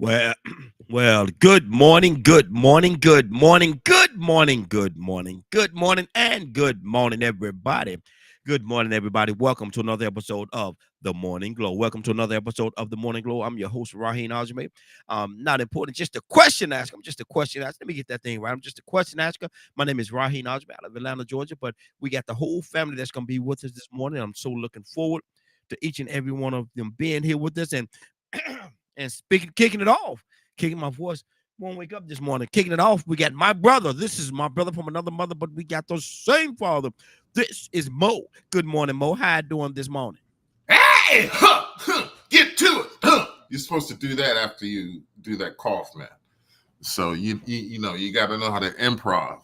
Well, well, good morning, good morning, good morning, good morning, good morning, good morning, and good morning, everybody. Good morning, everybody. Welcome to another episode of The Morning Glow. Welcome to another episode of The Morning Glow. I'm your host, Raheen Ajame. Not important, just a question asker. I'm just a question asker. Let me get that thing right. I'm just a question asker. My name is Raheen Ajame out of Atlanta, Georgia, but we got the whole family that's going to be with us this morning. I'm so looking forward to each and every one of them being here with us. And and speaking, kicking it off, kicking my voice. Won't wake up this morning, kicking it off. We got my brother. This is my brother from another mother, but we got the same father. This is Mo. Good morning, Mo. How you doing this morning? Hey, get to it. You're supposed to do that after you do that cough, man. So you got to know how to improv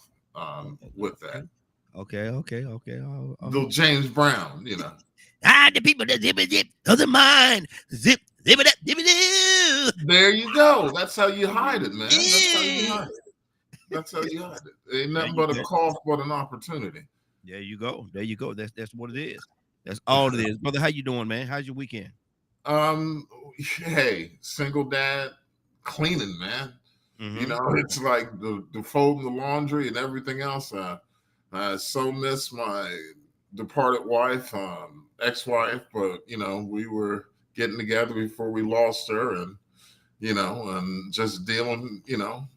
with that. Okay. Little James Brown. The people that zip it zip other mind zip it up zip it up. There you go. That's how you hide it, man. That's how you hide it. That's how you hide it. Ain't There nothing you but a go. cough, but an opportunity. There you go. There you go. That's what it is. That's all it is, brother. How you doing, man? How's your weekend? Um, hey, single dad, cleaning, man. It's like the folding the laundry and everything else. I so miss my departed wife, ex-wife, but we were getting together before we lost her, and just dealing,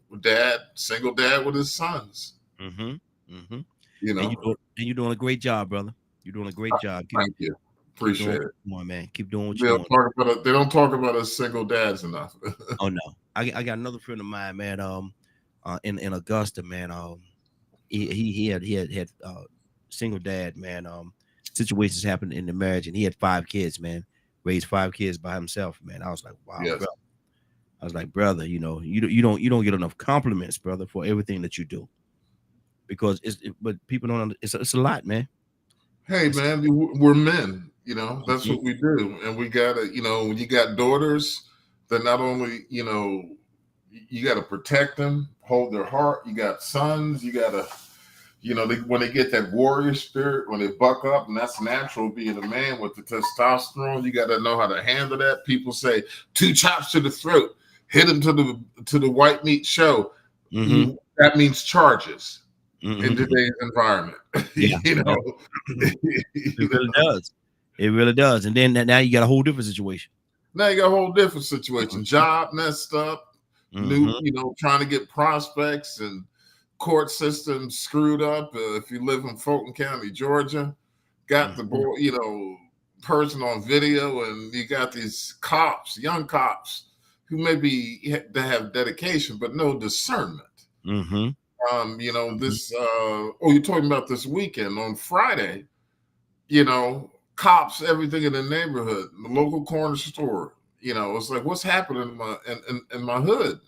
with single dad with his sons. Mm-hmm. Mm-hmm. You And know, you're doing a great job, brother. You're doing a great job. Thank you, Keep doing appreciate what it. you're doing, man. Keep doing what They you're don't doing. talk about it. They don't talk about us single dads enough. Oh no, I got another friend of mine, man. In Augusta, man. He had single dad, man. Situations happened in the marriage, and he had 5 kids, man. Raised 5 kids by himself, man. I was like, wow, Yes. bro. I was like, brother, you don't get enough compliments, brother, for everything that you do, because but people don't. It's a lot, man. Hey, It's, man, we're men. That's Mhm. what we do, and we gotta. When you got daughters, then not only you got to protect them, hold their heart. You got sons, you got to, when they get that warrior spirit, when they buck up, and that's natural being a man with the testosterone. You got to know how to handle that. People say 2 chops to the throat, hit them to the white meat show. Mhm. That means charges in Mhm. today's environment. Yeah, you yeah. know, It really does. It really does. And then now you got a whole different situation. Now you got a whole different situation. Job messed up, new, Mhm. trying to get prospects and court system screwed up. If you live in Fulton County, Georgia, got the Mhm. boy, person on video, and you got these cops, young cops, who maybe they have dedication but no discernment. Mhm. Mhm. You're talking about this weekend on Friday, cops, everything in the neighborhood, the local corner store. It's like, what's happening in my hood?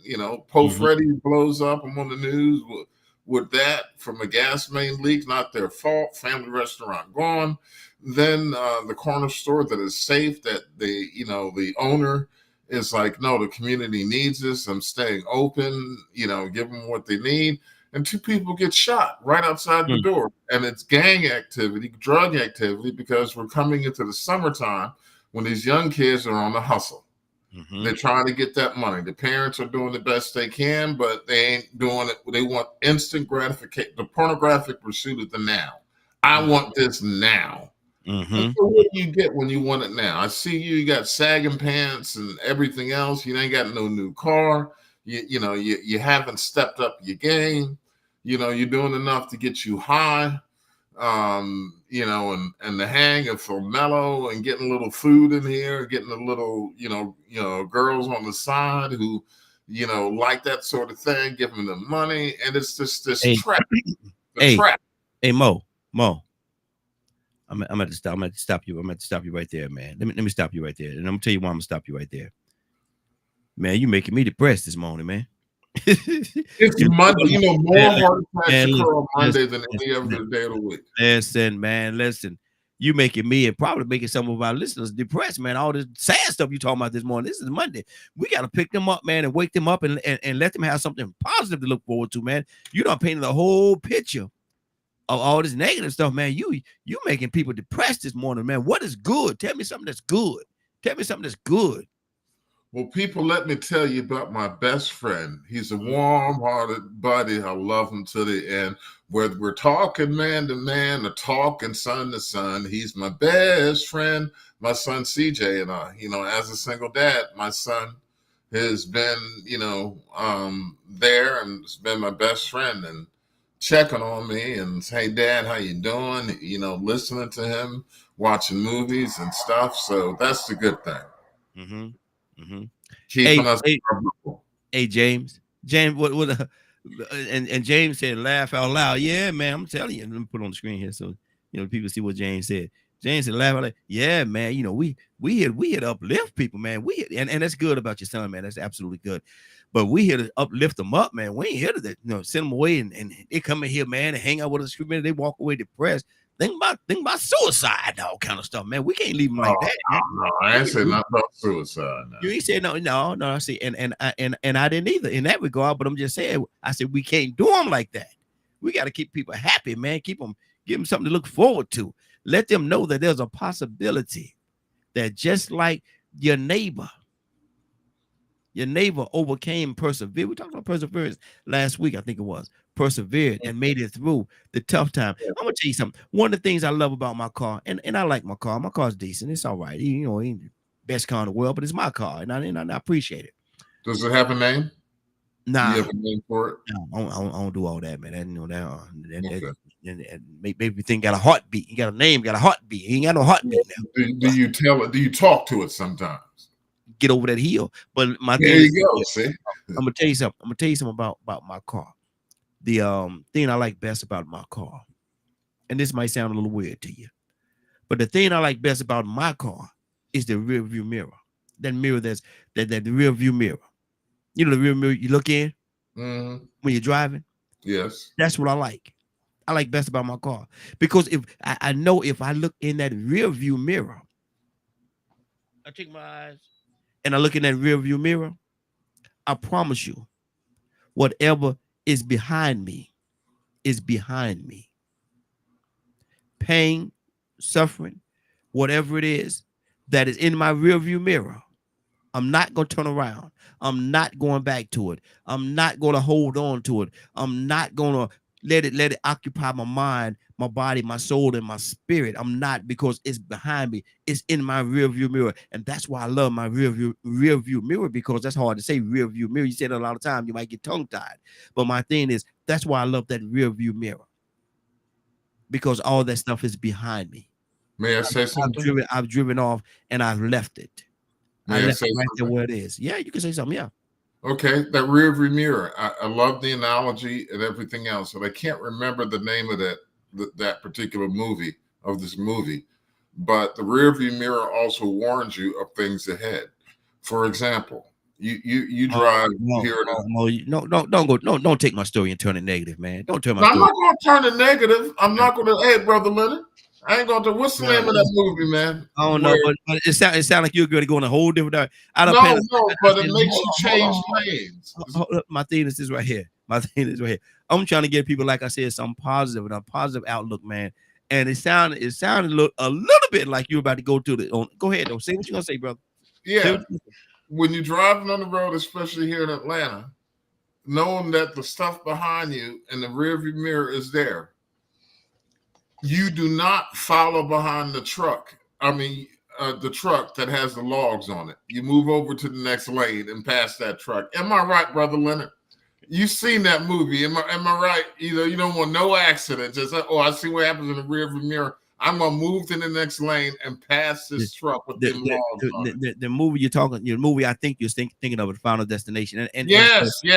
Po Mhm. Freddy blows up. I'm on the news with that from a gas main leak, not their fault. Family restaurant gone. Then the corner store that is safe, that the owner is like, no, the community needs this. I'm staying open, give them what they need, and 2 people get shot right outside the Mhm. door. And it's gang activity, drug activity, because we're coming into the summertime when these young kids are on the hustle. Mhm. They're trying to get that money. The parents are doing the best they can, but they ain't doing it. They want instant gratification, the pornographic pursuit of the now. I want this now. And Mhm. so what do you get when you want it now? I see you got sagging pants and everything else. You ain't got no new car. You haven't stepped up your game. You're doing enough to get you high, and the hang and feel mellow, and getting a little food in here, getting a little, girls on the side who, like that sort of thing, giving them money. And it's just this Hey, trap, the hey, trap. hey, Mo. I'm at to stop. I'm at to stop you. I'm at to stop you right there, man. Let me stop you right there, and I'm gonna tell you why I'm gonna stop you right there, man. You making me depressed this morning, man. It's You Monday. know, man, More heart attacks man, occur on listen, Monday than any other day of the week. listen. You making me and probably making some of our listeners depressed, man. All this sad stuff you talking about this morning. This is Monday. We got to pick them up, man, and wake them up and let them have something positive to look forward to, man. You don't paint the whole picture of all this negative stuff, man. You making people depressed this morning, man. What is good? Tell me something that's good. Tell me something that's good. Well, people, let me tell you about my best friend. He's a warm-hearted buddy. I love him to the end. Whether we're talking man to man or talking son to son, he's my best friend. My son CJ and I. As a single dad, my son has been, there and has been my best friend and checking on me and say, "Hey, Dad, how you doing?" Listening to him, watching movies and stuff. So that's the good thing. Mm-hmm. Mm-hmm. Keeping us. Hey, James, what? And James said, "Laugh out loud." Yeah, man, I'm telling you. Let me put it on the screen here so people see what James said. James said, "Laugh out loud." Yeah, man. We here to uplift people, man. And that's good about your son, man. That's absolutely good. But we here to uplift them up, man. We ain't here to send them away and they come in here, man, and hang out with us. They walk away depressed. Think about suicide, all kind of stuff, man. We can't leave them like that. No, I ain't saying nothing about suicide. No. You ain't said no. I see, and I didn't either in that regard. But I'm just saying, I said we can't do them like that. We got to keep people happy, man. Give them something to look forward to. Let them know that there's a possibility that just like your neighbor overcame, persevered. We talked about perseverance last week, I think it was. Persevered and made it through the tough time. I'm gonna tell you something. One of the things I love about my car, and I like my car. My car's decent. It's all right. It ain't the best car in the world, but it's my car, and I appreciate it. Does it have a name? Nah, do you have a name for it? No, I don't do all that, man. That maybe the thing got a heartbeat. You got a name, got a heartbeat. He ain't got no heartbeat now. Do you tell it? Do you talk to it sometimes? Get over that hill. But my there thing you go. See, I'm gonna tell you something. About my car. The thing I like best about my car, and this might sound a little weird to you, but the thing I like best about my car is the rear view mirror. That mirror that the rear view mirror. The rear mirror you look in when you're driving. Yes, that's what I like. I like best about my car because if I know if I look in that rear view mirror, I take my eyes and I look in that rear view mirror, I promise you, whatever is behind me is behind me. Pain, suffering, whatever it is that is in my rear view mirror, I'm not going to turn around. I'm not going back to it. I'm not going to hold on to it. I'm not going to let it occupy my mind, my body, my soul, and my spirit. I'm not, because it's behind me. It's in my rear view mirror. And that's why I love my rear view mirror, because that's hard to say, rear view mirror. You say it a lot of times, you might get tongue tied. But my thing is, that's why I love that rear view mirror, because all that stuff is behind me. May I say something? I've driven off and I've left it. I left it right there where it is. Yeah, you can say something. Yeah. Okay, that rear view mirror. I love the analogy and everything else, but I can't remember the name of that particular movie, but the rear view mirror also warns you of things ahead. For example, you drive here. Don't take my story and turn it negative, man. Don't turn my story. I'm not going to turn it negative. I'm not going to. Hey, Brother Leonard, I ain't going to. What's the name of that movie, man? I don't know, but it sounds like you're going to go in a whole different direction. But it makes you change lanes. My thing is this right here. I'm trying to get people, like I said, some positive and a positive outlook, man. And it sounded a little bit like you're about to go to the. Go ahead, don't say what you're gonna say, brother. Yeah. When you're driving on the road, especially here in Atlanta, knowing that the stuff behind you and the rearview mirror is there, you do not follow behind the truck. I mean, the truck that has the logs on it. You move over to the next lane and pass that truck. Am I right, Brother Leonard? You've seen that movie. Am I right? You don't want no accident. Just, I see what happens in the rearview mirror. I'm gonna move to the next lane and pass this truck with the logs on it. The movie you're talking, your movie I think you're thinking of, it, Final Destination. And yes. See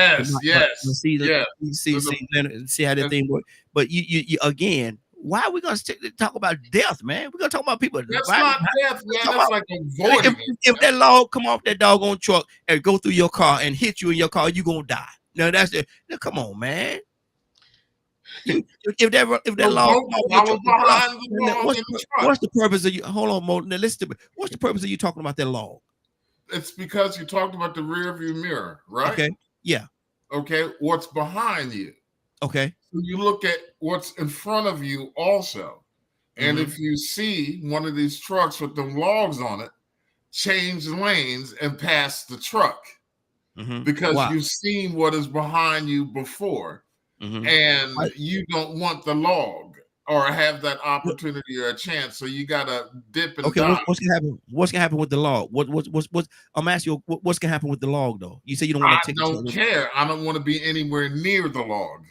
how that thing works. But you again, why are we gonna talk about death, man? We're gonna talk about people. That's not death, man. That's like avoiding. If that log come off that doggone truck and go through your car and hit you in your car, you're gonna die. No, that's it. Now, come on, man. If that law, what's the purpose of you? Hold on, Mo. Now listen to me. What's the purpose of you talking about that law? It's because you talked about the rear view mirror, right? Okay. Yeah. Okay. What's behind you? Okay. So you look at what's in front of you also, and if you see one of these trucks with them logs on it, change lanes and pass the truck because Wow. you've seen what is behind you before, and you don't want the log or have that opportunity or a chance, so you gotta dip and dive. What's gonna happen? What's gonna happen with the log? What? I'm asking you. What's gonna happen with the log though? You say you don't want to take. I don't care. I don't want to be anywhere near the log.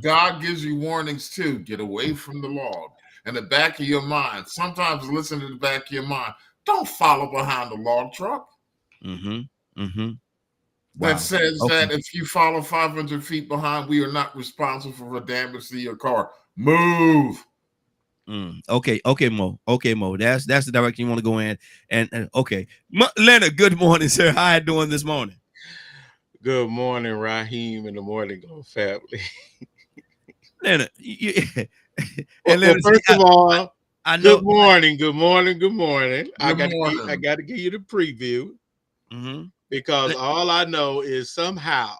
God gives you warnings too. Get away from the log. In the back of your mind, sometimes listen to the back of your mind. Don't follow behind the log truck. That says that if you follow 500 feet behind, we are not responsible for the damage to your car. Move. Okay, Mo. Okay, Mo. That's the direction you want to go in. And okay, Leonard. Good morning, sir. How you doing this morning? Good morning, Raheem, and the Morning Glow family. Leonard, well, first of all, I know. Good morning. I got to give you the preview because all I know is somehow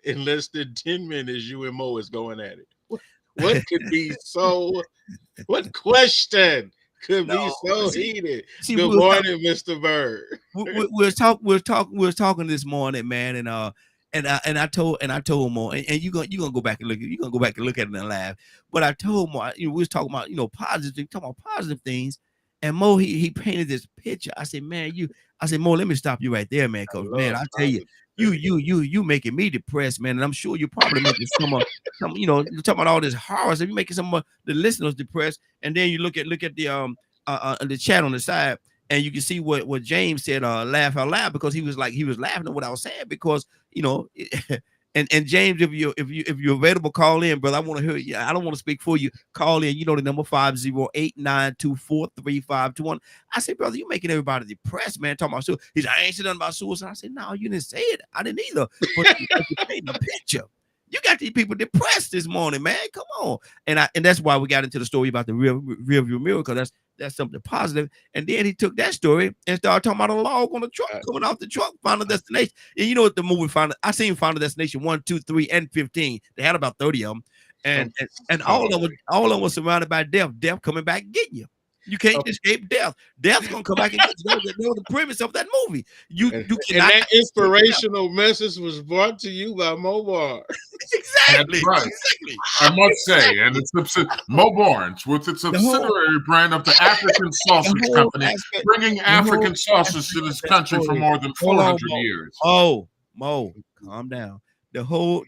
in less than 10 minutes, you and Mo is going at it. What could be so? What question could be so heated? Good morning, Mr. Bird. We're talking this morning, man, and I told Mo, and you're gonna go back and look at it and laugh. But I told Mo, we was talking about talking about positive things, and Mo he painted this picture. I said, Mo, let me stop you right there, man, because man, I tell you. You making me depressed, man, and I'm sure you're probably making some you're talking about all this horror, so you're making some of the listeners depressed. And then you look at the chat on the side, and you can see what James said, laugh out loud, because he was laughing at what I was saying, because and James, if you're available, call in, brother. I want to hear you. I don't want to speak for you. Call in. You know the number 508-924-3521. I said, brother, you making everybody depressed, man. Talking about suicide. He said, I ain't said nothing about suicide. I said, no, you didn't say it. I didn't either. But you painting a picture. You got these people depressed this morning, man. Come on. And that's why we got into the story about the rear view mirror, because that's something positive. And then he took that story and started talking about a log on the truck coming off the truck, Final Destination. And you know what the movie I seen Final Destination 1, 2, 3, and 15. They had about 30 of them, and all of them was surrounded by death. Death coming back and getting you. You can't escape death. Death's gonna come back and get you. That was the premise of that movie. You cannot. And that inspirational message was brought to you by Mobar. Exactly. That's right. Exactly. I must say, and it's Mo Barnes with its subsidiary brand of the African Sausage Company, bringing African sausage to this country for more than 400 years. Oh, Mo, calm down. The whole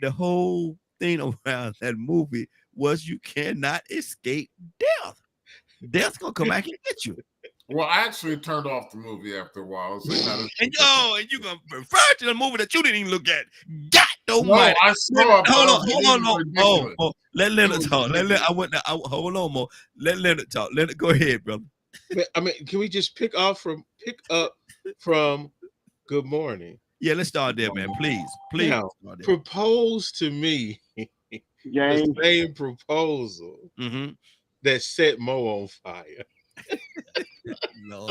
thing around that movie was you cannot escape death. Death's gonna come back and get you. Well, I actually turned off the movie after a while. And you gonna refer to the movie that you didn't even look at. God almighty. No, I saw it. Hold on. Let Leonard talk. Hold on, Mo. Let Leonard talk. Leonard, go ahead, brother. I mean, can we just pick up from Good Morning? Yeah, let's start there, man. Please. Now, propose to me the same proposal that set Mo on fire. No.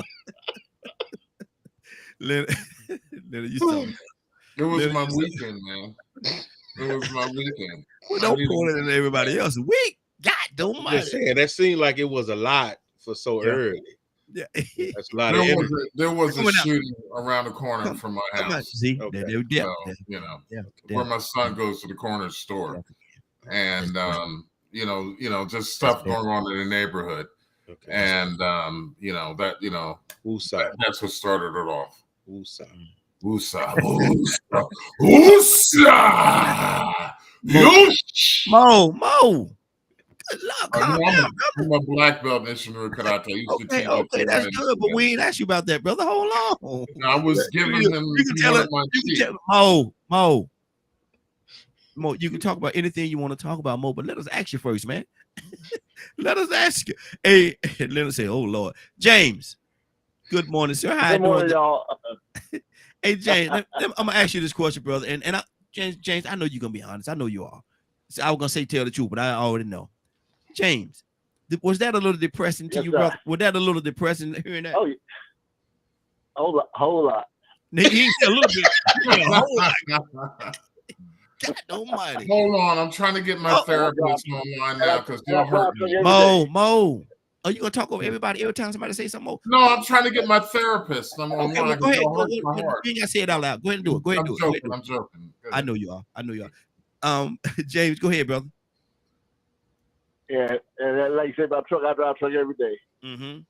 Leonard, you saw me. It was my weekend, man. It was my weekend. Well, don't call it in everybody else's week. God, don't mind. Just saying, that seemed like it was a lot for so early. Yeah, that's a lot. There was a shooting around the corner from my house. See, where my son goes to the corner store, and just stuff going on in the neighborhood, and that's what started it off. Woosah. Mo. Good luck. I'm a black belt in Shinru Karate. Okay, that's good, but we ain't asked you about that, brother. Hold on. I was giving him. Mo, you can talk about anything you want to talk about, Mo, but let us ask you first, man. Let us ask you. Hey, let us say, oh Lord, James. Good morning, sir. How good morning, y'all. Hey, James, I'm gonna ask you this question, brother, and James, I know you're gonna be honest. I know you are. So I was gonna say tell the truth, but I already know. James, was that a little depressing to you, brother? Was that a little depressing hearing that? Oh, yeah. Whole lot. A little bit. A whole lot. God almighty. Hold on, I'm trying to get my therapist online now because y'all hurt me. Mo, Are you gonna talk over everybody every time somebody say something more? No, I'm trying to get my therapist. I'm on. Okay, well, go ahead. You ain't gotta say it out loud. Go ahead and do it. Go ahead and do it. I'm joking. I know you are. James, go ahead, brother. Yeah, and like you said about truck, I drive truck every day. Mm-hmm.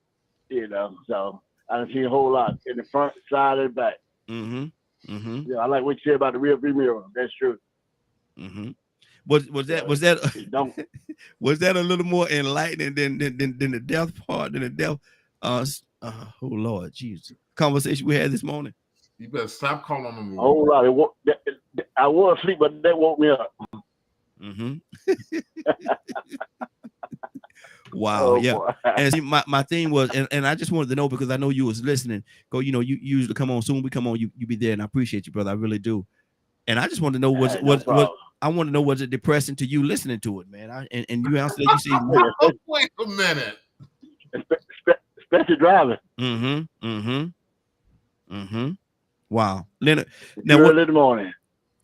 You know, so I done seen a whole lot in the front, side, and back. Mm-hmm. Mm-hmm. Yeah, I like what you said about the rear view mirror. That's true. Mm-hmm. Was that was that a little more enlightening than the death part, than the death? Oh Lord, Jesus! Conversation we had this morning. You better stop calling them. A whole lot. I was asleep, but that woke me up. Mm-hmm. Wow, yeah. Boy. And see, my thing was, and I just wanted to know, because I know you was listening. Go, you usually come on soon. We come on, you be there, and I appreciate you, brother. I really do. And I just want to know, was I want to know, was it depressing to you listening to it, man? And you answered that, you say, wait a minute. Especially driving. Mm-hmm. Mm-hmm. Mm-hmm. Wow, Leonard. Now, early in the morning.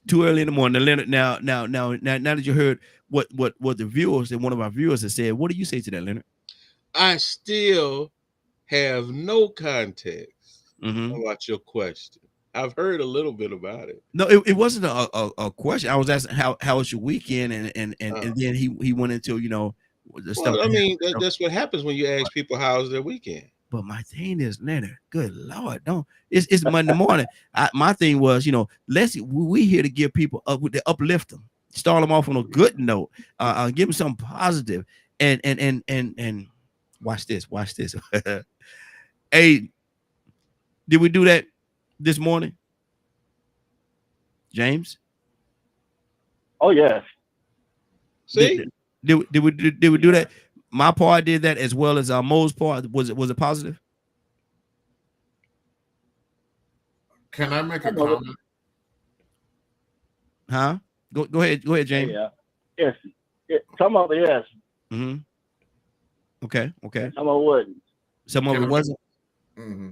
Too early in the morning. Now, Leonard. Now that you heard what the viewers and one of our viewers has said, what do you say to that, Leonard? I still have no context about your question. I've heard a little bit about it. No, it wasn't a question. I was asking how was your weekend, and then he went into the stuff. I mean, that's what happens when you ask people how's their weekend. But my thing is, Leonard, good Lord, don't. It's Monday morning. My thing was, we here to give people to uplift them, start them off on a good note, give them something positive, and watch this. Hey, did we do that this morning, James? Oh yes. See, did we do that? My part did that, as well as Mo's part. Was it positive? Can I make a comment? Huh? Go ahead, James. Yeah. Yes. Some of it, yes. Mm-hmm. Okay. Some of it wasn't. Some of it wasn't. Mm-hmm.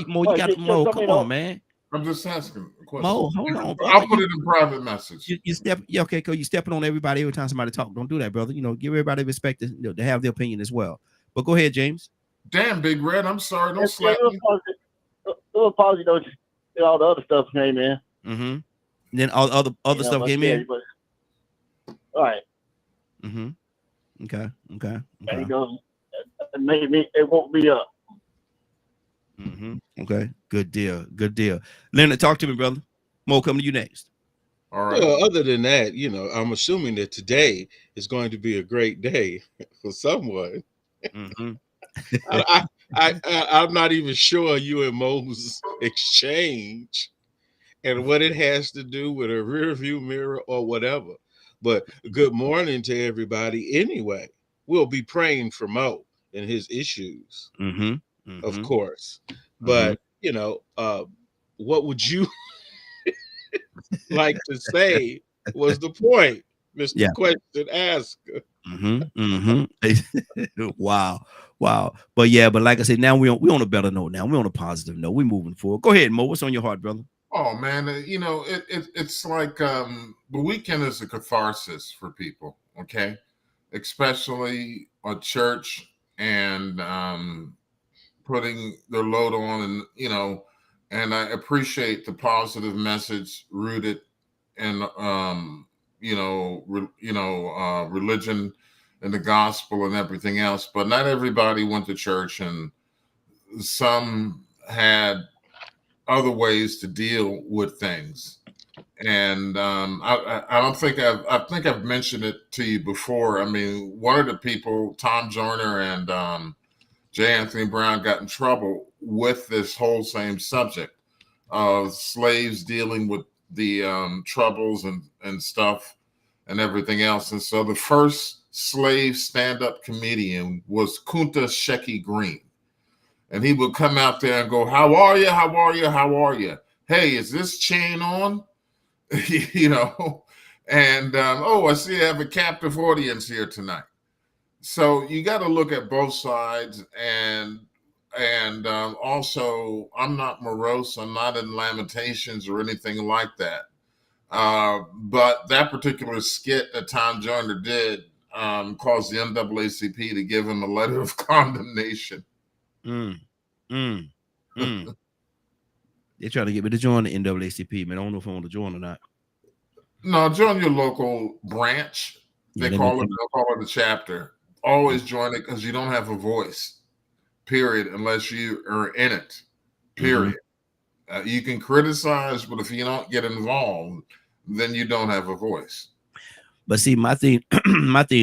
Mo, you got Mo. Come on, man. I'm just asking a question. Mo, hold on, bro. I'll put it in private message. You step, yeah, okay, because you stepping on everybody every time somebody talk. Don't do that, brother. Give everybody respect to have their opinion as well. But go ahead, James. Damn, Big Red. I'm sorry. Don't slap me. Apology, all the other stuff came in. Mm-hmm. Then all the other stuff came in. But, all right. Mm-hmm. Okay. It woke me up. Mm-hmm. Okay. Good deal. Leonard, talk to me, brother. Mo, come to you next. All right. Well, other than that, I'm assuming that today is going to be a great day for someone. Mm-hmm. I'm not even sure you and Mo's exchange and what it has to do with a rear view mirror or whatever. But good morning to everybody. Anyway, we'll be praying for Mo and his issues, of course. But what would you like to say was the point, Mr. Question Asker? Wow. But like I said, now we on a better note. Now we're on a positive note. We're moving forward. Go ahead, Mo. What's on your heart, brother? Oh man, it's like the weekend is a catharsis for people. Okay, especially a church and putting their load on, and I appreciate the positive message rooted in religion and the gospel and everything else. But not everybody went to church, and some had other ways to deal with things. And I don't think I think I've mentioned it to you before. I mean, one of the people, Tom Joyner and J. Anthony Brown, got in trouble with this whole same subject of slaves dealing with the troubles and stuff and everything else. And so the first slave stand-up comedian was Kunta Shecky Green. And he would come out there and go, how are you? How are you? How are you? Hey, is this chain on? And I see you have a captive audience here tonight. So you got to look at both sides. And also, I'm not morose. I'm not in Lamentations or anything like that. But that particular skit that Tom Joyner did, caused the NAACP to give him a letter of condemnation. They're trying to get me to join the NAACP, man. I don't know if I want to join or not. No, join your local branch. They'll call it a chapter. Always join it because you don't have a voice, period, unless you are in it, period. You can criticize, but if you don't get involved, then you don't have a voice. But see, my thing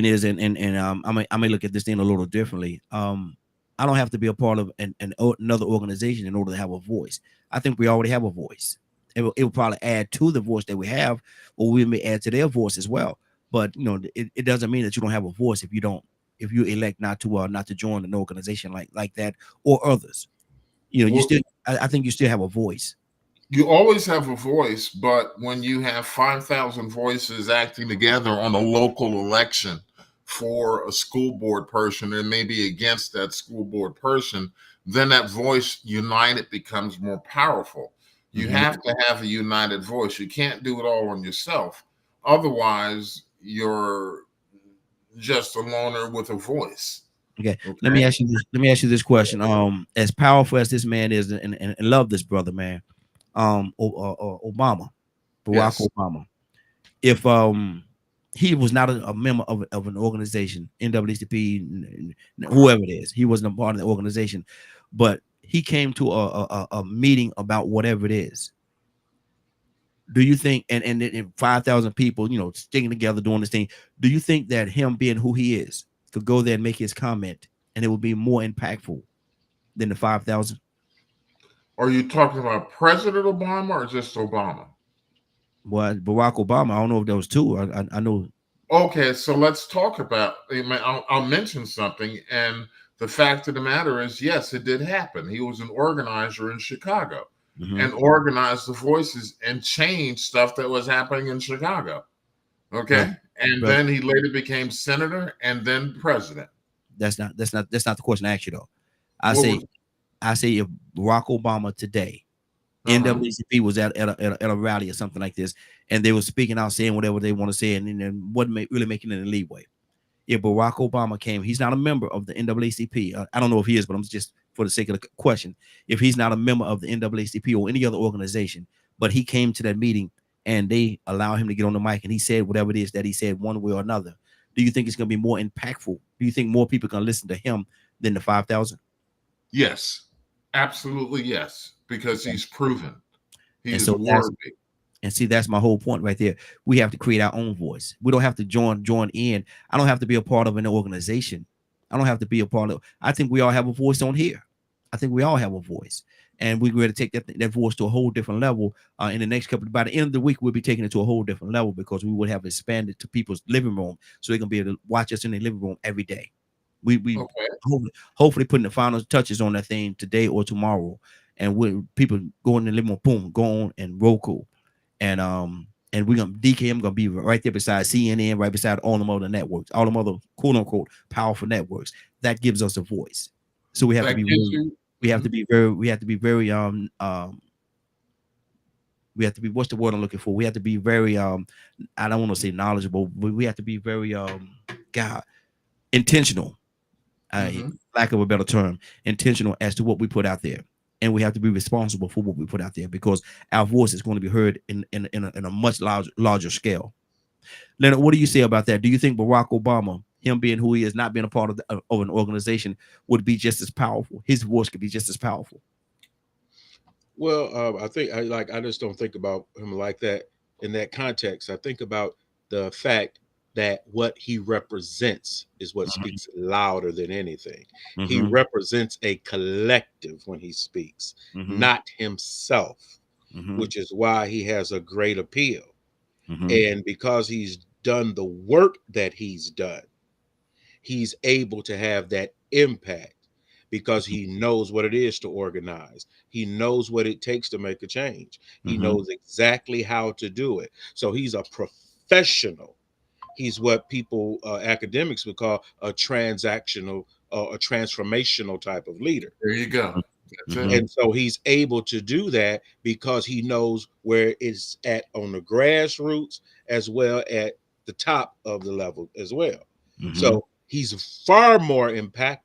is, and I may look at this thing a little differently. I don't have to be a part of another organization in order to have a voice. I think we already have a voice. It will probably add to the voice that we have, or we may add to their voice as well. But it doesn't mean that you don't have a voice if you elect not to join an organization like that or others. I think you still have a voice. You always have a voice, but when you have 5,000 voices acting together on a local election for a school board person and maybe against that school board person, then that voice united becomes more powerful. You have to have a united voice. You can't do it all on yourself. Otherwise, you're just a loner with a voice. Okay. Let me ask you this question. As powerful as this man is, and love this brother, man. Obama, Barack Obama. If he was not a member of an organization, NAACP, whoever it is, he wasn't a part of the organization, but he came to a meeting about whatever it is. Do you think, and 5,000 people, sticking together doing this thing, do you think that him being who he is could go there and make his comment and it would be more impactful than the 5,000? Are you talking about President Obama or just Obama? Well, Barack Obama, I don't know if there was two. I know. Okay, so let's talk about, I'll mention something. And the fact of the matter is, yes, it did happen. He was an organizer in Chicago and organized the voices and changed stuff that was happening in Chicago. Okay. And then he later became senator and then president. That's not the question I asked you though. I say if Barack Obama today, NAACP was at a rally or something like this, and they were speaking out, saying whatever they want to say, and then wasn't really making any leeway. If Barack Obama came, he's not a member of the NAACP. I don't know if he is, but I'm just for the sake of the question. If he's not a member of the NAACP or any other organization, but he came to that meeting and they allow him to get on the mic and he said whatever it is that he said one way or another, do you think it's going to be more impactful? Do you think more people can listen to him than the 5,000? Yes, absolutely yes, because he's proven he's worthy. And see, that's my whole point right there. We have to create our own voice. We don't have to join in. I don't have to be a part of an organization. I don't have to be a part of. I think we all have a voice on here. I think we all have a voice, and we're going to take that voice to a whole different level. In the next couple, by the end of the week, we'll be taking it to a whole different level because we would have expanded to people's living room, so they can be able to watch us in their living room every day. We hopefully putting the final touches on that thing today or tomorrow, and when people go in the living room, boom, go on and Roku, and we're gonna DKM gonna be right there beside CNN, right beside all the other networks, all the other quote unquote powerful networks. That gives us a voice. So we have to be very what's the word I'm looking for? We have to be very I don't want to say knowledgeable, but we have to be very intentional. Lack of a better term, intentional as to what we put out there, and we have to be responsible for what we put out there because our voice is going to be heard in a much larger scale. Leonard, what do you say about that? Do you think Barack Obama, him being who he is, not being a part of an organization, would be just as powerful? His voice could be just as powerful. Well, I think I just don't think about him like that in that context. I think about the fact that what he represents is what speaks louder than anything. He represents a collective when he speaks, not himself, which is why he has a great appeal. And because he's done the work that he's done, he's able to have that impact because he knows what it is to organize. He knows what it takes to make a change. He knows exactly how to do it. So he's a professional. He's what people, academics would call a transactional or a transformational type of leader. There you go. And so he's able to do that because he knows where it's at on the grassroots as well at the top of the level as well. So he's far more impactful.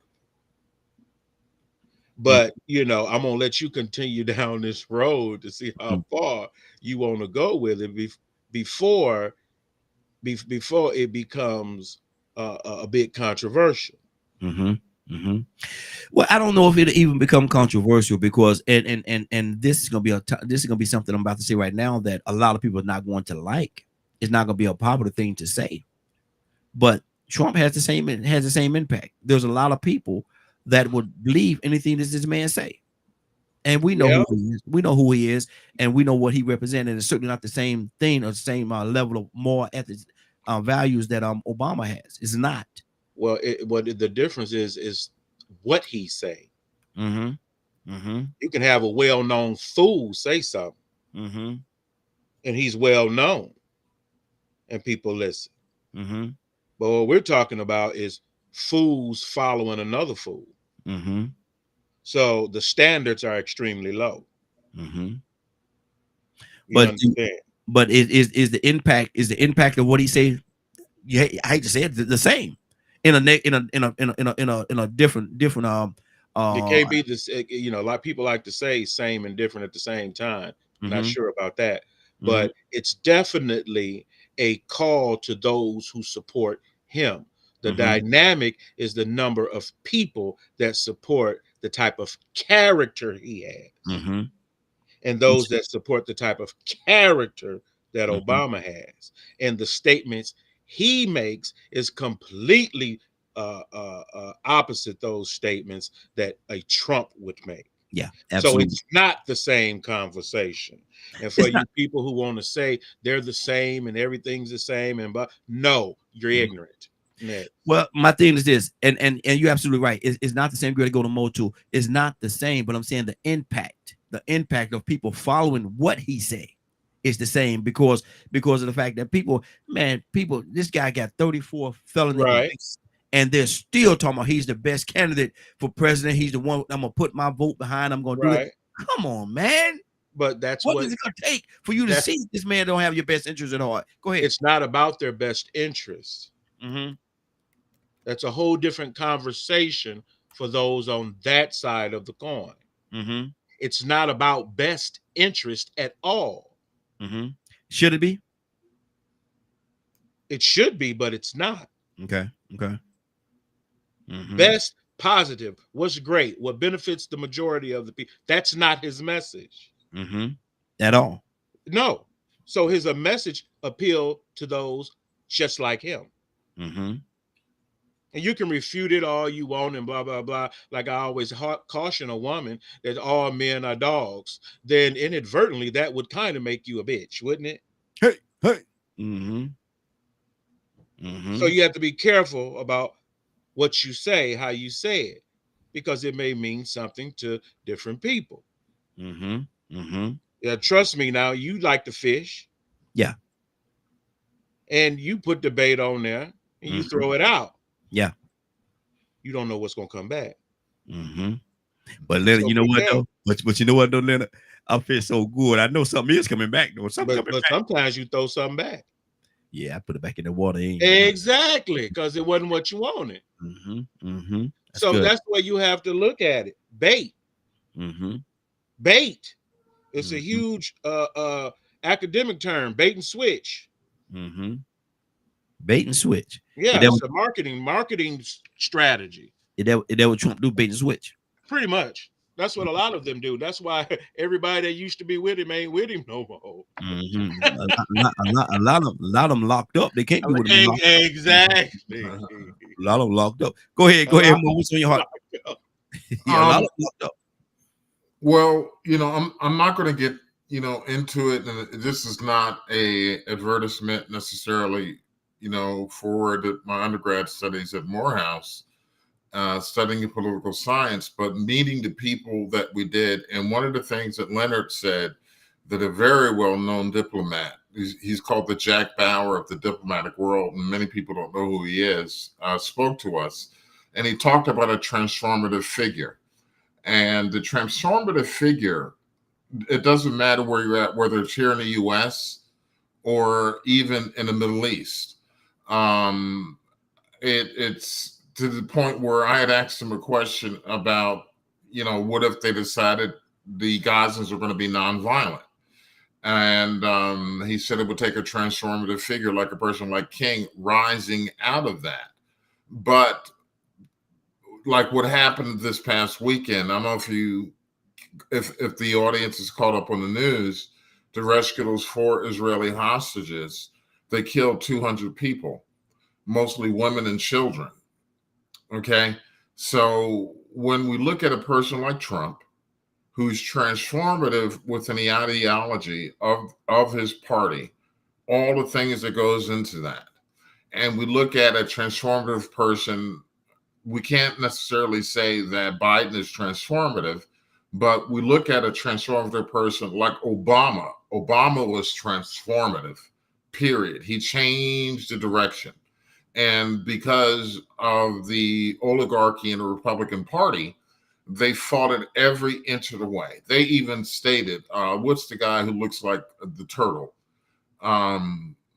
But, I'm going to let you continue down this road to see how far you want to go with it before it becomes a bit controversial. Well, I don't know if it'll even become controversial because and this is gonna be something I'm about to say right now that a lot of people are not going to like. It's not gonna be a popular thing to say, but Trump has the same impact. There's a lot of people that would believe anything that this man say, and we know who he is. We know who he is, and we know what he represented. It's certainly not the same thing or the same level of moral ethics, values that Obama has. It's not. Well, the difference is what he say. You can have a well-known fool say something, and he's well known, and people listen. But what we're talking about is fools following another fool. So the standards are extremely low. But is the impact of what he say? Yeah, I hate to say it, the same in a different. It can't be this. A lot of people like to say same and different at the same time. Not sure about that, but it's definitely a call to those who support him. The dynamic is the number of people that support the type of character he has, and those that support the type of character that Obama has, and the statements he makes is completely opposite those statements that a Trump would make. Yeah, absolutely. So it's not the same conversation. And for you people who want to say they're the same and everything's the same, no, you're ignorant. Next. Well, my thing is this, and you're absolutely right. It's not the same. You're going to go to Motul. It's not the same, but I'm saying the impact of people following what he say is the same because of the fact that people, this guy got 34 felony convictions, and they're still talking about he's the best candidate for president. He's the one I'm gonna put my vote behind. I'm gonna do it. Come on, man. But that's what is it gonna take for you to see this man don't have your best interest at heart? Go ahead. It's not about their best interest. That's a whole different conversation for those on that side of the coin. It's not about best interest at all. Should it be? It should be, but it's not. Okay. Best, positive, what's great, what benefits the majority of the people. That's not his message. At all. No. So his message appeal to those just like him. And you can refute it all you want and blah, blah, blah. Like I always caution a woman that all men are dogs. Then inadvertently, that would kind of make you a bitch, wouldn't it? Hey. So you have to be careful about what you say, how you say it, because it may mean something to different people. Yeah, trust me now, you like to fish. Yeah. And you put the bait on there and you throw it out. Yeah. You don't know what's going to come back. But Leonard, you know what though? But you know what though, Leonard? I feel so good. I know something is coming back though. But sometimes you throw something back. Yeah, I put it back in the water. Exactly, because it wasn't what you wanted. That's the way you have to look at it. Bait. Bait. It's a huge academic term. Bait and switch. Bait and switch. Yeah, it's a marketing strategy. Is that what Trump do? Bait and switch. Pretty much. That's what a lot of them do. That's why everybody that used to be with him ain't with him no more. A lot of them locked up. They can't be with him. Exactly. A lot of them locked up. Go ahead, Mo. What's on your heart? A lot of them locked up. Well, I'm not going to get into it, and this is not a advertisement necessarily. For my undergrad studies at Morehouse. Studying political science, but meeting the people that we did. And one of the things that Leonard said, that a very well-known diplomat, he's called the Jack Bauer of the diplomatic world, and many people don't know who he is, spoke to us. And he talked about a transformative figure. And the transformative figure, it doesn't matter where you're at, whether it's here in the U.S. or even in the Middle East. it's to the point where I had asked him a question about, what if they decided the Gazans are going to be nonviolent? And he said it would take a transformative figure like a person like King rising out of that. But like what happened this past weekend, I don't know if the audience is caught up on the news, to rescue those 4 Israeli hostages. They killed 200 people, mostly women and children. Okay. So when we look at a person like Trump, who's transformative within the ideology of his party, all the things that goes into that, and we look at a transformative person, we can't necessarily say that Biden is transformative, but we look at a transformative person like Obama. Obama was transformative, period. He changed the direction. And because of the oligarchy in the Republican Party, they fought it every inch of the way. They even stated, what's the guy who looks like the turtle?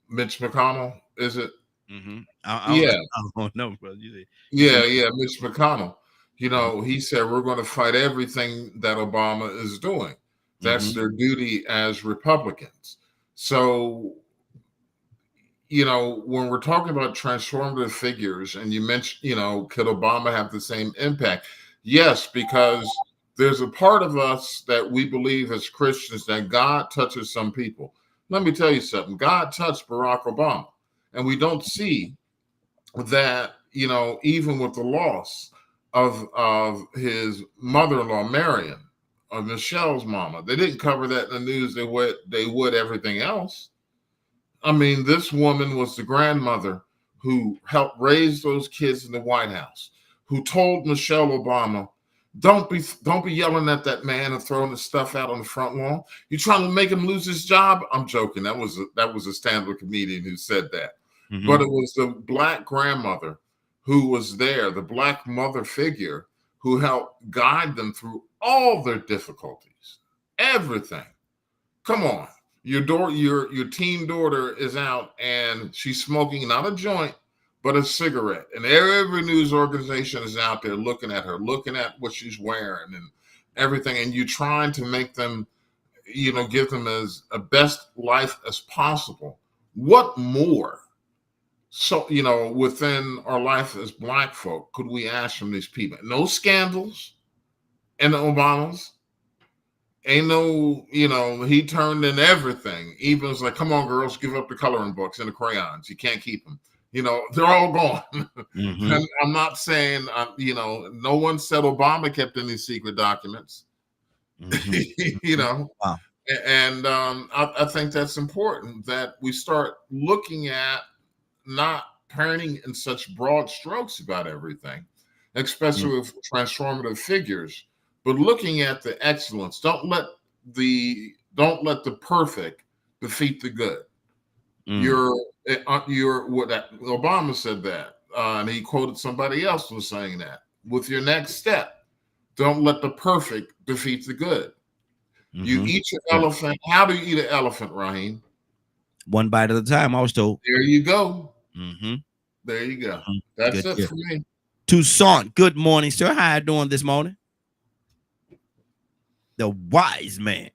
Mitch McConnell, is it? Mm-hmm. I don't know, brother. Mitch McConnell. He said, we're going to fight everything that Obama is doing. That's their duty as Republicans. So, when we're talking about transformative figures, and you mentioned, could Obama have the same impact? Yes, because there's a part of us that we believe as Christians that God touches some people. Let me tell you something. God touched Barack Obama, and we don't see that, even with the loss of his mother-in-law, Marion, of Michelle's mama. They didn't cover that in the news. They would everything else. I mean, this woman was the grandmother who helped raise those kids in the White House, who told Michelle Obama, don't be yelling at that man and throwing the stuff out on the front lawn. You trying to make him lose his job? I'm joking. That was a stand-up comedian who said that. Mm-hmm. But it was the Black grandmother who was there, the Black mother figure who helped guide them through all their difficulties, everything. Come on. Your teen daughter is out and she's smoking not a joint, but a cigarette. And every news organization is out there looking at her, looking at what she's wearing and everything. And you're trying to make them, give them as a best life as possible. What more? So, within our life as Black folk, could we ask from these people? No scandals in the Obamas. Ain't no, he turned in everything. Even it's like, come on, girls, give up the coloring books and the crayons. You can't keep them. They're all gone. Mm-hmm. And I'm not saying, no one said Obama kept any secret documents. Mm-hmm. Wow. And I think that's important that we start looking at not painting in such broad strokes about everything, especially with transformative figures, but looking at the excellence. Don't let the perfect defeat the good. You're what Obama said that, and he quoted somebody else was saying that. With your next step, don't let the perfect defeat the good. Mm-hmm. You eat your elephant. How do you eat an elephant, Raheem? One bite at a time, I was told. There you go. Mm-hmm. There you go. That's good, it for me. Toussaint, good morning, sir. How you doing this morning? The wise man.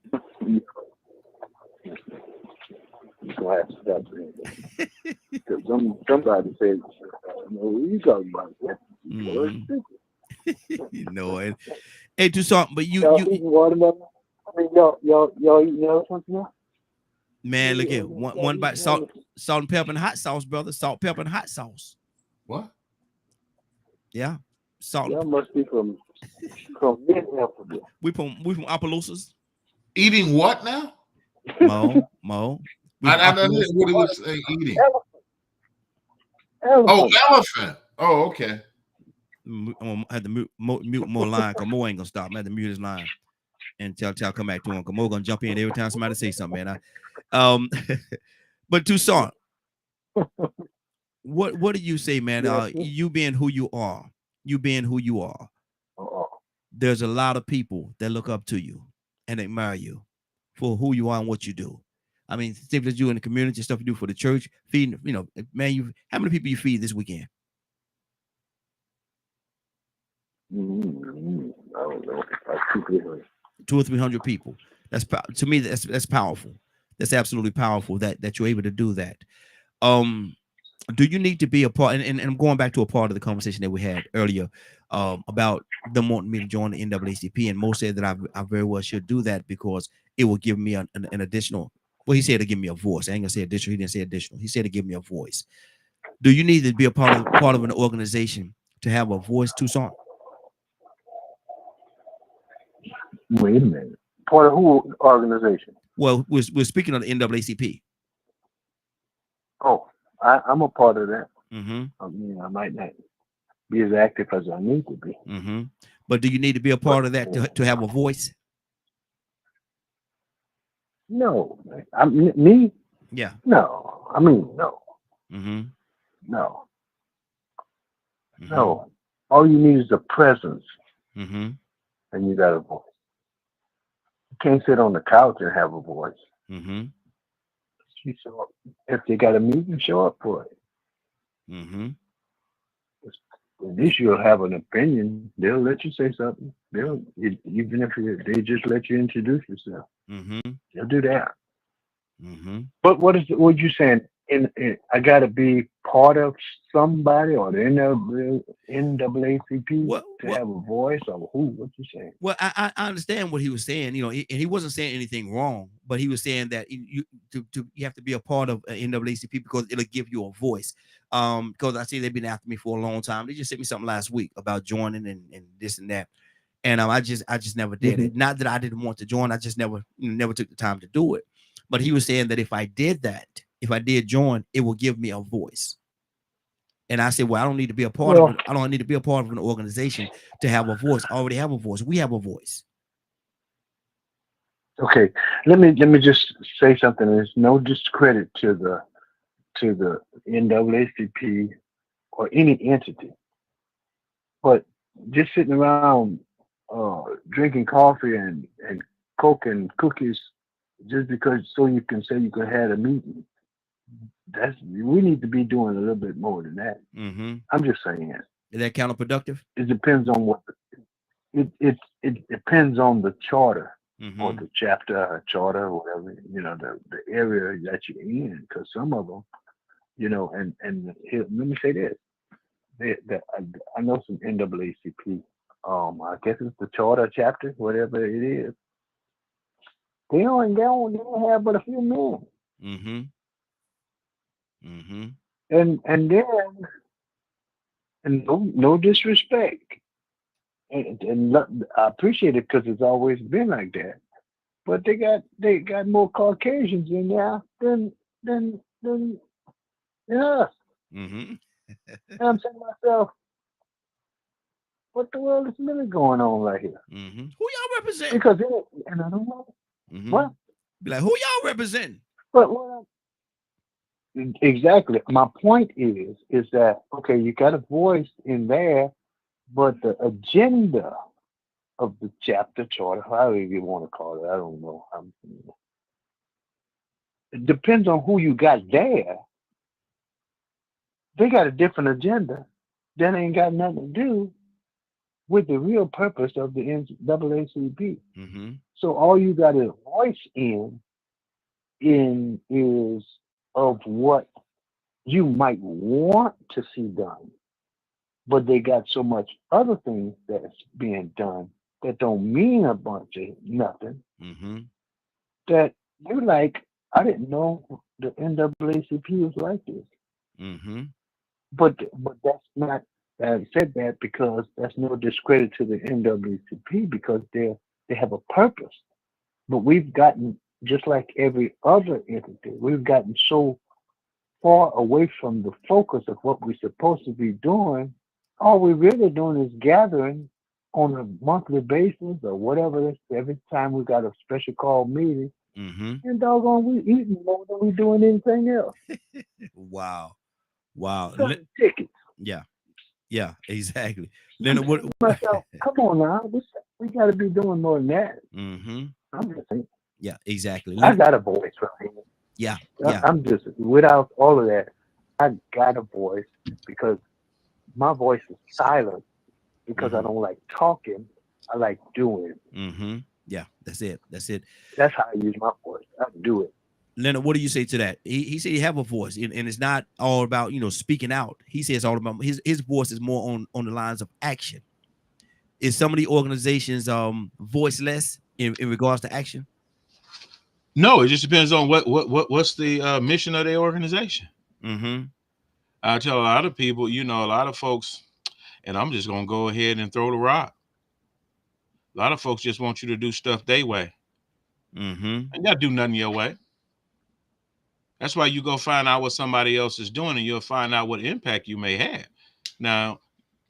Somebody said, what are you talking about? And hey, Toussaint, but you eating watermelon? I mean, y'all eating elephants now? Man, look here. One bite, salt and pepper and hot sauce, brother. Salt, pepper, and hot sauce. What? Yeah. Salt. Y'all must be from mid-Africa. We from Opelousas. Eating what now? Mo. I don't know what he was eating. Elephant. Oh, elephant. Oh, okay. I had to mute more line because Mo ain't gonna stop. I had to mute his line and tell come back to him because Mo gonna jump in every time somebody say something, man. But Toussaint, what do you say, man? You being who you are, there's a lot of people that look up to you and admire you for who you are and what you do. I mean, stuff that you in the community, stuff you do for the church, feeding, man, how many people you feed this weekend? I don't know, like 200-300. 200 or 300 people. To me, that's powerful. That's absolutely powerful that you're able to do that. Do you need to be a part? And I'm going back to a part of the conversation that we had earlier about them wanting me to join the NAACP, and Mo said that I very well should do that because it will give me an additional. Well, he said to give me a voice. I ain't gonna say additional. He didn't say additional. He said to give me a voice. Do you need to be a part of an organization to have a voice, Toussaint? Wait a minute. Part of who organization? Well, we're speaking of the NAACP. Oh, I'm a part of that. Mm-hmm. I mean, I might not be as active as I need to be. Mm-hmm. But do you need to be a part of that to have a voice? No. Me? Yeah. No. I mean, no. Mm-hmm. No. Mm-hmm. No. All you need is a presence. Mm-hmm. And you got a voice. You can't sit on the couch and have a voice. Mm-hmm. You show up. If they got a meeting, show up for it. Mm-hmm. At least you'll have an opinion. They'll let you say something. Even if they just let you introduce yourself. Mm-hmm. They'll do that. Mm-hmm. But what you saying? I got to be part of somebody or the NAACP to have a voice, or who? What you saying? Well, I understand what he was saying, and he wasn't saying anything wrong, but he was saying that you have to be a part of NAACP because it'll give you a voice. Because I see they've been after me for a long time. They just sent me something last week about joining and this and that, and I just never did it. Not that I didn't want to join, I just never took the time to do it. But he was saying that if I did join, it will give me a voice. And I said, well, I don't need to be a part of it. I don't need to be a part of an organization to have a voice. I already have a voice. We have a voice. Okay, let me just say something. There's no discredit to the NAACP or any entity, but just sitting around drinking coffee and Coke and cookies just because so you can say you could have a meeting. We need to be doing a little bit more than that. Mm-hmm. I'm just saying. Is that counterproductive? It depends on what it depends on the charter or the chapter or charter or whatever, the area that you're in, because some of them, and here, let me say this. I know some NAACP. I guess it's the charter chapter, whatever it is. They don't have but a few men. Mm-hmm. Mm-hmm. And then, and no disrespect, and I appreciate it because it's always been like that. But they got more Caucasians in there than us. Mm-hmm. And I'm saying to myself, what the world is really going on right here? Mm-hmm. Who y'all represent? Because and I don't know what. Be like, who y'all represent? But exactly. My point is that okay, you got a voice in there, but the agenda of the chapter charter, however you want to call it, I don't know. It depends on who you got there. They got a different agenda that ain't got nothing to do with the real purpose of the NAACP. Mm-hmm. So all you got a voice in is of what you might want to see done, but they got so much other things that's being done that don't mean a bunch of nothing. Mm-hmm. That you're like, I didn't know the NAACP was like this. Mm-hmm. But that's not. I said that because that's no discredit to the NAACP because they have a purpose. But we've gotten, just like every other entity, we've gotten so far away from the focus of what we're supposed to be doing. All we're really doing is gathering on a monthly basis or whatever. Every time we got a special call meeting, and doggone, we eating more than we doing anything else. Wow. Tickets. Yeah, exactly. Leonard, what? Myself, come on now, we got to be doing more than that. Mm-hmm. I'm just saying. Yeah, exactly. I got a voice right here. Yeah. I'm just, without all of that, I got a voice because my voice is silent because I don't like talking. I like doing. Yeah, that's it. That's it. That's how I use my voice. I do it. Leonard, what do you say to that? He said he have a voice, and it's not all about speaking out. He says all about his voice is more on the lines of action. Is some of the organizations voiceless in regards to action? No, it just depends on what's the mission of their organization. I tell a lot of people, a lot of folks, and I'm just gonna go ahead and throw the rock. A lot of folks just want you to do stuff their way. And you gotta do nothing your way. That's why you go find out what somebody else is doing, and you'll find out what impact you may have. Now,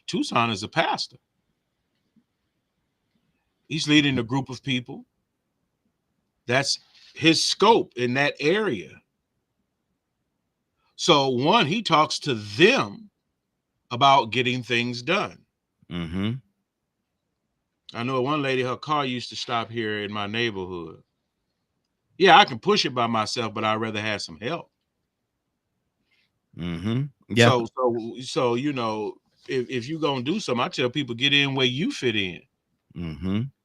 Tucson is a pastor. He's leading a group of people. That's his scope in that area. So one, he talks to them about getting things done. I know one lady, her car used to stop here in my neighborhood. Yeah, I can push it by myself, but I'd rather have some help. Yeah. So if you're gonna do something, I tell people get in where you fit in.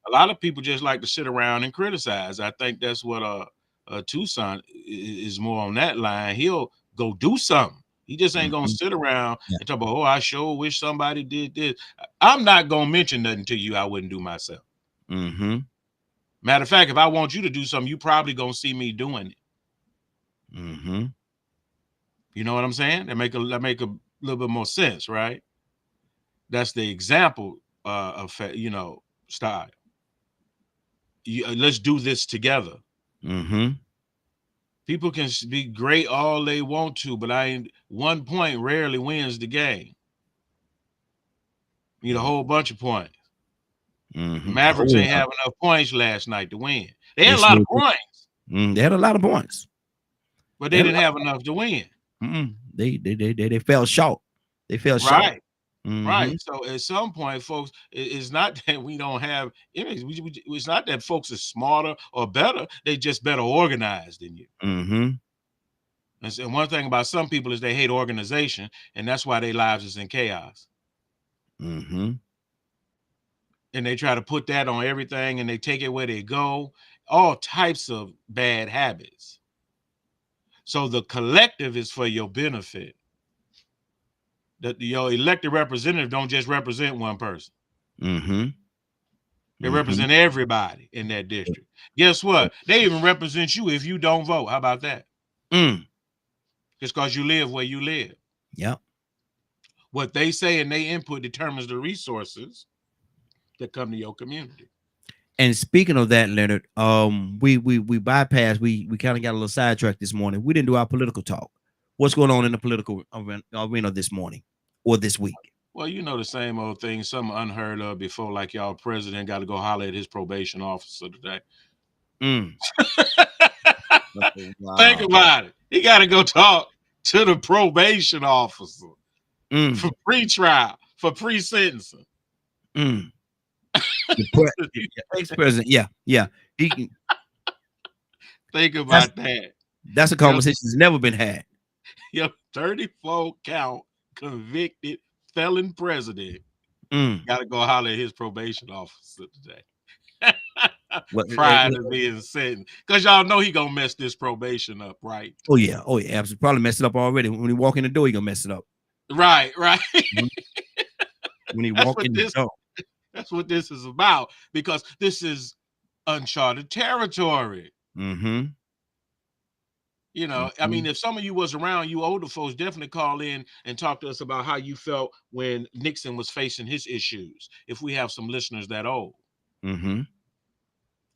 A lot of people just like to sit around and criticize. I think that's what Tucson is more on that line. He'll go do something. He just ain't gonna sit around and talk about, I sure wish somebody did this. I'm not gonna mention nothing to you I wouldn't do myself. Matter of fact, if I want you to do something, you probably gonna see me doing it. You know what I'm saying? That make a little bit more sense, right? That's the example of style. Let's do this together. People can be great all they want to, but 1 point rarely wins the game. You need a whole bunch of points. Mavericks ain't have enough points last night to win. They had a lot of points. They had a lot of points, but they didn't have enough to win. They fell short. They fell short. Right. So at some point, folks, it's not that we don't have image. It's not that folks are smarter or better. They just better organized than you. And one thing about some people is they hate organization, and that's why their lives is in chaos. And they try to put that on everything, and they take it where they go. All types of bad habits. So the collective is for your benefit. That your elected representative don't just represent one person. They represent everybody in that district. Guess what? They even represent you if you don't vote. How about that? Just because you live where you live. Yep. What they say and they input determines the resources that come to your community. And speaking of that, Leonard, we bypassed. We kind of got a little sidetracked this morning. We didn't do our political talk. What's going on in the political arena this morning or this week? Well, the same old thing, something unheard of before, like y'all president got to go holler at his probation officer today. Wow. Think about it. He got to go talk to the probation officer for pre-trial, for pre-sentencing. Ex-president, yeah. He can think about that. That's a conversation that's never been had. 34 count convicted felon president got to go holler at his probation officer today. Prior to being sentenced, because y'all know he gonna mess this probation up, right? Oh yeah, absolutely. Probably messed it up already. When he walk in the door, he gonna mess it up. Right. When he walk in the door. That's what this is about, because this is uncharted territory. I mean, if some of you was around, you older folks, definitely call in and talk to us about how you felt when Nixon was facing his issues. If we have some listeners that old.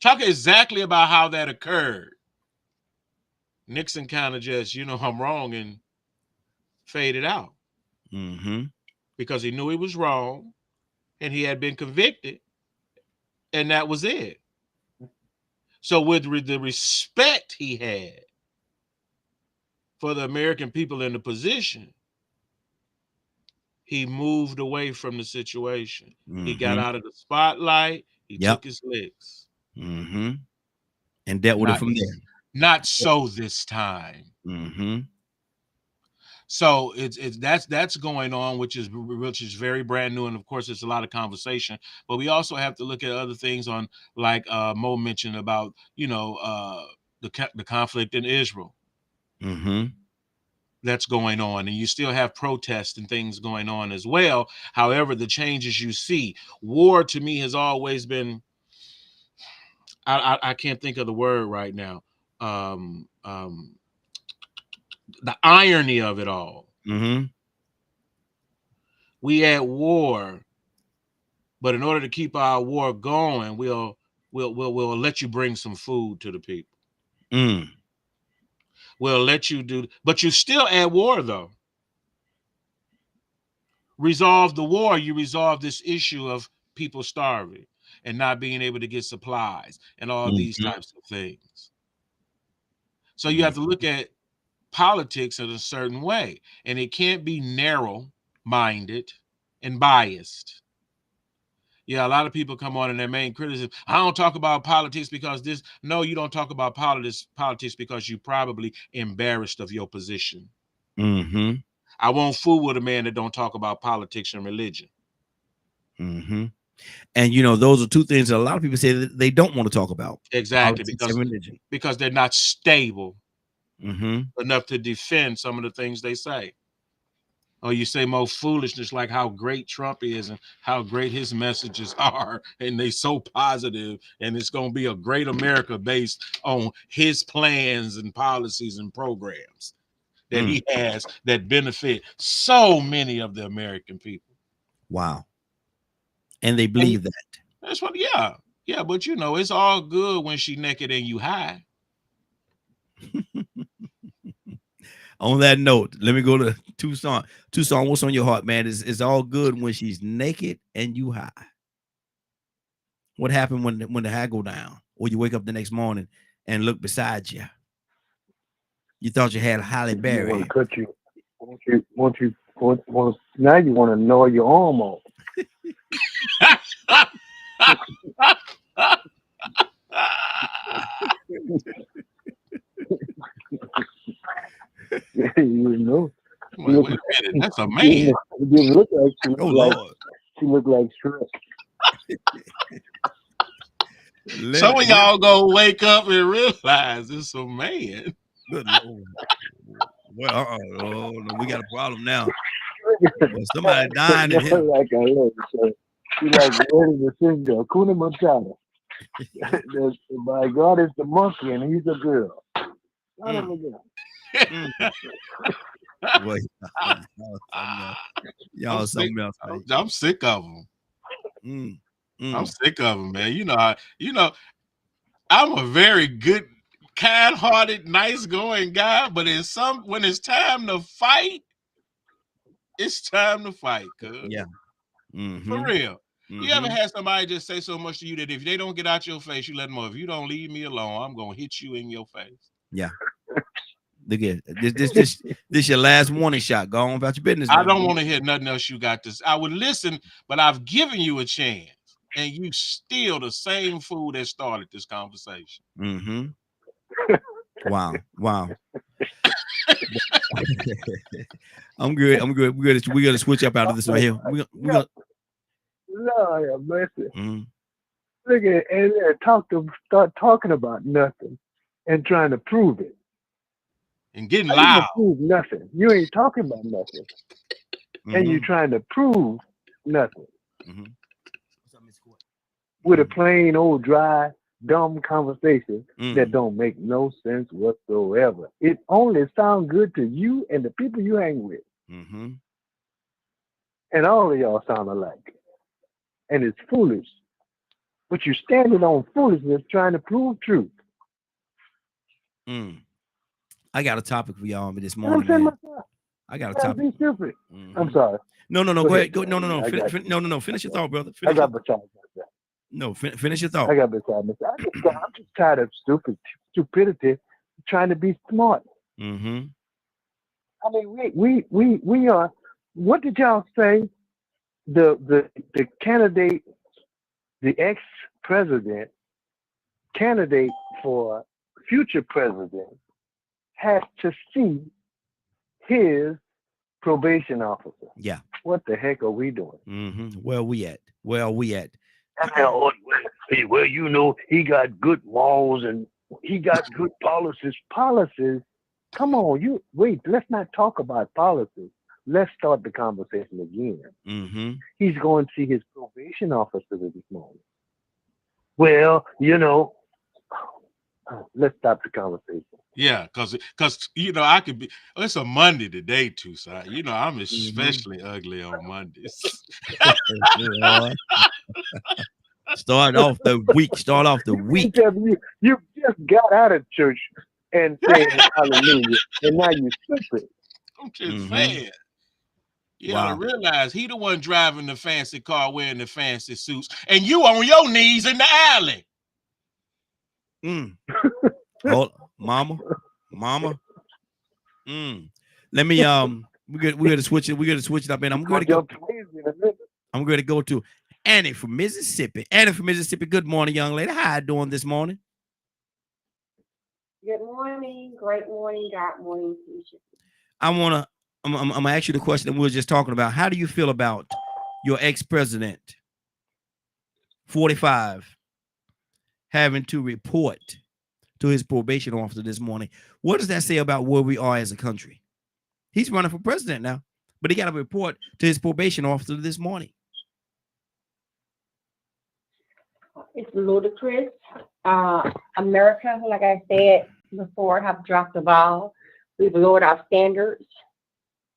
Talk exactly about how that occurred. Nixon kind of just, I'm wrong, and faded out. Because he knew he was wrong and he had been convicted, and that was it. So with the respect he had for the American people in the position, he moved away from the situation. He got out of the spotlight. He took his licks. And dealt with it from there. Not so this time. So that's going on, which is very brand new, and of course, it's a lot of conversation. But we also have to look at other things on, like Mo mentioned about, the conflict in Israel. Mm-hmm. That's going on, and you still have protests and things going on as well. However, the changes you see, war to me has always been, I can't think of the word right now. The irony of it all. Mm-hmm. We at war, but in order to keep our war going, we'll let you bring some food to the people. Mm. We'll let you do, but you're still at war though. Resolve the war, you resolve this issue of people starving and not being able to get supplies and all these types of things. So you have to look at politics in a certain way, and it can't be narrow-minded and biased. Yeah, a lot of people come on and their main criticism, I don't talk about politics because this. No, you don't talk about politics because you probably embarrassed of your position. Mm-hmm. I won't fool with a man that don't talk about politics and religion. Mm-hmm. And those are two things that a lot of people say that they don't want to talk about. Exactly, because they're not stable enough to defend some of the things they say. Or you say more foolishness like how great Trump is and how great his messages are, and they so positive, and it's going to be a great America based on his plans and policies and programs that he has that benefit so many of the American people. Wow. And they believe that. That's what, yeah, but it's all good when she naked and you high. On that note, let me go to Tucson. Tucson, what's on your heart, man? It's all good when she's naked and you high. What happened when the high go down, or you wake up the next morning and look beside you? You thought you had Halle Berry. Want to cut you? Now you want to gnaw your arm off. Wait a minute, that's a man. She looked like Shrek. Some of y'all go wake up and realize it's a man. Good Lord. Well, no, we got a problem now. Somebody dying in here. Like I love it. She like ready to sing the Hakuna Matata. My God is the monkey and he's a girl. Y'all something else. I'm sick of them. I'm sick of them, man. I'm a very good, kind-hearted, nice-going guy, but when it's time to fight, it's time to fight, cuz. Yeah. For real. You ever had somebody just say so much to you that if they don't get out your face, you let them know, if you don't leave me alone, I'm gonna hit you in your face. Yeah. Look at this your last warning shot. Go on about your business. I don't want to hear nothing else you got this. I would listen, but I've given you a chance, and you still the same fool that started this conversation. Wow. I'm good. We're gonna switch up out of this right here. We're gonna Lord have mercy. Look at and start talking about nothing and trying to prove it. And getting loud. Prove nothing. You ain't talking about nothing. And you're trying to prove nothing. With a plain old dry, dumb conversation that don't make no sense whatsoever. It only sounds good to you and the people you hang with. And all of y'all sound alike. And it's foolish. But you're standing on foolishness trying to prove truth. I got a topic for y'all this morning. I got a topic. Be stupid. I'm sorry. No. Go ahead. Go. No. Finish your thought, brother. I got beside myself. No, finish your thought. I got beside myself. I'm just tired of stupidity, trying to be smart. I mean, we are. What did y'all say? The candidate, the ex-president, candidate for future president, has to see his probation officer. Yeah. What the heck are we doing? Where we at? Well, you know, he got good laws and he got good policies. Policies? Come on, let's not talk about policies. Let's start the conversation again. He's going to see his probation officer this morning. Well, you know, let's stop the conversation. Yeah, because I could be. It's a Monday today too, so I'm especially ugly on Mondays. Start off the week. You just got out of church and saying hallelujah, and now you're stupid. I'm just saying. You ought to realize he the one driving the fancy car, wearing the fancy suits, and you on your knees in the alley. Hold, mama. Let me we're gonna switch it. We're gonna switch it up, and I'm going to go to Annie from Mississippi. Good morning, young lady. How you doing this morning? Good morning. Great morning. God morning. I'm gonna ask you the question that we were just talking about. How do you feel about your ex-president, 45, having to report to his probation officer this morning? What does that say about where we are as a country? He's running for president now, but he got to report to his probation officer this morning. It's ludicrous. America, like I said before, have dropped the ball. We've lowered our standards.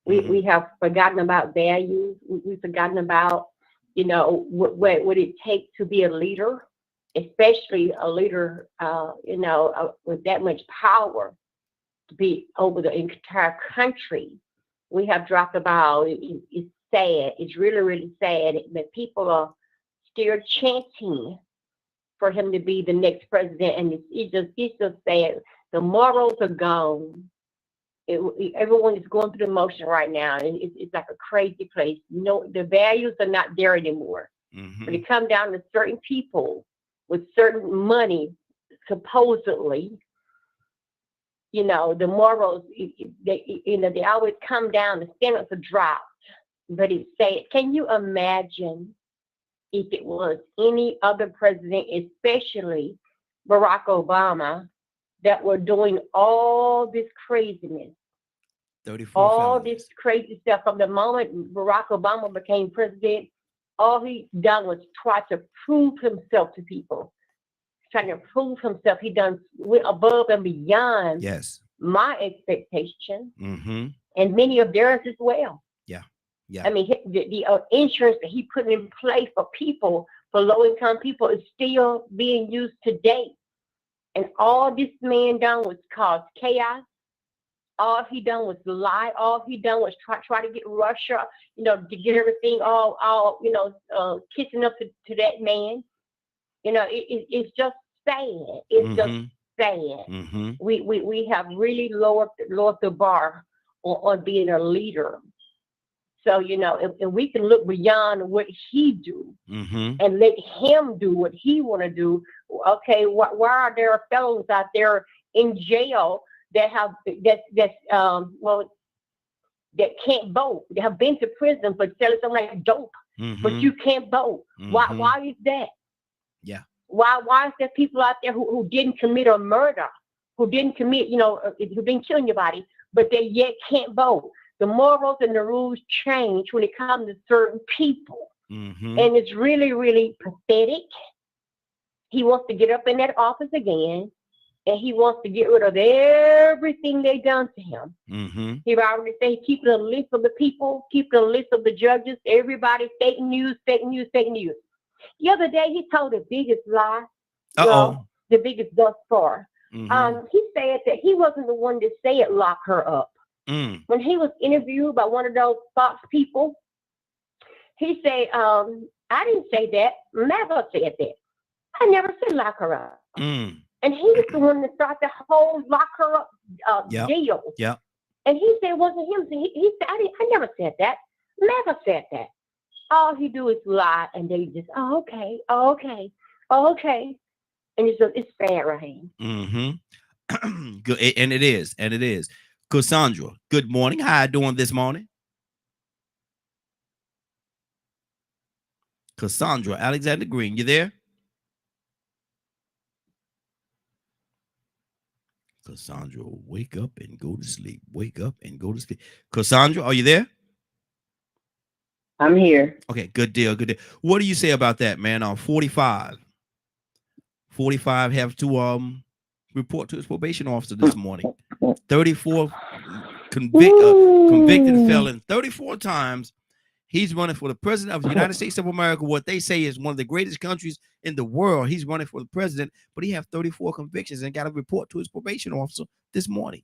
We have forgotten about values. We've forgotten about, what it takes to be a leader, especially a leader, with that much power to be over the entire country. We have dropped the ball. It's sad. It's really, really sad that people are still chanting for him to be the next president, and it's just sad. The morals are gone. Everyone is going through the motion right now, and it's like a crazy place. The values are not there anymore. When it comes down to certain people with certain money, supposedly, the morals, they always come down. The standards are dropped. But it's sad. Can you imagine if it was any other president, especially Barack Obama, that were doing all this craziness, all this crazy stuff? From the moment Barack Obama became president, all he done was try to prove himself to people, trying to prove himself. He done went above and beyond my expectation, and many of theirs as well. I mean, the insurance that he put in place for people, for low-income people, is still being used today. And all this man done was cause chaos. All he done was lie. All he done was try to get Russia, to get everything all kissing up to that man. It's just sad. It's just sad. We have really lowered the bar on being a leader. So, if we can look beyond what he do and let him do what he want to do, okay, why are there fellows out there in jail that that can't vote? They have been to prison for selling something like dope, but you can't vote. Why is that? Yeah. Why is there people out there who didn't commit a murder, who didn't commit, who didn't kill anybody, but they yet can't vote? The morals and the rules change when it comes to certain people. And it's really, really pathetic. He wants to get up in that office again, and he wants to get rid of everything they done to him. He already said he's keeping a list of the people, keeping a list of the judges, everybody, fake news. The other day, he told the biggest lie, the biggest thus far. He said that he wasn't the one that said lock her up. When he was interviewed by one of those Fox people, he said, I didn't say that. Never said that. I never said lock her up. And he was the one that started the whole lock her up deal. Yeah. And he said it wasn't him. He said, I never said that. Never said that. All he do is lie, and they just, okay. And it's sad, Raheem. Good, and it is. Cassandra, good morning. How you doing this morning? Cassandra Alexander Green, you there? Cassandra, wake up and go to sleep. Wake up and go to sleep. Cassandra, are you there? I'm here. Okay, good deal, good deal. What do you say about that, man? On 45 have to report to his probation officer this morning. 34 convicted felon, 34 times. He's running for the president of the United States of America, what they say is one of the greatest countries in the world. He's running for the president, but he have 34 convictions and got to report to his probation officer this morning.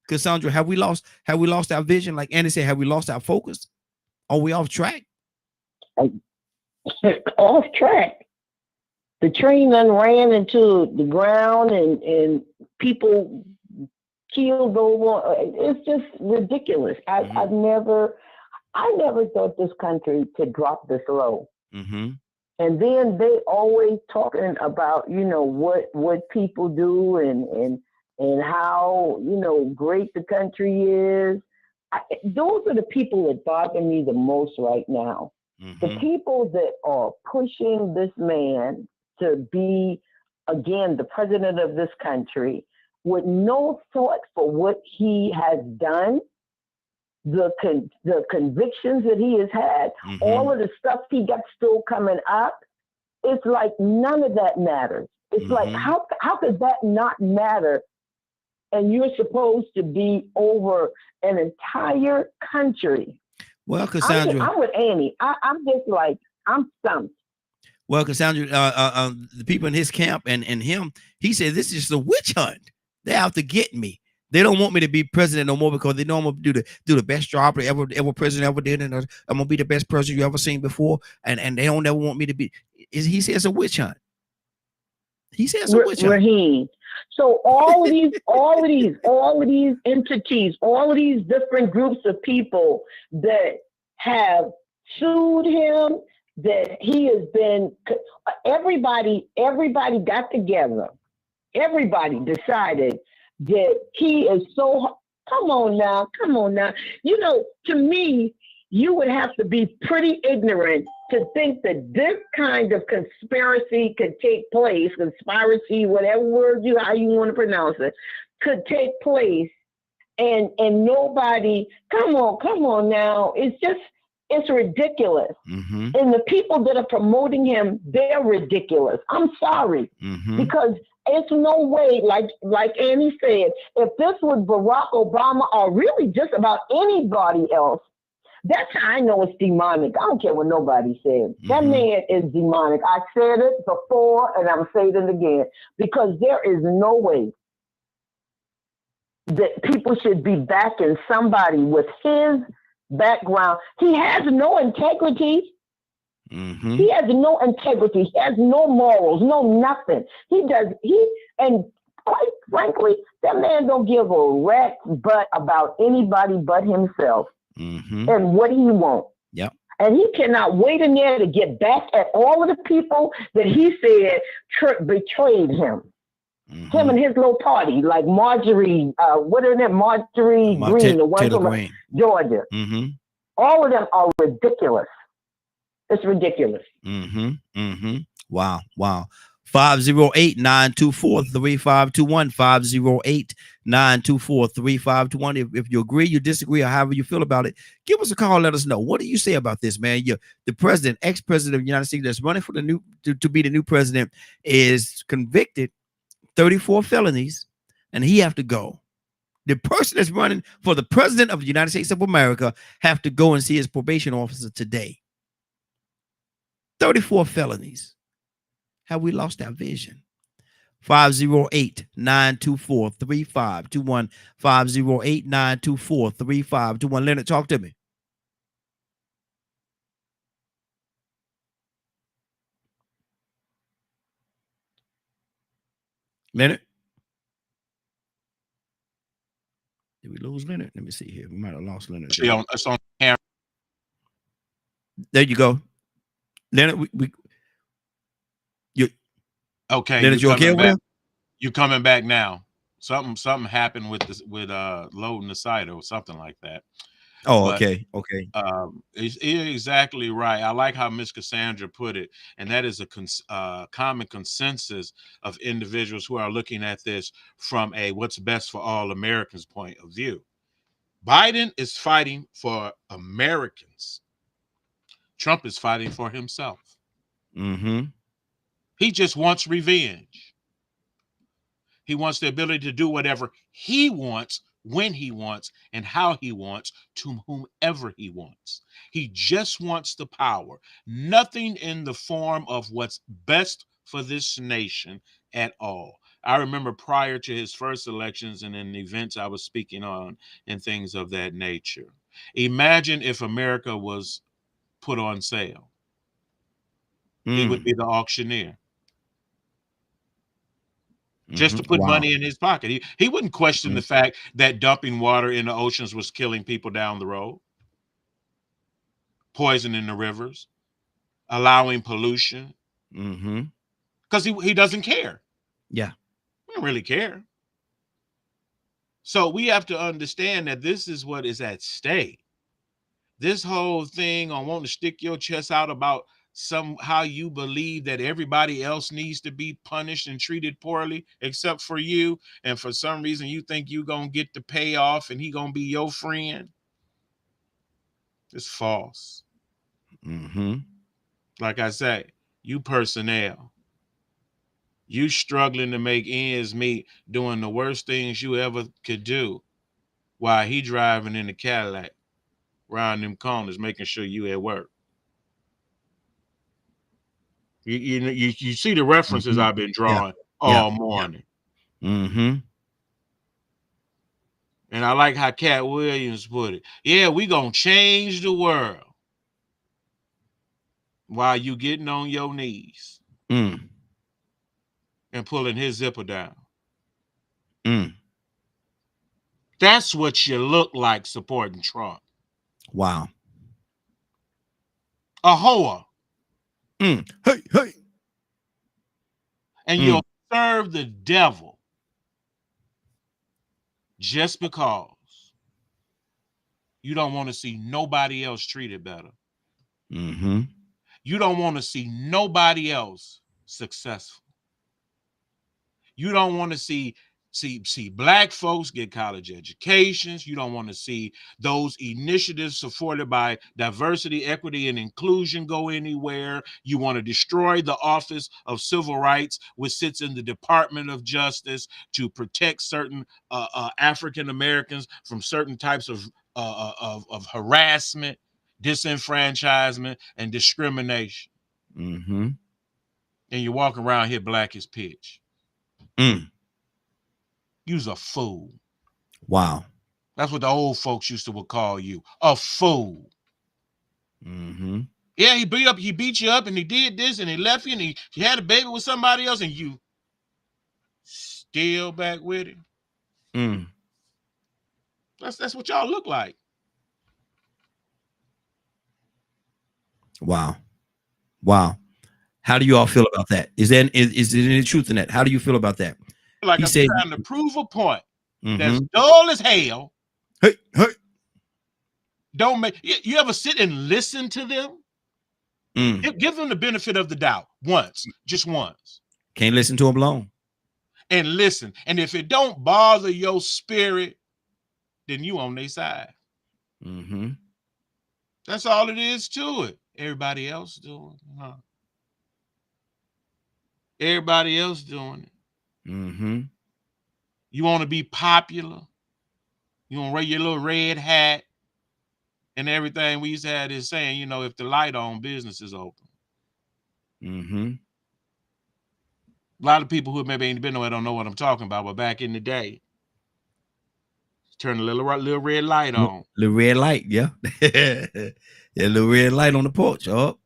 Cassandra, have we lost our vision? Like Andy said, have we lost our focus? Are we off track? Off track. The train then ran into the ground and people killed over. It's just ridiculous. I never thought this country could drop this low. Mm-hmm. And then they always talking about, what people do and how, great the country is. Those are the people that bother me the most right now. Mm-hmm. The people that are pushing this man to be, again, the president of this country with no thought for what he has done. The convictions that he has had, mm-hmm. all of the stuff he got still coming up, it's like none of that matters. It's mm-hmm. like, how could that not matter? And you're supposed to be over an entire country. Well, Cassandra, I'm with Annie. I'm just like, I'm stumped. Well, Cassandra, the people in his camp and him, he said, this is just a witch hunt. They're out to get me. They don't want me to be president no more because they know I'm gonna do the best job that ever president ever did, and I'm gonna be the best president you ever seen before. And they don't ever want me to be. He says a witch hunt. He says a witch hunt. Raheem. So all of these entities, all of these different groups of people that have sued him, that he has been. Everybody got together. Everybody decided that he is so, come on now. To me, you would have to be pretty ignorant to think that this kind of conspiracy could take place, whatever word how you want to pronounce it, could take place and nobody, come on now. It's ridiculous. Mm-hmm. And the people that are promoting him, they're ridiculous. I'm sorry. Mm-hmm. Because it's no way, like Annie said, if this was Barack Obama or really just about anybody else, that's how I know it's demonic. I don't care what nobody says. Mm-hmm. That man is demonic. I said it before and I'm saying it again, because there is no way that people should be backing somebody with his background. He has no integrity. Mm-hmm. He has no integrity. He has no morals, no nothing. And quite frankly, that man don't give a rat's butt about anybody but himself. Mm-hmm. And what he wants. Yep. And he cannot wait in there to get back at all of the people that he said betrayed him. Mm-hmm. Him and his little party, like Marjorie, what are them? Marjorie Green, the one from Georgia. Mm-hmm. All of them are ridiculous. It's ridiculous. Mm-hmm. Mm-hmm. Wow. 508-924-3521. 508-924-3521. If you agree, you disagree, or however you feel about it, give us a call. Let us know. What do you say about this, man? The president, ex-president of the United States that's running for the new to be the new president is convicted 34 felonies, and he have to go. The person that's running for the president of the United States of America have to go and see his probation officer today. 34 felonies. Have we lost our vision? 508-924-3521. 508-924-3521. Leonard, talk to me. Leonard? Did we lose Leonard? Let me see here. We might have lost Leonard. It's on camera. There you go. Leonard, okay. Leonard, you okay with him? You coming back now. Something happened with loading the site or something like that. Oh, But okay. it's exactly right. I like how Miss Cassandra put it, and that is a common consensus of individuals who are looking at this from a what's best for all Americans point of view. Biden is fighting for Americans. Trump is fighting for himself. Mm-hmm. He just wants revenge. He wants the ability to do whatever he wants, when he wants, and how he wants, to whomever he wants. He just wants the power. Nothing in the form of what's best for this nation at all. I remember prior to his first elections and in the events I was speaking on and things of that nature. Imagine if America was put on sale. He would be the auctioneer. Just to put money in his pocket. He wouldn't question the fact that dumping water in the oceans was killing people down the road, poisoning the rivers, allowing pollution. Because he doesn't care. Yeah. He don't really care. So we have to understand that this is what is at stake. This whole thing on wanting to stick your chest out about somehow you believe that everybody else needs to be punished and treated poorly except for you, and for some reason you think you're gonna get the payoff and he gonna be your friend. It's false. Like I say, you personnel, you struggling to make ends meet, doing the worst things you ever could do while he driving in the Cadillac around them corners making sure you at work. You see the references I've been drawing all morning. And I like how Cat Williams put it. Yeah, we gonna change the world while you getting on your knees and pulling his zipper down. That's what you look like supporting Trump. Wow. A whore. Hey. And you'll serve the devil just because you don't want to see nobody else treated better. You don't want to see nobody else successful. You don't want to see Black folks get college educations. You don't want to see those initiatives supported by diversity, equity, and inclusion go anywhere. You want to destroy the Office of Civil Rights, which sits in the Department of Justice to protect certain African Americans from certain types of harassment, disenfranchisement, and discrimination. And you walk around here black as pitch. You's a fool. Wow. That's what the old folks used to call you, a fool. Yeah, he beat you up and he did this and he left you and he had a baby with somebody else and you still back with him. That's what y'all look like. Wow. How do you all feel about that? Is there any truth in that? How do you feel about that? Like I'm trying to prove a point that's dull as hell. Hey. Don't make you ever sit and listen to them? Give them the benefit of the doubt once, just once. Can't listen to them long. And listen. And if it don't bother your spirit, then you on their side. That's all it is to it. Everybody else doing it. Everybody else doing it. You want to be popular. You want to wear your little red hat and everything. We used to have this saying, if the light on, business is open. A lot of people who maybe ain't been nowhere don't know what I'm talking about, but back in the day, turn a little red light on. Little red light, yeah. Little red light on the porch. Up.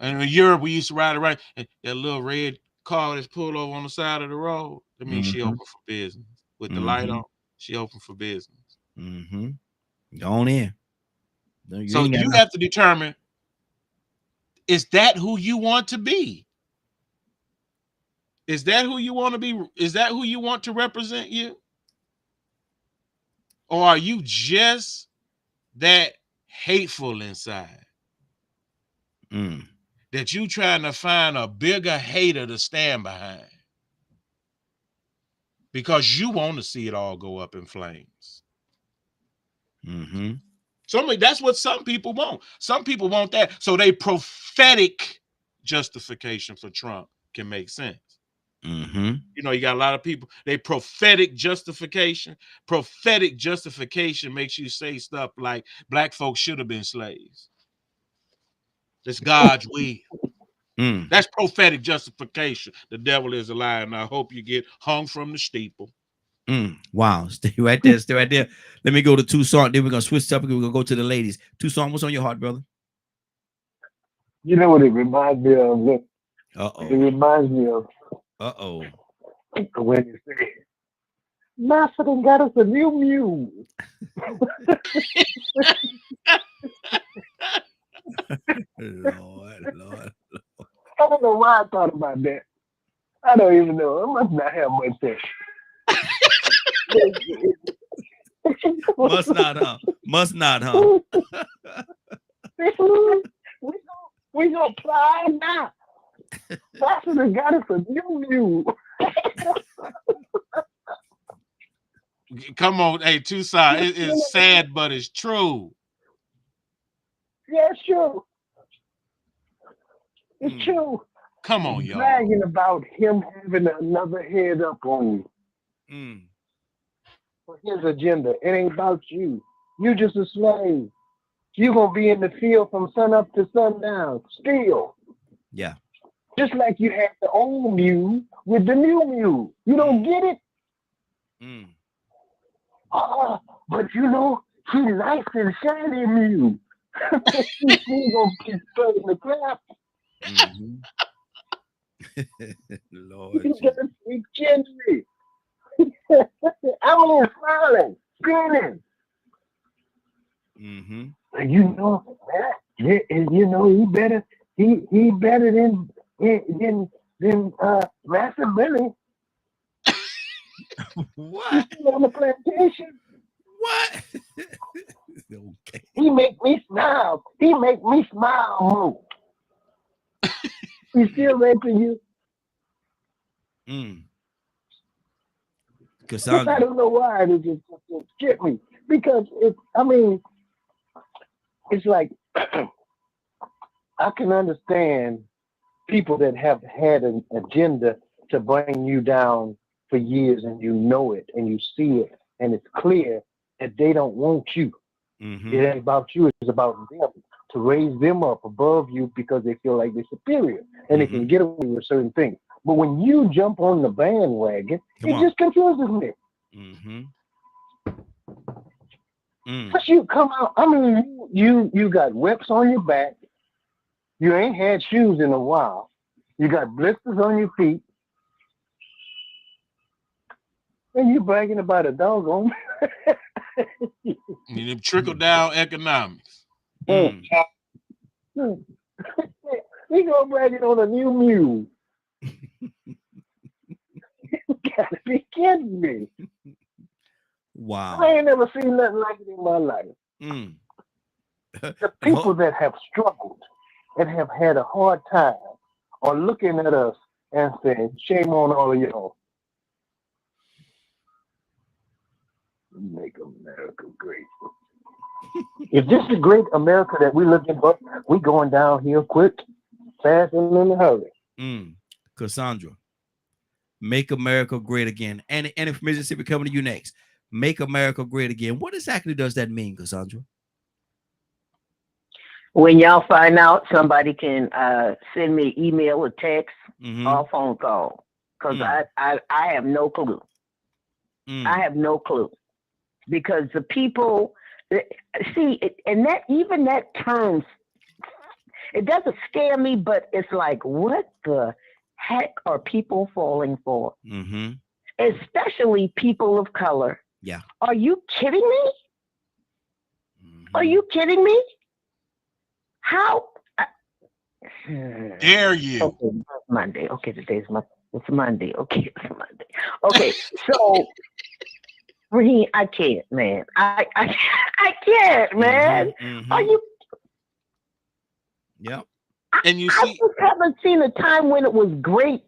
And in Europe, we used to ride around and that little red car that's pulled over on the side of the road. That means she open for business. With the light on, she open for business. Go on in. So you have to determine, is that who you want to be? Is that who you want to be? Is that who you want to represent you? Or are you just that hateful inside? That you trying to find a bigger hater to stand behind? Because you want to see it all go up in flames. That's what some people want. Some people want that. So they prophetic justification for Trump can make sense. You know, you got a lot of people, they prophetic justification. Prophetic justification makes you say stuff like black folks should have been slaves. It's God's will. That's prophetic justification. The devil is a liar, and I hope you get hung from the steeple. Wow. Stay right there. Stay right there. Let me go to Tucson. Then we're going to switch up. We're going to go to the ladies. Tucson, what's on your heart, brother? You know what it reminds me of? Look, it reminds me of when you say, Master done got us a new mule. Lord. I don't know why I thought about that. I don't even know. I must not have much sense. Must not, huh? We gonna fly now. Master done got us a new mule. Come on, hey, Tucson, it's sad, but it's true. Yeah, it's true. It's true. Come on, y'all. Bragging about him having another head up on you. For his agenda. It ain't about you. You just a slave. You gonna be in the field from sun up to sundown. Still. Yeah. Just like you had the old mule with the new mule. You don't get it? But you know, he's nice and shiny mule. He's gonna be spreading the crap. Lord. You gotta speak gently. I'm only smiling, grinning. And you know that, you know, he better than Master Billy. What? On the plantation. What? Okay. He make me smile. He make me smile more. He's still raping you. I don't know why it just get me. Because it's like I can understand people that have had an agenda to bring you down for years, and you know it and you see it, and it's clear that they don't want you. It ain't about you, it's about them, to raise them up above you because they feel like they're superior and they can get away with certain things. But when you jump on the bandwagon, it just confuses me. But you come out, you got whips on your back, you ain't had shoes in a while, you got blisters on your feet, and you bragging about a doggone. You trickle down economics. He gonna brag it on a new mule. You gotta be kidding me. Wow. I ain't never seen nothing like it in my life. The people that have struggled and have had a hard time are looking at us and saying, shame on all of y'all. Make America great. If this is great America that we looking for, we going downhill quick, fast, and in a hurry. Cassandra, make America great again. And if Mississippi coming to you next, make America great again. What exactly does that mean, Cassandra? When y'all find out, somebody can send me an email or text or phone call, because I have no clue. I have no clue. Because the people, see, and that even that term, it doesn't scare me, but it's like, what the heck are people falling for? Especially people of color. Yeah. Are you kidding me? Are you kidding me? How? Dare you? Okay, it's Monday. Okay, it's Monday. Okay, it's Monday. Okay, so Raheem, I can't, man. I can't, man. Mm-hmm. Are you? Yep. And you I see, just haven't seen a time when it was great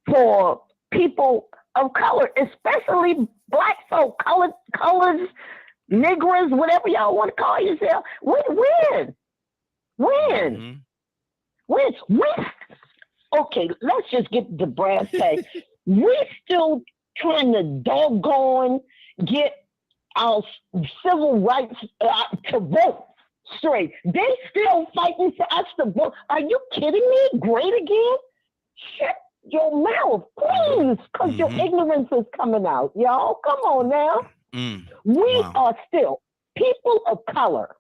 for people of color, especially black folk, colors, Negroes, whatever y'all want to call yourself. When? Okay, let's just get the brass tacks. We're still trying to doggone get our civil rights to vote straight. They still fighting for us to vote. Are you kidding me? Great again? Shut your mouth, please, because your ignorance is coming out, y'all. Come on now. We are still, people of color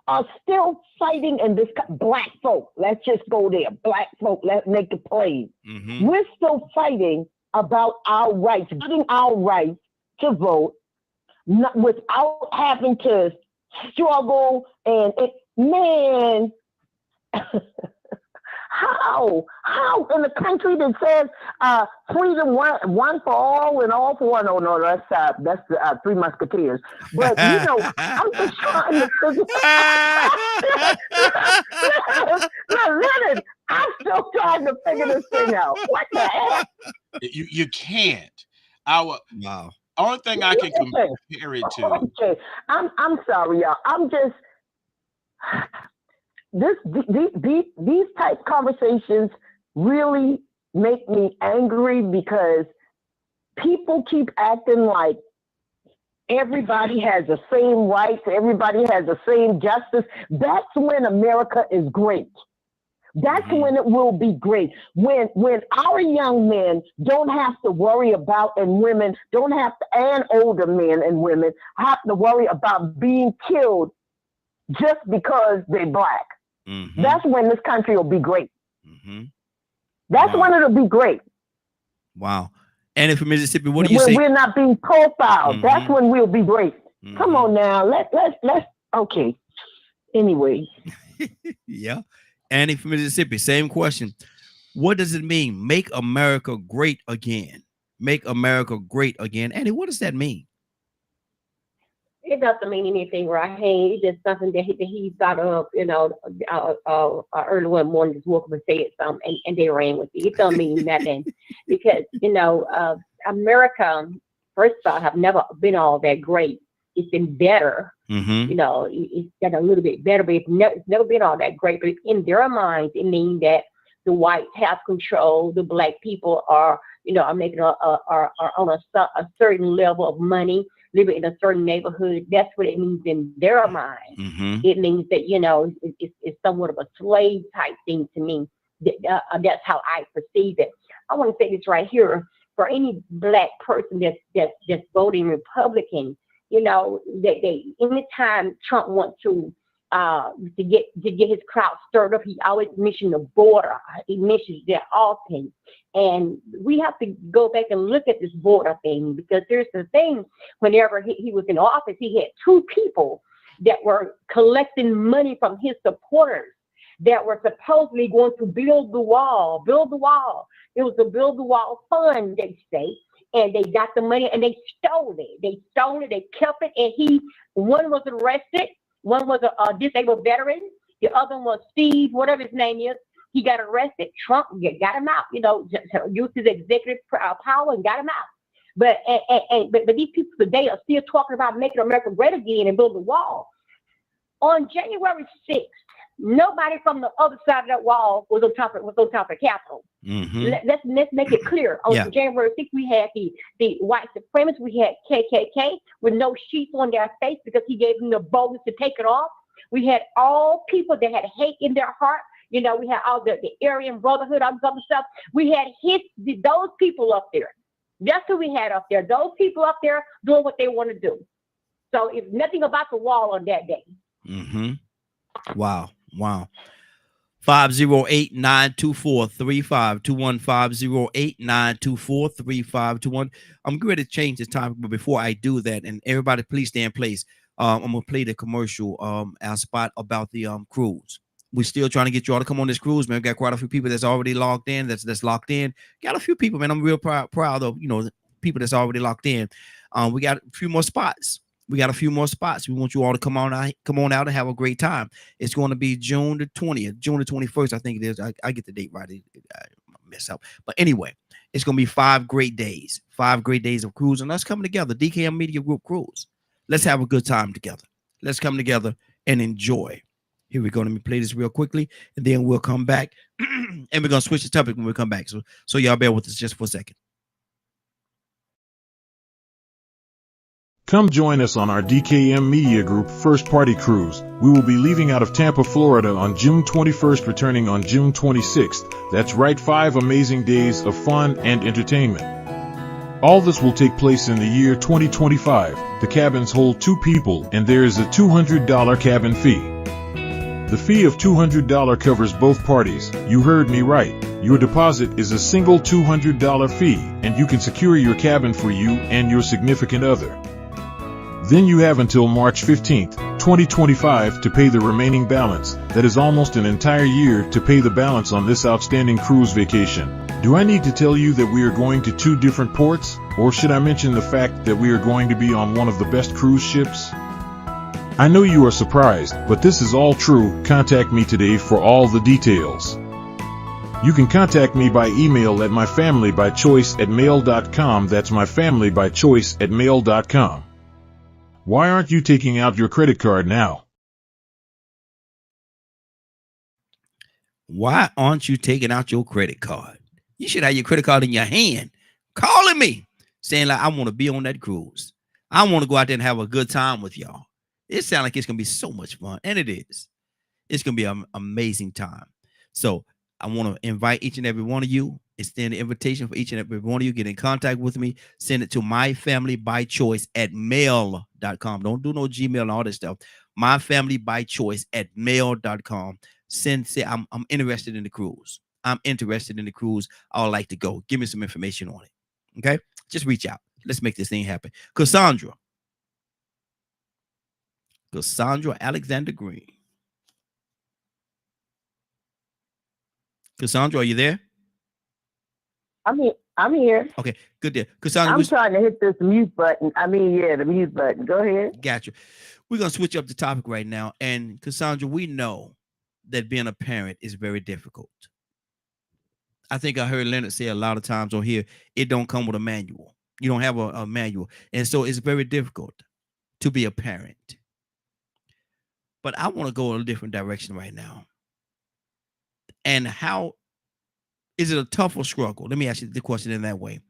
are still fighting in this, black folk, let's just go there, black folk, let's make it plain. We're still fighting about our rights, getting our rights to vote, without having to struggle man, how in a country that says freedom one for all and all for one? Oh no, that's the Three Musketeers. But you know, I'm just trying to figure. Leonard, I'm still trying to figure this thing out. What the heck? You can't. Only thing I can compare it to. Okay, I'm sorry, y'all. I'm just. These type conversations really make me angry because people keep acting like everybody has the same rights, everybody has the same justice. That's when America is great. That's when it will be great. When our young men don't have to worry about, and women don't have to, and older men and women have to worry about being killed just because they're black. That's when this country will be great. That's when it'll be great. Wow. And if from Mississippi, what do you say? We're not being profiled. That's when we'll be great. Come on now. Let's okay. Anyway. Yeah. Annie from Mississippi, same question. What does it mean? Make America great again. Make America great again. Annie, what does that mean? It doesn't mean anything, right? Hey, it's just something that he got up, early one morning, just woke up and said something, and they ran with it. It don't mean nothing because, America, first of all, have never been all that great. It's been better. It's got a little bit better, but it's never been all that great. But in their minds, it means that the whites have control, the black people are making are on a certain level of money, living in a certain neighborhood. That's what it means in their mind. It means that it's somewhat of a slave type thing to me. That's how I perceive it. I want to say this right here for any black person that's voting Republican. They anytime Trump wants to get his crowd stirred up, he always mentions the border. He mentions that often. And we have to go back and look at this border thing, because there's the thing, whenever he was in office, he had two people that were collecting money from his supporters that were supposedly going to build the wall. It was a build the wall fund, they say. And they got the money and they stole it. They kept it. And one was arrested. One was a disabled veteran. The other one was Steve, whatever his name is. He got arrested. Trump got him out, used his executive power and got him out. But these people today are still talking about making America great again and build the wall. On January 6th, nobody from the other side of that wall was on top of Capitol. Let's make it clear. On January 6th, we had the white supremacists. We had KKK with no sheets on their face because he gave them the boldness to take it off. We had all people that had hate in their heart. We had all the Aryan Brotherhood, all this other stuff. We had those people up there. That's who we had up there. Those people up there doing what they want to do. So it's nothing about the wall on that day. Wow. 508-924-3521. 508-924-3521. I'm ready to change the topic, but before I do that, and everybody please stay in place. I'm gonna play the commercial our spot about the cruise. We're still trying to get you all to come on this cruise, man. We got quite a few people that's already logged in, that's locked in. Got a few people, man. I'm real proud of the people that's already locked in. We got a few more spots. We want you all to come on out and have a great time. It's going to be June the 20th, June the 21st, I think it is. I get the date right. I mess up. But anyway, it's going to be 5 great days of cruising. Let's come together. DKM Media Group Cruise. Let's have a good time together. Let's come together and enjoy. Here we go. Let me play this real quickly, and then we'll come back, and we're going to switch the topic when we come back. So y'all bear with us just for a second. Come join us on our DKM Media Group First Party Cruise. We will be leaving out of Tampa, Florida on June 21st, returning on June 26th. That's right, 5 amazing days of fun and entertainment. All this will take place in the year 2025. The cabins hold 2 people, and there is a $200 cabin fee. The fee of $200 covers both parties. You heard me right. Your deposit is a single $200 fee, and you can secure your cabin for you and your significant other. Then you have until March 15th, 2025 to pay the remaining balance. That is almost an entire year to pay the balance on this outstanding cruise vacation. Do I need to tell you that we are going to 2 different ports? Or should I mention the fact that we are going to be on one of the best cruise ships? I know you are surprised, but this is all true. Contact me today for all the details. You can contact me by email at myfamilybychoice@mail.com. That's myfamilybychoice@mail.com. Why aren't you taking out your credit card now? Why aren't you taking out your credit card? You should have your credit card in your hand, calling me, saying like, I want to be on that cruise. I want to go out there and have a good time with y'all. It sounds like it's going to be so much fun, and it is. It's going to be an amazing time. So I want to invite each and every one of you, extend the invitation for each and every one of you. Get in contact with me. Send it to myfamilybychoice@mail.com. Don't do no Gmail and all that stuff. myfamilybychoice@mail.com. Say I'm interested in the cruise. I'm interested in the cruise. I would like to go. Give me some information on it. Okay? Just reach out. Let's make this thing happen. Cassandra Alexander Green. Cassandra, are you there? I'm here. Okay, good deal. Cassandra, I'm trying to hit this mute button. The mute button. Go ahead. Gotcha. We're going to switch up the topic right now. And Cassandra, we know that being a parent is very difficult. I think I heard Leonard say a lot of times on here, it don't come with a manual. You don't have a manual. And so it's very difficult to be a parent. But I want to go in a different direction right now. And how is it a tougher struggle? Let me ask you the question in that way.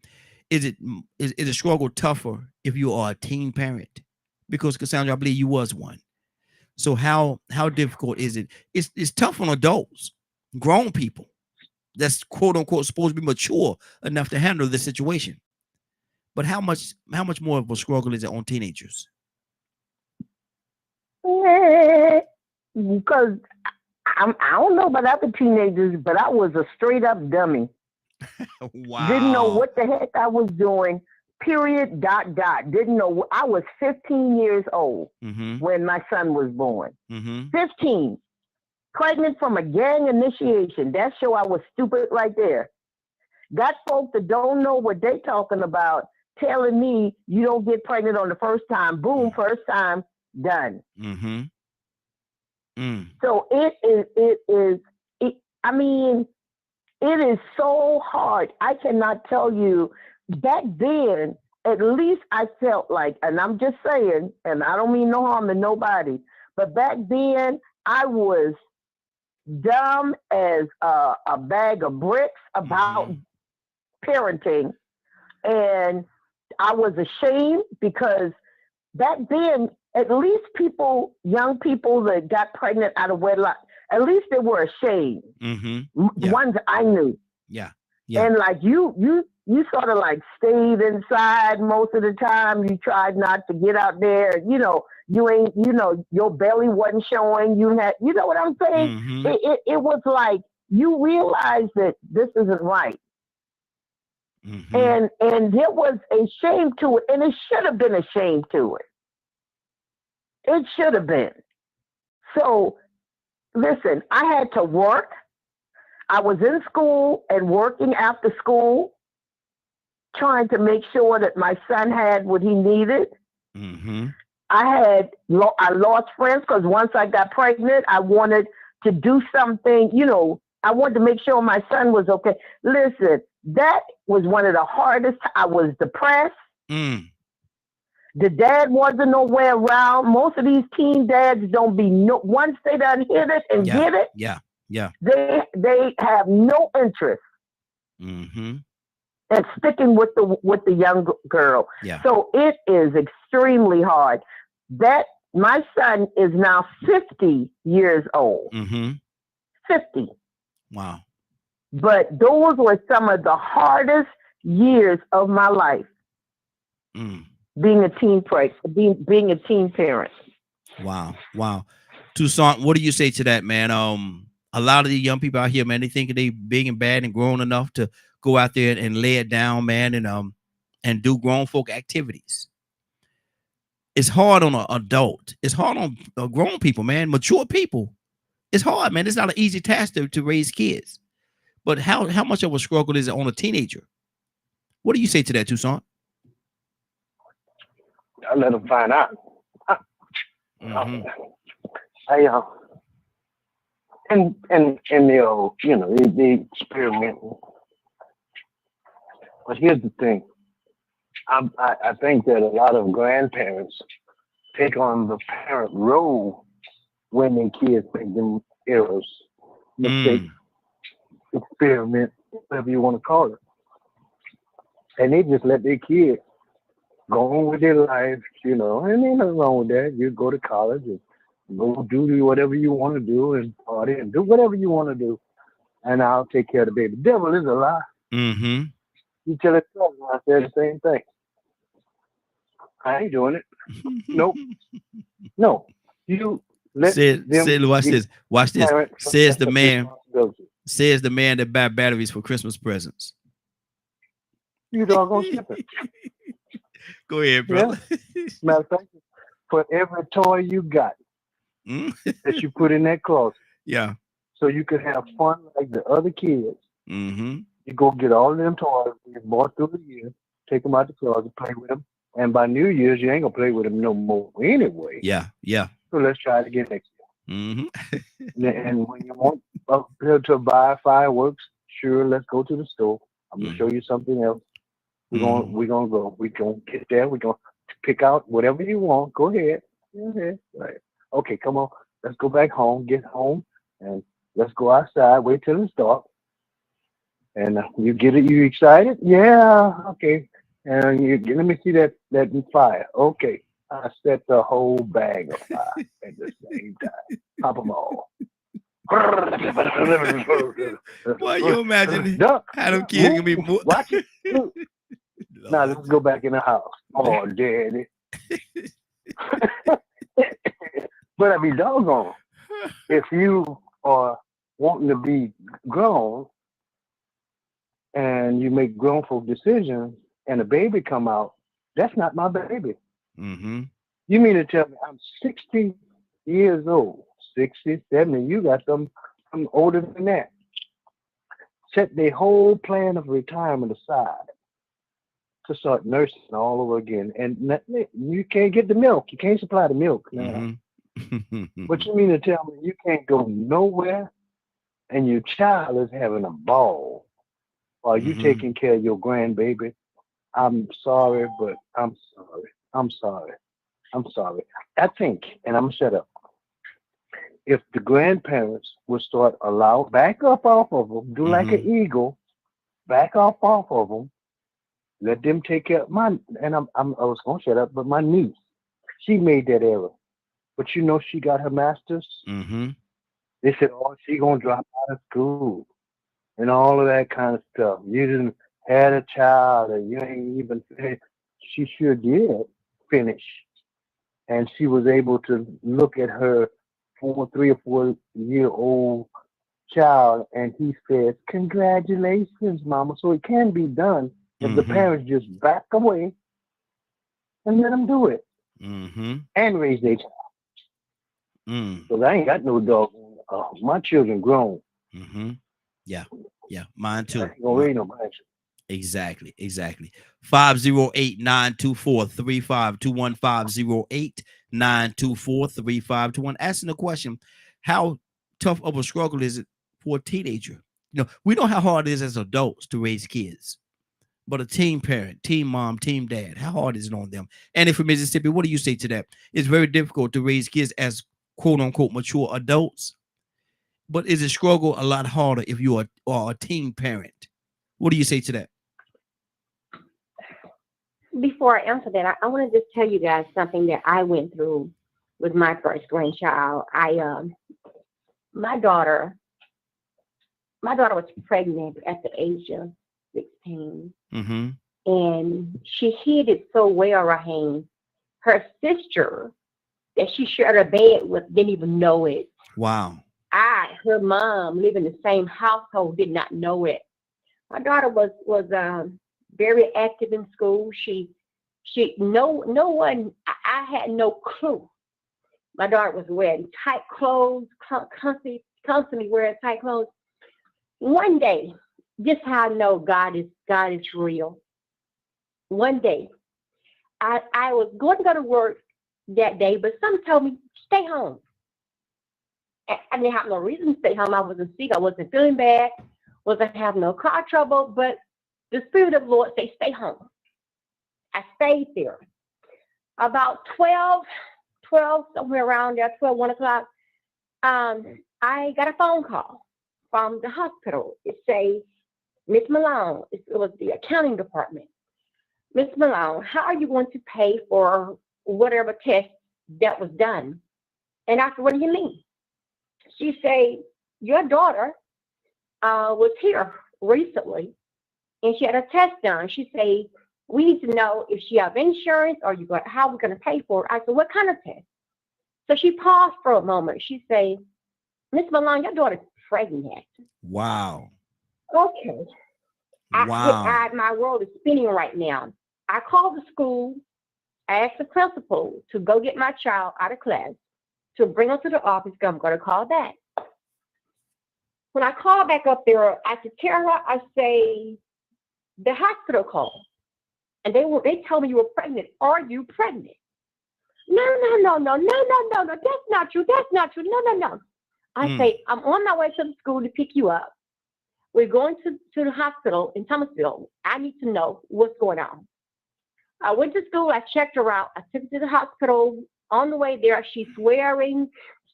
Is a struggle tougher if you are a teen parent? Because Cassandra, I believe you was one. So how difficult is it? It's tough on adults, grown people that's quote unquote supposed to be mature enough to handle the situation. But how much more of a struggle is it on teenagers? Because I don't know about other teenagers, but I was a straight up dummy. Wow. Didn't know what the heck I was doing. Period. ... Didn't know. I was 15 years old when my son was born. 15. Pregnant from a gang initiation. That show I was stupid right there. Got folks that don't know what they talking about telling me you don't get pregnant on the first time. Boom, first time, done. So it is so hard. I cannot tell you. Back then, at least I felt like, and I'm just saying, and I don't mean no harm to nobody, but back then I was dumb as a bag of bricks about parenting. And I was ashamed because back then, at least young people that got pregnant out of wedlock, at least they were ashamed. The ones I knew. Yeah. And like you sort of like stayed inside most of the time. You tried not to get out there. Your belly wasn't showing. You know what I'm saying? It was like you realized that this isn't right. And there was a shame to it, and it should have been a shame to it. It should have been. So, listen, I had to work. I was in school and working after school trying to make sure that my son had what he needed. Mm-hmm. I lost friends because once I got pregnant, I wanted to do something, I wanted to make sure my son was okay. Listen, that was one of the hardest. I was depressed. Mm. The dad wasn't nowhere around. Most of these teen dads don't be once they done hit it and get it. Yeah. They have no interest Mm-hmm. in sticking with the young girl. Yeah. So it is extremely hard. That my son is now 50 years old. Mm-hmm. 50. Wow. But those were some of the hardest years of my life. Being a teen being a teen parent. Wow. Toussaint, what do you say to that, man? A lot of the young people out here, man, they think they big and bad and grown enough to go out there and lay it down, man, and do grown folk activities. It's hard on an adult. It's hard on grown people, man, mature people. It's hard, man. It's not an easy task to raise kids. But how much of a struggle is it on a teenager? What do you say to that, Toussaint? I let them find out. Mm-hmm. And they experiment. But here's the thing. I think that a lot of grandparents take on the parent role when their kids make them errors, mistakes, experiment, whatever you want to call it. And they just let their kids go on with their life, and ain't nothing wrong with that. You go to college and go do whatever you want to do and party and do whatever you want to do. And I'll take care of the baby. The devil is a lie. Mm-hmm. You tell it, I said the same thing. I ain't doing it. Nope. No. You let them. Watch this. Says the man that buy batteries for Christmas presents. You doggone skip it. Go ahead, brother. Yeah. Matter of fact, for every toy you got that you put in that closet. Yeah. So you could have fun like the other kids. Mm-hmm. You go get all of them toys you bought through the year, take them out the closet, play with them. And by New Year's, you ain't going to play with them no more anyway. Yeah. So let's try it again next year. Mm-hmm. And when you want to buy fireworks, sure, let's go to the store. I'm going to show you something else. We're gonna go. We're gonna get there. We're gonna pick out whatever you want. Go ahead. Right. Okay, come on. Let's go back home. Get home, and let's go outside. Wait till it's dark. And you get it. You excited? Yeah. Okay. And let me see that fire. Okay. I set the whole bag of fire at the same time. Pop them all. Boy, you imagine how them kids gonna be watch it. Now let's go back in the house. Oh, daddy. But I mean, doggone, if you are wanting to be grown and you make grown folk decisions and a baby come out, that's not my baby. Mm-hmm. You mean to tell me I'm 60 years old, 60, 70, you got some older than that. Set their whole plan of retirement aside to start nursing all over again. And you can't get the milk. You can't supply the milk. Mm-hmm. But you mean to tell me you can't go nowhere and your child is having a ball while you taking care of your grandbaby? I'm sorry, but I'm sorry. I think, and I'm going to shut up, if the grandparents would start back up off of them, do like an eagle, back off of them, let them take care of I was going to shut up, but my niece, she made that error. But she got her master's. Mm-hmm. They said, she going to drop out of school and all of that kind of stuff. You didn't had a child and you ain't even finished. She sure did finish. And she was able to look at her 3 or 4 year old child and he said, "Congratulations, mama." So it can be done if the parents just back away and let them do it and raise their child. Because I ain't got no dog. My children grown. Yeah, mine too. I ain't gonna raise no grandchildren. Exactly. 508-924-3521, 508-924-3521. Asking the question, how tough of a struggle is it for a teenager? We know how hard it is as adults to raise kids, but a teen parent, teen mom, teen dad, how hard is it on them? And if from Mississippi, what do you say to that? It's very difficult to raise kids as quote unquote mature adults, but is the struggle a lot harder if you are a teen parent? What do you say to that? Before I answer that, I want to just tell you guys something that I went through with my first grandchild. My daughter was pregnant at the age of 16. Mm-hmm. And she hid it so well, Raheem. Her sister that she shared a bed with didn't even know it. Wow. Her mom, living in the same household, did not know it. My daughter was very active in school. I had no clue. My daughter was wearing tight clothes, constantly wearing tight clothes. One day, this is how I know God is real. One day, I was going to go to work that day, but some told me, stay home. I didn't have no reason to stay home. I wasn't sick. I wasn't feeling bad. Wasn't having no car trouble, but the Spirit of the Lord said, stay home. I stayed there. About 12, somewhere around there, 1 o'clock, I got a phone call from the hospital. It says, Miss Malone, it was the accounting department. Miss Malone, how are you going to pay for whatever test that was done? And I said, what do you mean? She said, your daughter was here recently, and she had a test done. She said, we need to know if she have insurance or how we're going to pay for it. I said, what kind of test? So she paused for a moment. She said, Miss Malone, your daughter's pregnant. Wow. Okay. Wow. My world is spinning right now. I called the school. I asked the principal to go get my child out of class, to bring her to the office, because I'm going to call back. When I called back up there, I said, Tara, I say, the hospital called. And they told me you were pregnant. Are you pregnant? No. That's not true. No. I say, I'm on my way to the school to pick you up. We're going to the hospital in Thomasville. I need to know what's going on. I went to school. I checked her out. I took her to the hospital. On the way there, she's swearing.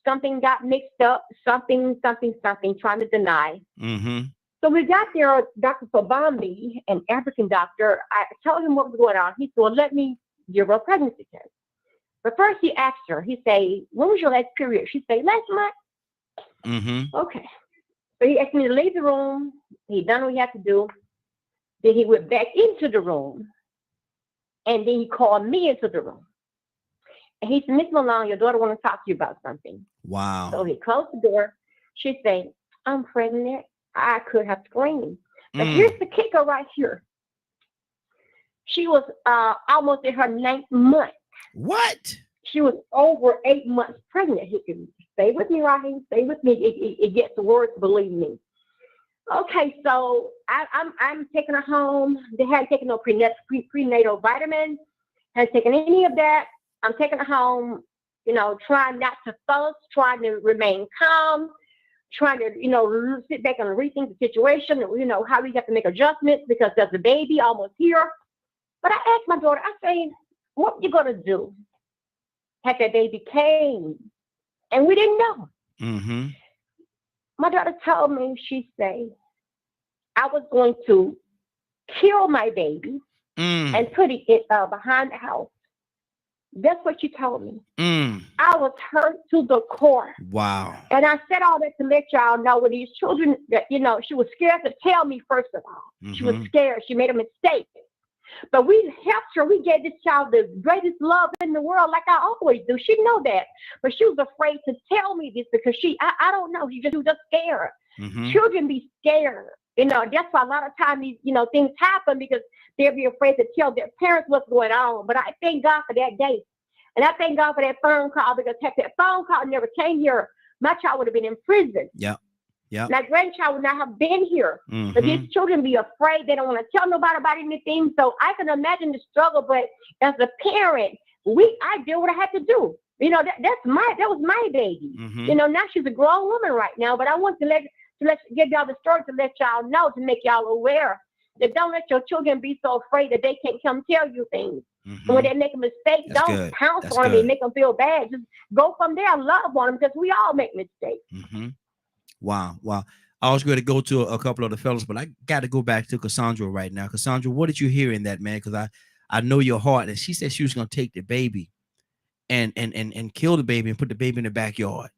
Something got mixed up. Something, trying to deny. Mm-hmm. So we got there, Dr. Sobambi, an African doctor. I told him what was going on. He said, well, let me give her a pregnancy test. But first he asked her, he said, when was your last period? She said, last month. Mm-hmm. Okay. So he asked me to leave the room. He done what he had to do. Then he went back into the room. And then he called me into the room. And he said, Miss Malone, your daughter wants to talk to you about something. Wow. So he closed the door. She said, I'm pregnant. I could have screamed. But here's the kicker right here. She was almost in her 9th month. What? She was over 8 months pregnant. He can stay with me, Raheem. Stay with me. It gets worse, believe me. Okay, so I'm taking her home. They hadn't taken no prenatal vitamins. Hadn't taken any of that. I'm taking her home, trying not to fuss, trying to remain calm, trying to, sit back and rethink the situation, how we have to make adjustments because there's a baby almost here. But I asked my daughter, I say, what are you going to do? Had that baby came? And we didn't know. Mm-hmm. My daughter told me, she said, I was going to kill my baby and put it behind the house. That's what she told me. I was hurt to the core. Wow. And I said all that to let y'all know with these children that, she was scared to tell me, first of all. Mm-hmm. She was scared. She made a mistake. But we helped her. We gave this child the greatest love in the world, like I always do. She know that. But she was afraid to tell me this because I don't know. She was just scared. Mm-hmm. Children be scared. That's why a lot of times these, things happen because they'll be afraid to tell their parents what's going on. But I thank God for that day. And I thank God for that phone call because if that phone call never came here, my child would have been in prison. Yeah. Yeah. My grandchild would not have been here. But these children be afraid. They don't want to tell nobody about anything. So I can imagine the struggle. But as a parent, I did what I had to do. You know, that was my baby. You know, now she's a grown woman right now. But I want to give y'all the story to let y'all know, to make y'all aware that don't let your children be so afraid that they can't come tell you things. When they make a mistake, don't pounce on them and make them feel bad. Just go from there and love on them, because we all make mistakes. Wow. I was going to go to a couple of the fellas, but I got to go back to Cassandra right now. Cassandra, what did you hear in that, man? Because I know your heart. And she said she was going to take the baby and kill the baby and put the baby in the backyard.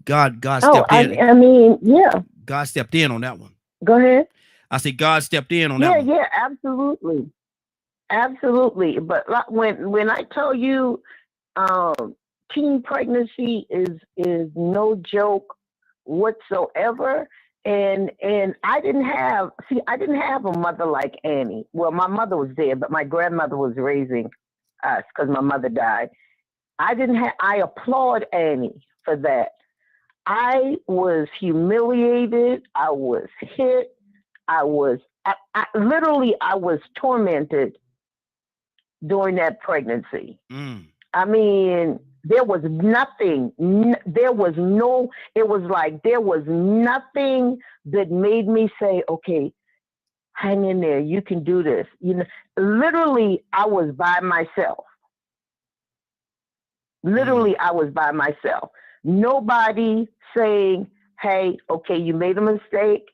God stepped in. I mean, yeah. God stepped in on that one. Go ahead. I said God stepped in on that one. Yeah, absolutely. Absolutely. But when I tell you teen pregnancy is no joke whatsoever. And I didn't have a mother like Annie. Well, my mother was there, but my grandmother was raising us because my mother died. I applaud Annie for that. I was humiliated. I was hit. I was tormented during that pregnancy. I mean, there was nothing. It was like there was nothing that made me say, okay, hang in there. You can do this. You know, literally, I was by myself. I was by myself. Nobody saying, hey, okay, you made a mistake.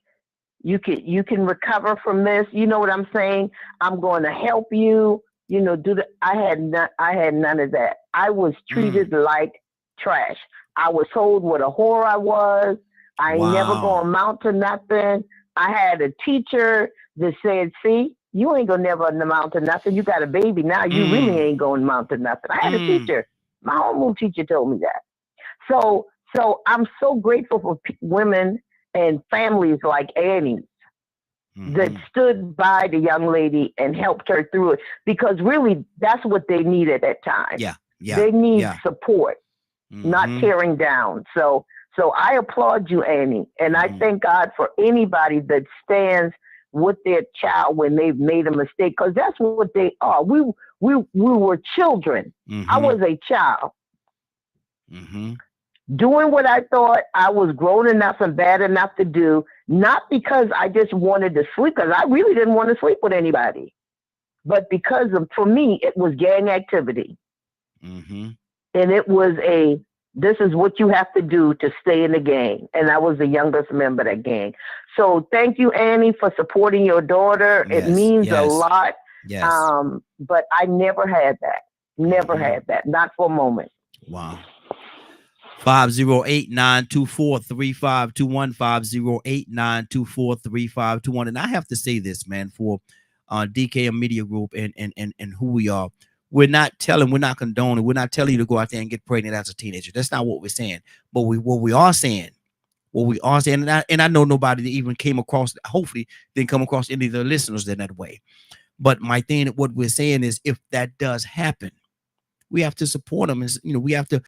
You can recover from this. You know what I'm saying? I'm going to help you. You know, I had none of that. I was treated like trash. I was told what a whore I was. I ain't never gonna amount to nothing. I had a teacher that said, see, you ain't gonna never amount to nothing. You got a baby now. You really ain't gonna amount to nothing. I had a teacher. My homeroom teacher told me that. So I'm so grateful for women and families like Annie that stood by the young lady and helped her through it, because really that's what they need at that time. They need support, not tearing down. So I applaud you, Annie, and I thank God for anybody that stands with their child when they've made a mistake, because that's what they are. We were children. I was a child. Doing what I thought I was grown enough and bad enough to do, not because I just wanted to sleep, because I really didn't want to sleep with anybody, but because for me, it was gang activity. And it was this is what you have to do to stay in the gang. And I was the youngest member of that gang. So thank you, Annie, for supporting your daughter. It means a lot. But I never had that. Never had that. Not for a moment. Wow. 508-924-3521, 508-924-3521. And I have to say this, man, for DKM Media Group and who we are. We're not condoning, we're not telling you to go out there and get pregnant as a teenager. That's not what we're saying. But what we are saying, and I know nobody that even came across, hopefully didn't come across any of the listeners in that way. But my thing, what we're saying is, if that does happen, we have to support them. And, you know, we have to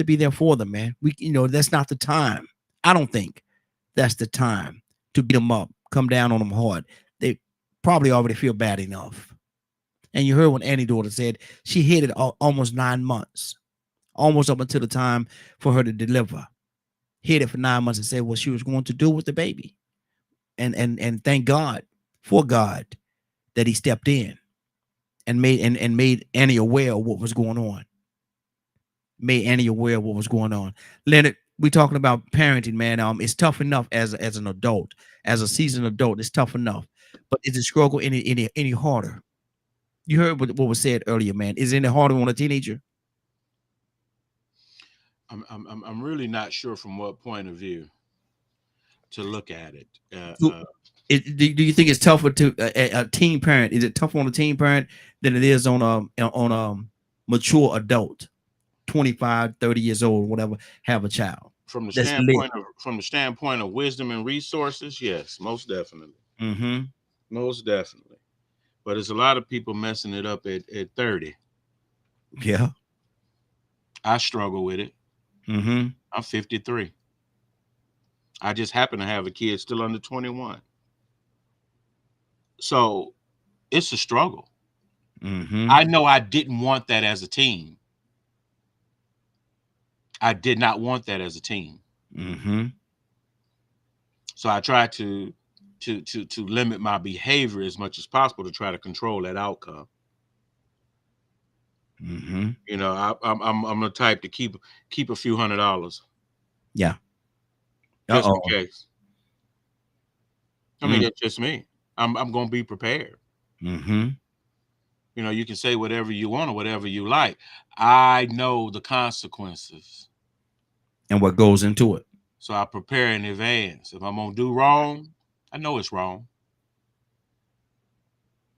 be there for them, man. That's not the time. I don't think that's the time to beat them up, come down on them hard. They probably already feel bad enough. And you heard what Annie's daughter said. She hid it almost 9 months, almost up until the time for her to deliver. Hid it for 9 months and said what she was going to do with the baby. And thank God, for God, that he stepped in and made Annie aware of what was going on. Made Annie aware of what was going on. Leonard, we're talking about parenting, man. It's tough enough as an adult, as a seasoned adult. It's tough enough, but is the struggle any harder? You heard what was said earlier, man. Is it any harder on a teenager? I'm really not sure from what point of view to look at it. Do you think it's tougher to a teen parent? Is it tougher on a teen parent than it is on a mature adult, 25, 30 years old, whatever, have a child? From the standpoint of wisdom and resources, yes, most definitely. Most definitely. But there's a lot of people messing it up at 30. Yeah. I struggle with it. I'm 53. I just happen to have a kid still under 21. So it's a struggle. I know I didn't want that as a teen. I did not want that as a teen. So I tried to limit my behavior as much as possible to try to control that outcome. You know, I'm the type to keep a few $100. Yeah. Just in case. I mean, that's just me. I'm gonna be prepared. You know, you can say whatever you want or whatever you like. I know the consequences and what goes into it. So I prepare in advance. If I'm gonna do wrong, I know it's wrong.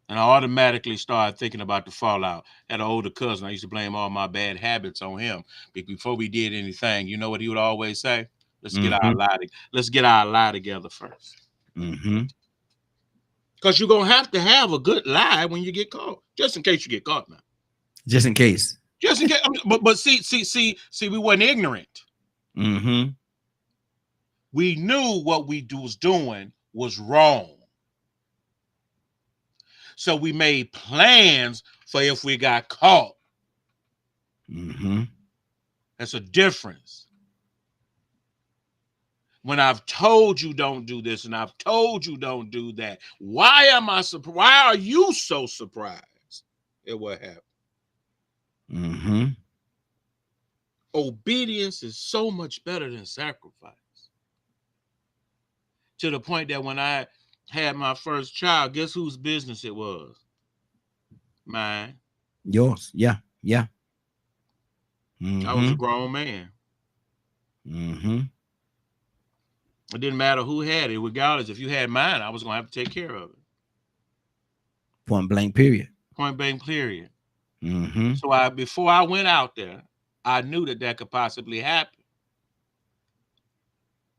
And I automatically start thinking about the fallout. I had an older cousin. I used to blame all my bad habits on him. Before we did anything, you know what he would always say? Let's get our lie together first. Because you're gonna have to have a good lie when you get caught, just in case you get caught now. Just in case. Just in case. But see, we weren't ignorant. We knew what we was doing was wrong. So we made plans for if we got caught. That's a difference. When I've told you don't do this and I've told you don't do that, why am I surprised? Why are you so surprised at what happened? Obedience is so much better than sacrifice. To the point that when I had my first child, guess whose business it was? Mine. Yours. Yeah. I was a grown man. It didn't matter who had it, regardless. If you had mine, I was going to have to take care of it. Point blank period. Point blank period. So before I went out there, I knew that could possibly happen.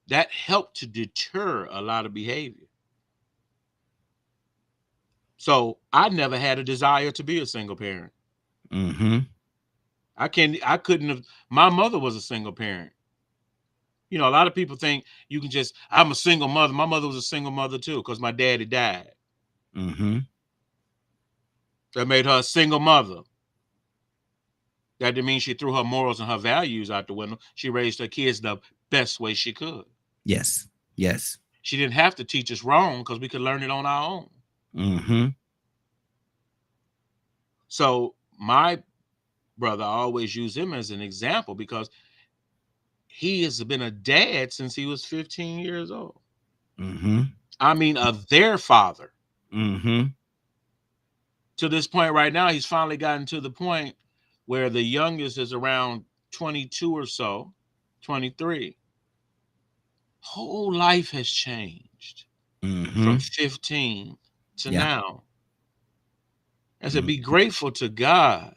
That helped to deter a lot of behavior. So I never had a desire to be a single parent. I couldn't have. My mother was a single parent. You know, a lot of people think you can just, I'm a single mother. My mother was a single mother too, because my daddy died. That made her a single mother. That didn't mean she threw her morals and her values out the window. She raised her kids the best way she could. Yes. She didn't have to teach us wrong because we could learn it on our own. So my brother, I always use him as an example because he has been a dad since he was 15 years old. I mean, their father. To this point right now, he's finally gotten to the point where the youngest is around 22 or so, 23. Whole life has changed from 15 to now. I said, be grateful to God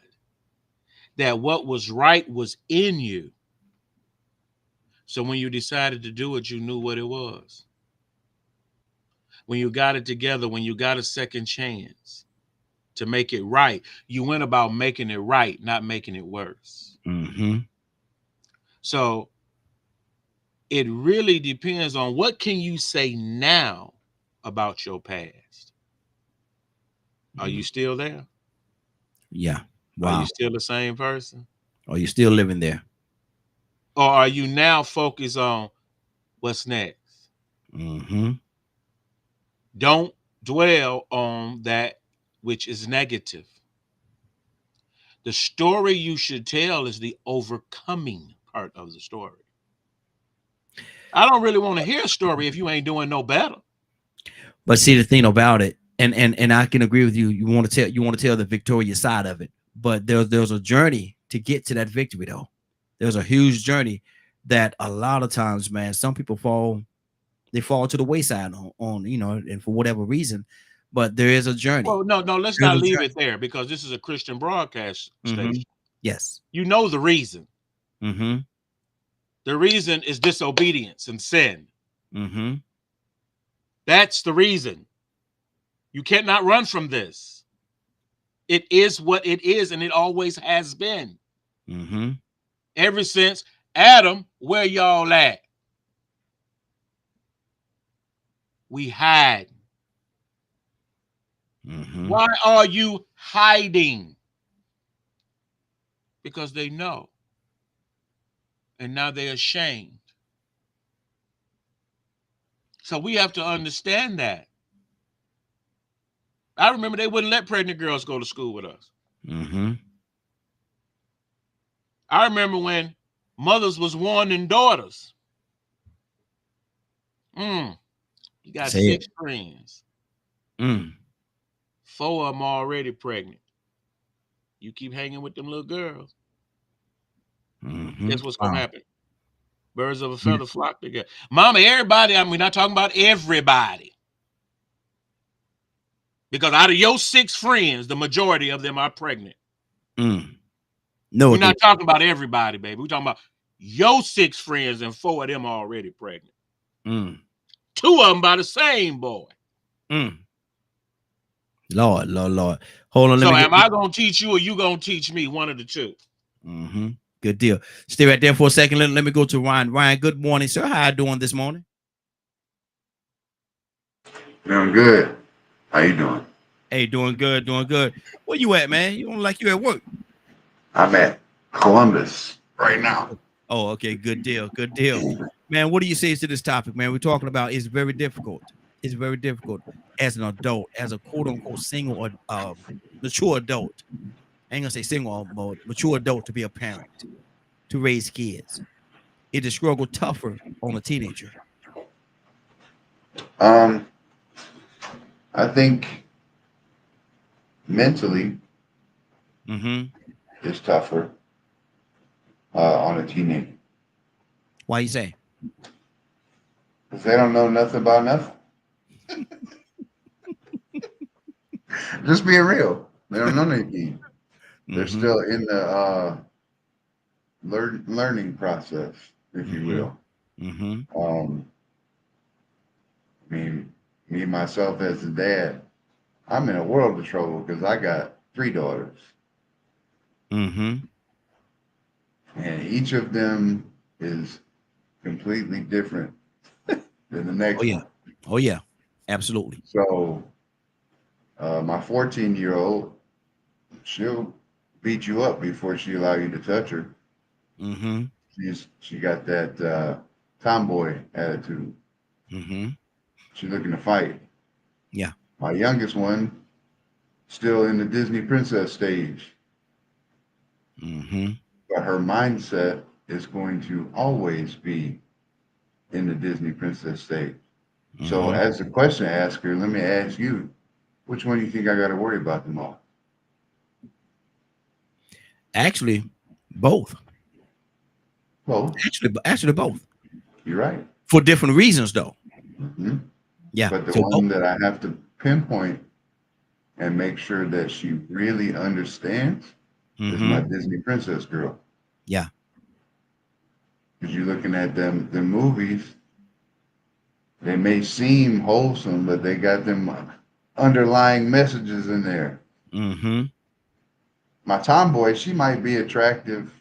that what was right was in you. So when you decided to do it, you knew what it was. When you got it together, when you got a second chance to make it right, you went about making it right, not making it worse. So it really depends on what can you say now about your past. Are you still there? Yeah. Wow. Are you still the same person? Are you still living there? Or are you now focused on what's next? Don't dwell on that which is negative. The story you should tell is the overcoming part of the story. I don't really want to hear a story if you ain't doing no better. But see, the thing about it, and I can agree with you. You want to tell the victorious side of it, but there's a journey to get to that victory, though. There's a huge journey that a lot of times, man, some people fall to the wayside on and for whatever reason. But there is a journey. Well, no, let's not leave it there because this is a Christian broadcast station. Yes. You know the reason. The reason is disobedience and sin. That's the reason. You cannot run from this. It is what it is, and it always has been. Ever since Adam, where y'all at? We hide. Mm-hmm. Why are you hiding? Because they know. And now they're ashamed. So we have to understand that. I remember they wouldn't let pregnant girls go to school with us. Mm-hmm. I remember when mothers was warning daughters. You got Say 6 friends. 4 of them already pregnant. You keep hanging with them little girls. Mm-hmm. Guess what's gonna happen? Birds of a feather flock together. Mama, everybody, we're not talking about everybody. Because out of your 6 friends, the majority of them are pregnant. No, we're not talking about everybody, baby. We're talking about your 6 friends and 4 of them are already pregnant. 2 of them by the same boy. Lord. Hold on. So am I going to teach you or you going to teach me? One of the two. Good deal. Stay right there for a second. Let me go to Ryan. Ryan, good morning, sir. How you doing this morning? Doing good. How you doing? Hey, doing good. Where you at, man? You don't like you at work? I'm at Columbus right now. Oh, okay. Good deal. Man, what do you say to this topic, man? We're talking about it's very difficult. It's very difficult as an adult, as a quote-unquote single or mature adult. I ain't gonna say single, but mature adult to be a parent, to raise kids. Is the struggle tougher on a teenager? I think mentally it's tougher on a teenager. Why you say? Because they don't know nothing about nothing. Just being real. They don't know anything. They're still in the learning process, if you will. I mean, me myself as a dad, I'm in a world of trouble because I got 3 daughters. And each of them is completely different than the next one. Oh yeah, absolutely. So my 14-year-old, she'll beat you up before she allow you to touch her. She got that tomboy attitude. She's looking to fight. Yeah. My youngest one, still in the Disney princess stage. But her mindset is going to always be in the Disney princess stage. So as a question asker, let me ask you, which one do you think I got to worry about the most? Actually, both. Both. Actually, both. You're right. For different reasons, though. Yeah. But the one that I have to pinpoint and make sure that she really understands is my Disney princess girl. Yeah. Because you're looking at them, the movies, they may seem wholesome, but they got them underlying messages in there. My tomboy, she might be attractive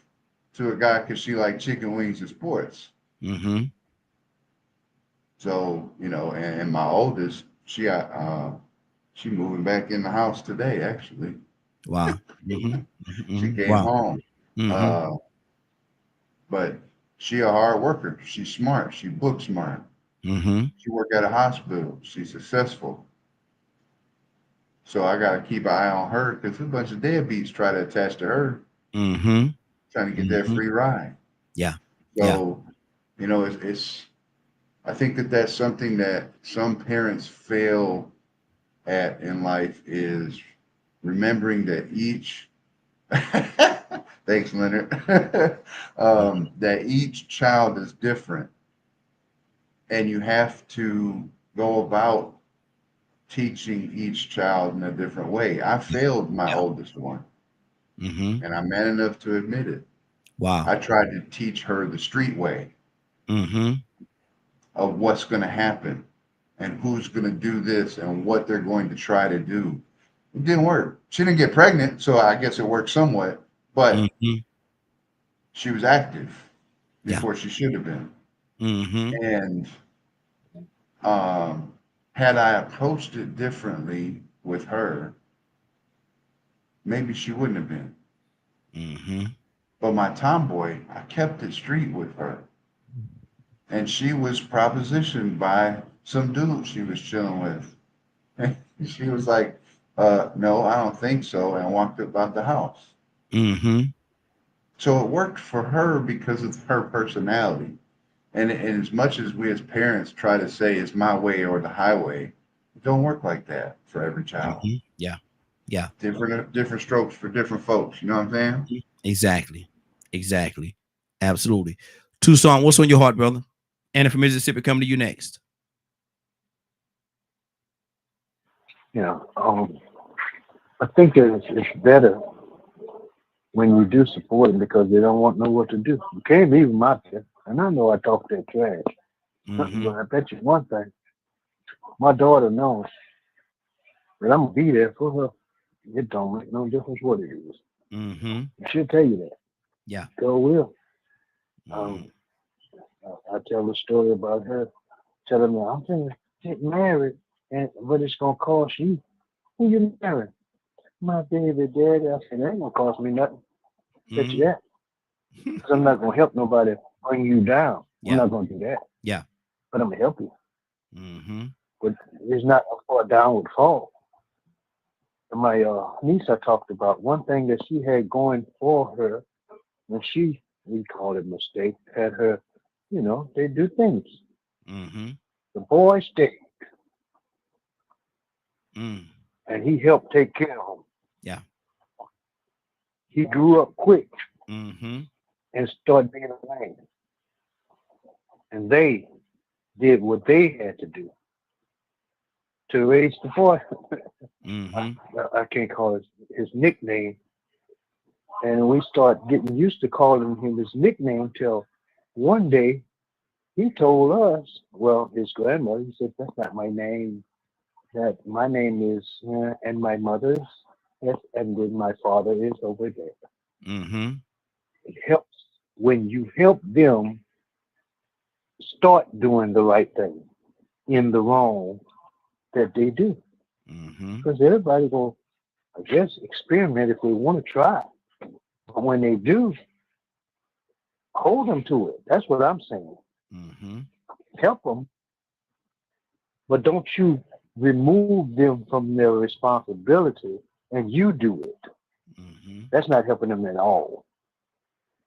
to a guy because she like chicken wings and sports. So, you know, and my oldest, she moving back in the house today, actually. Wow. She came home. But she a hard worker. She's smart. She book smart. She work at a hospital. She's successful. So I got to keep an eye on her because a bunch of deadbeats try to attach to her, trying to get that free ride. Yeah. So, you know, it's I think that's something that some parents fail at in life is remembering that each thanks, Leonard. That each child is different, and you have to go about teaching each child in a different way. I failed my oldest one, and I'm man enough to admit it. Wow. I tried to teach her the street way of what's going to happen and who's going to do this and what they're going to try to do. It didn't work. She didn't get pregnant, so I guess it worked somewhat, but she was active before she should have been. And had I approached it differently with her, maybe she wouldn't have been. Mm-hmm. But my tomboy, I kept it street with her. And she was propositioned by some dude she was chilling with. And she was like, no, I don't think so, and walked about the house. Mm-hmm. So it worked for her because of her personality. And as much as we as parents try to say it's my way or the highway, it don't work like that for every child. Mm-hmm. Yeah. Yeah. Different strokes for different folks. You know what I'm saying? Exactly. Absolutely. Tucson, what's on your heart, brother? Anna from Mississippi, coming to you next. Yeah, I think that it's better when you do support them because they don't want to know what to do. You can't leave them out there. And I know I talk that trash. Mm-hmm. But I bet you one thing. My daughter knows that I'm going to be there for her. It don't make no difference what it is. Mm-hmm. She'll tell you that. Yeah. So will. Mm-hmm. I tell the story about her telling me, I'm going to get married, but it's going to cost you. Who you marrying? My baby daddy. I said, it ain't going to cost me nothing. Bet you that. Because I'm not going to help nobody bring you down. Yeah. I'm not going to do that. Yeah. But I'm going to help you. Mm-hmm. But it's not a downward fall. And my niece I talked about, one thing that she had going for her, when we call it mistake, had her, they do things. Mm-hmm. The boy stayed. Mm. And he helped take care of him. Yeah. He grew up quick. Mm-hmm. And started being a man. And they did what they had to do to raise the boy. Mm-hmm. I can't call his nickname. And we start getting used to calling him his nickname till one day he told us, well, his grandmother, he said, that's not my name. That my name is, and my mother's, yes, and then my father is over there. Mm-hmm. It helps when you help them start doing the right thing in the wrong that they do. Mm-hmm. Because everybody will, I guess, experiment if they want to try. But when they do, hold them to it. That's what I'm saying. Mm-hmm. Help them, but don't you remove them from their responsibility and you do it. Mm-hmm. That's not helping them at all.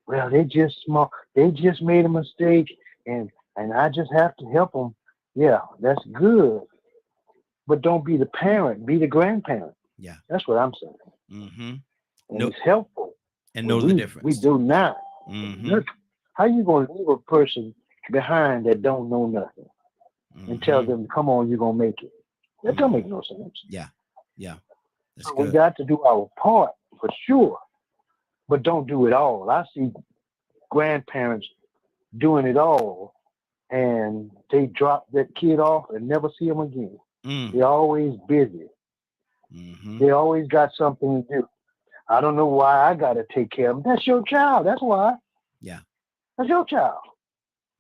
Well, they just small. They just made a mistake, and I just have to help them. Yeah, that's good. But don't be the parent. Be the grandparent. Yeah. That's what I'm saying. Mm-hmm. And it's helpful. And know the difference. We do not. Mm-hmm. How you going to leave a person behind that don't know nothing and tell them, come on, you're going to make it? That don't make no sense. Yeah. Yeah. That's so good. We got to do our part for sure, but don't do it all. I see grandparents doing it all, and they drop that kid off and never see him again. They're always busy. They always got something to do. I don't know why I got to take care of them. That's your child. That's why. Yeah. That's your child.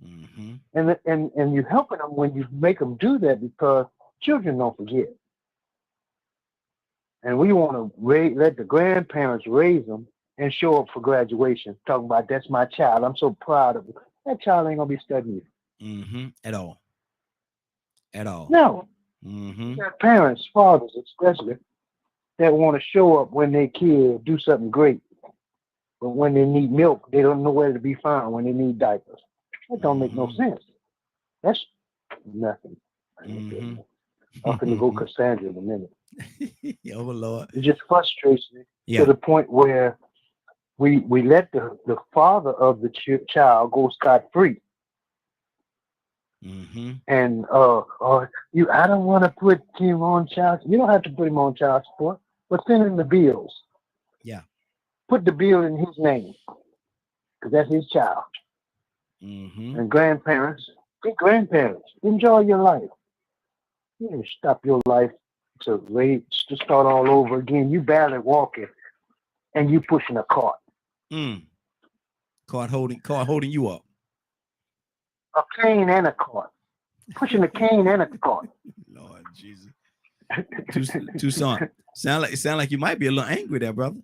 Mm-hmm. And you're helping them when you make them do that because children don't forget. And we want to let the grandparents raise them and show up for graduation, talking about that's my child. I'm so proud of it. That child ain't going to be studying. Mm-hmm. At all. No. Mm-hmm. There are parents, fathers especially, that want to show up when their kid do something great. But when they need milk, they don't know where to be found when they need diapers. That don't make no sense. That's nothing. Mm-hmm. I'm going to go Cassandra in a minute. Oh, Lord. It just frustrates me to the point where we let the father of the child go scot-free. Mm-hmm. And I don't want to put him on child. You don't have to put him on child support, but send him the bills. Yeah. Put the bill in his name, because that's his child. Mm-hmm. And grandparents, be grandparents. Enjoy your life. You didn't stop your life to start all over again. You barely walking, and you pushing a cart. Cart holding you up. A cane and a cart. Pushing a cane and a cart. Lord. Jesus. Tucson. Sound like you might be a little angry there, brother.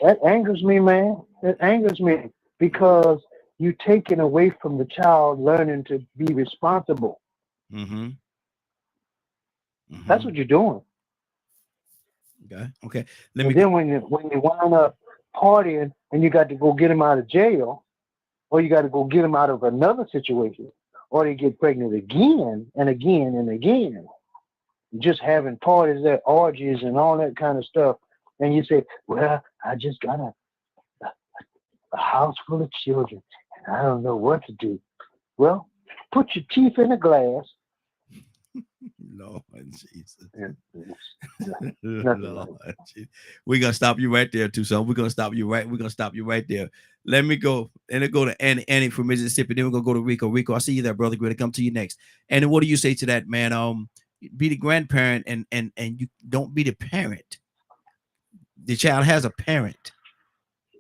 That angers me, man. It angers me because you're taking away from the child learning to be responsible. Mm-hmm. Mm-hmm. That's what you're doing. Okay. Then when you wind up partying and you got to go get him out of jail, or you got to go get him out of another situation, or they get pregnant again and again and again, just having parties, that orgies and all that kind of stuff, and you say, "Well, I just got a house full of children, and I don't know what to do." Well, put your teeth in a glass. Lord Jesus. Lord Jesus. We're gonna stop you right there, Tucson. We're gonna stop you right there. Let me go and go to Annie from Mississippi. Then we're gonna go to Rico. Rico, I see you there, brother. Great to come to you next. And what do you say to that, man? Be the grandparent and you don't be the parent. The child has a parent.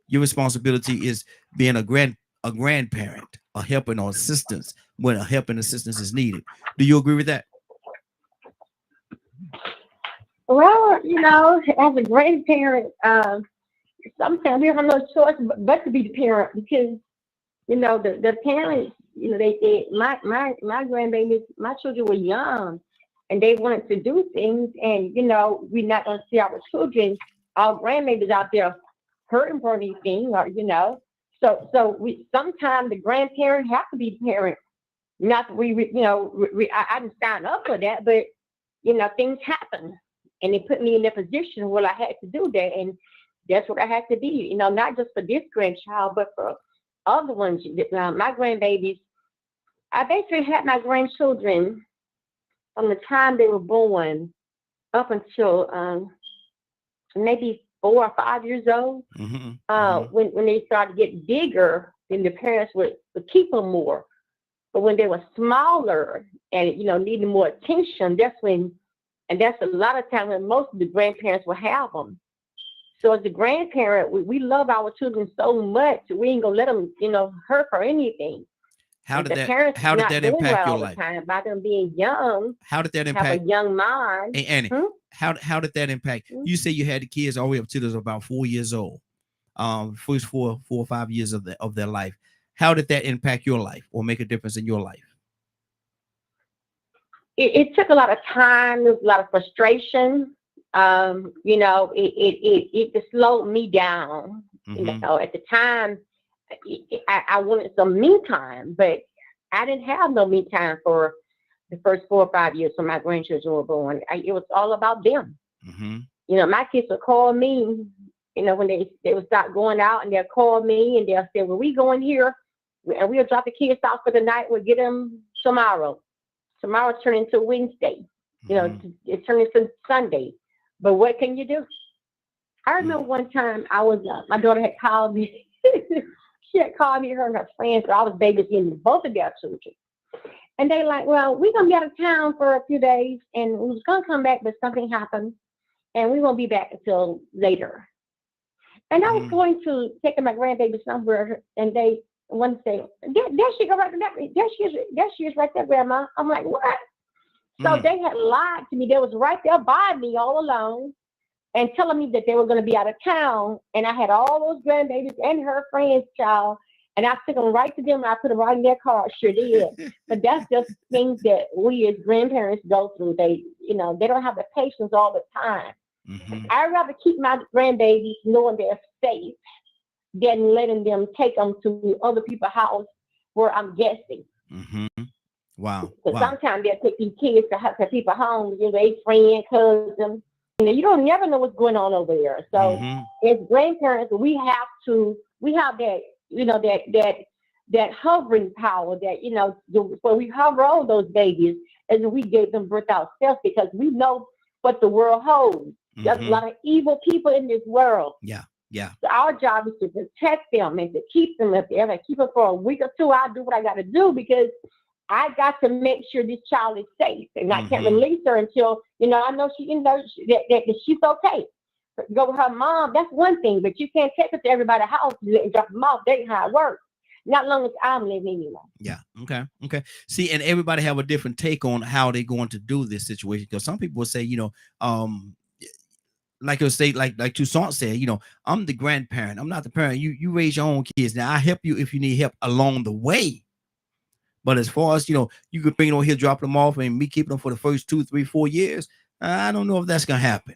Your responsibility is being a grandparent, a helping or assistance when a help and assistance is needed. Do you agree with that? Well, as a grandparent, sometimes we have no choice but to be the parent because, the parents, my grandbabies, my children were young and they wanted to do things, and, we're not going to see our children, our grandbabies out there hurting for anything, or, so we sometimes the grandparent have to be the parent. Not that I didn't sign up for that, but, things happen. And it put me in that position where I had to do that. And that's what I had to be, not just for this grandchild, but for other ones. My grandbabies, I basically had my grandchildren from the time they were born up until maybe 4 or 5 years old. Mm-hmm. When they started to get bigger, then the parents would keep them more. But when they were smaller and, needing more attention, that's a lot of times when most of the grandparents will have them. So as a grandparent, we love our children so much, we ain't gonna let them, hurt for anything. How did that impact your life? By them being young. How did that impact? Have a young mind. Hey, Annie, how did that impact? You say you had the kids all the way up to those about 4 years old. First 4 or 5 years of their life. How did that impact your life or make a difference in your life? It took a lot of time. There was a lot of frustration. It just slowed me down. Mm-hmm. At the time, I wanted some me time, but I didn't have no me time for the first 4 or 5 years when my grandchildren were born. It was all about them. Mm-hmm. My kids would call me, when they would start going out, and they'll call me and they'll say, "Well, we going here, and we'll drop the kids off for the night. We'll get them tomorrow. Tomorrow turn into Wednesday. It turned into Sunday. But what can you do?" I remember one time my daughter had called me. She had called me, her and her friends, but I was babysitting both of their children. And they like, "Well, we're going to be out of town for a few days, and we was going to come back, but something happened, and we won't be back until later." And I was going to take my grandbaby somewhere, and they one say, there she go right there. There she is right there, Grandma. I'm like, what? So they had lied to me. They was right there by me all alone and telling me that they were going to be out of town. And I had all those grandbabies and her friends' child. And I took them right to them. And I put them right in their car. Sure did. But that's just things that we as grandparents go through. They don't have the patience all the time. Mm-hmm. I'd rather keep my grandbabies knowing they're safe than letting them take them to other people's house where I'm guessing. Mm-hmm. Wow. Because sometimes they'll take these kids to people's homes, they friend, cousin. You don't never know what's going on over there. So as grandparents, we have that, that hovering power that, when we hover over those babies, as we gave them birth ourselves, because we know what the world holds. There's a lot of evil people in this world. Yeah. So our job is to protect them and to keep them up there. If I keep them for a week or two, I'll do what I got to do, because I got to make sure this child is safe, and I can't release her until I know that she's okay. Go with her mom. That's one thing, but you can't take her to everybody's house and drop them off. That ain't how it works. Not long as I'm living anyway. Yeah. Okay. Okay. See, and everybody have a different take on how they're going to do this situation. Because some people will say, like you'll say, like Toussaint said, I'm the grandparent. I'm not the parent. You raise your own kids. Now I help you if you need help along the way. But as far as you could bring them here, drop them off, and me keeping them for the first 2, 3, 4 years. I don't know if that's gonna happen.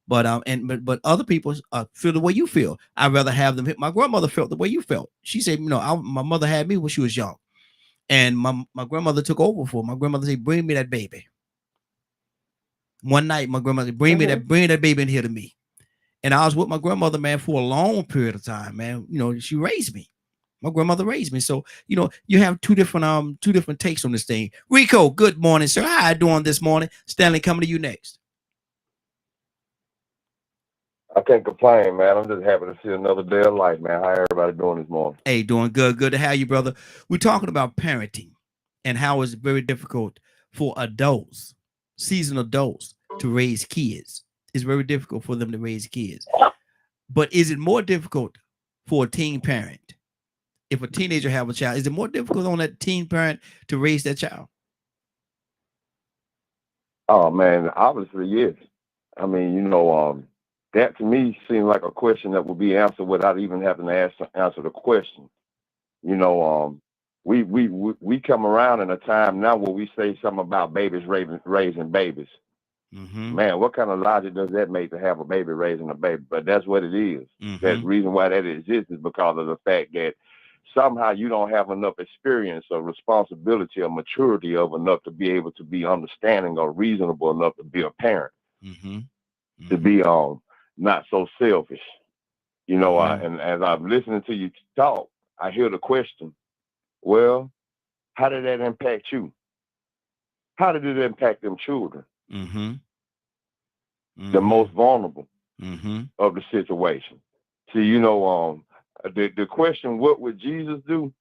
But but other people feel the way you feel. I'd rather have them. My grandmother felt the way you felt. She said, my mother had me when she was young, and my grandmother took over for her. My grandmother said, "Bring me that baby." One night, my grandmother bring that baby in here to me, and I was with my grandmother, man, for a long period of time, man. She raised me. My grandmother raised me, so you have two different takes on this thing. Rico, good morning, sir. How you doing this morning? Stanley, coming to you next. I can't complain, man. I'm just happy to see another day of life, man. How everybody doing this morning? Hey, doing good. Good to have you, brother. We're talking about parenting and how it's very difficult for adults, seasoned adults, to raise kids. It's very difficult for them to raise kids. But is it more difficult for a teen parent? If a teenager have a child, is it more difficult on that teen parent to raise that child? Oh man, obviously yes. I mean, that to me seems like a question that will be answered without even having to answer the question. We come around in a time now where we say something about babies raising babies. Mm-hmm. Man, what kind of logic does that make to have a baby raising a baby? But that's what it is. Mm-hmm. That reason why that exists is because of the fact that somehow you don't have enough experience or responsibility or maturity of enough to be able to be understanding or reasonable enough to be a parent. Mm-hmm. Mm-hmm. To be not so selfish. And as I'm listening to you talk, I hear the question, well, how did that impact you? How did it impact them children? Mm-hmm. Mm-hmm. The most vulnerable mm-hmm. of the situation. See, the question, what would Jesus do?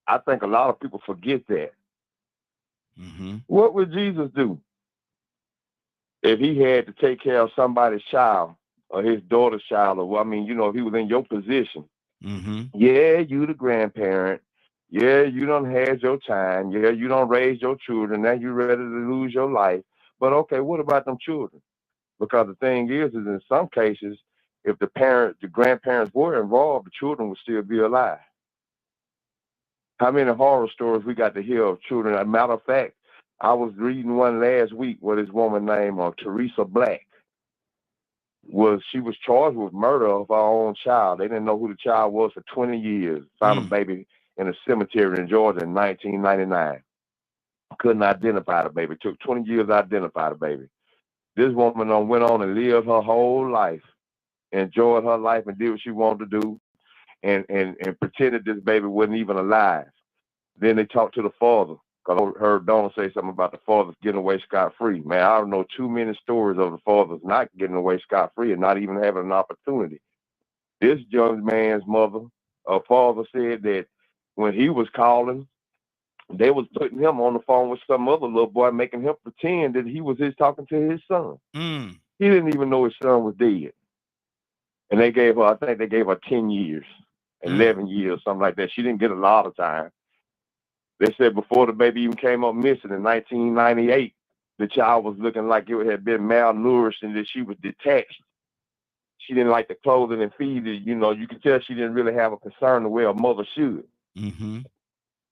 I think a lot of people forget that. Mm-hmm. What would Jesus do if he had to take care of somebody's child or his daughter's child? Or, if he was in your position. Mm-hmm. Yeah, you the grandparent. Yeah, you done had your time. Yeah, you done raised your children. Now you ready to lose your life. But okay, what about them children? Because the thing is in some cases, if the grandparents were involved, the children would still be alive. How many horror stories we got to hear of children? As a matter of fact, I was reading one last week with this woman named Teresa Black. She was charged with murder of her own child. They didn't know who the child was for 20 years. Found a baby in a cemetery in Georgia in 1999. Couldn't identify the baby. Took 20 years to identify the baby. This woman went on and lived her whole life, enjoyed her life and did what she wanted to do, and pretended this baby wasn't even alive. Then they talked to the father. Because I heard Donna say something about the fathers getting away scot-free. Man, I don't know too many stories of the fathers not getting away scot-free and not even having an opportunity. This young man's father said that when he was calling, they was putting him on the phone with some other little boy, making him pretend that he was talking to his son. He didn't even know his son was dead. And I think they gave her 10 years, 11 years, something like that. She didn't get a lot of time. They said before the baby even came up missing in 1998, the child was looking like it had been malnourished and that she was detached. She didn't like the clothing and feed it. You could tell she didn't really have a concern the way a mother should. Mm-hmm.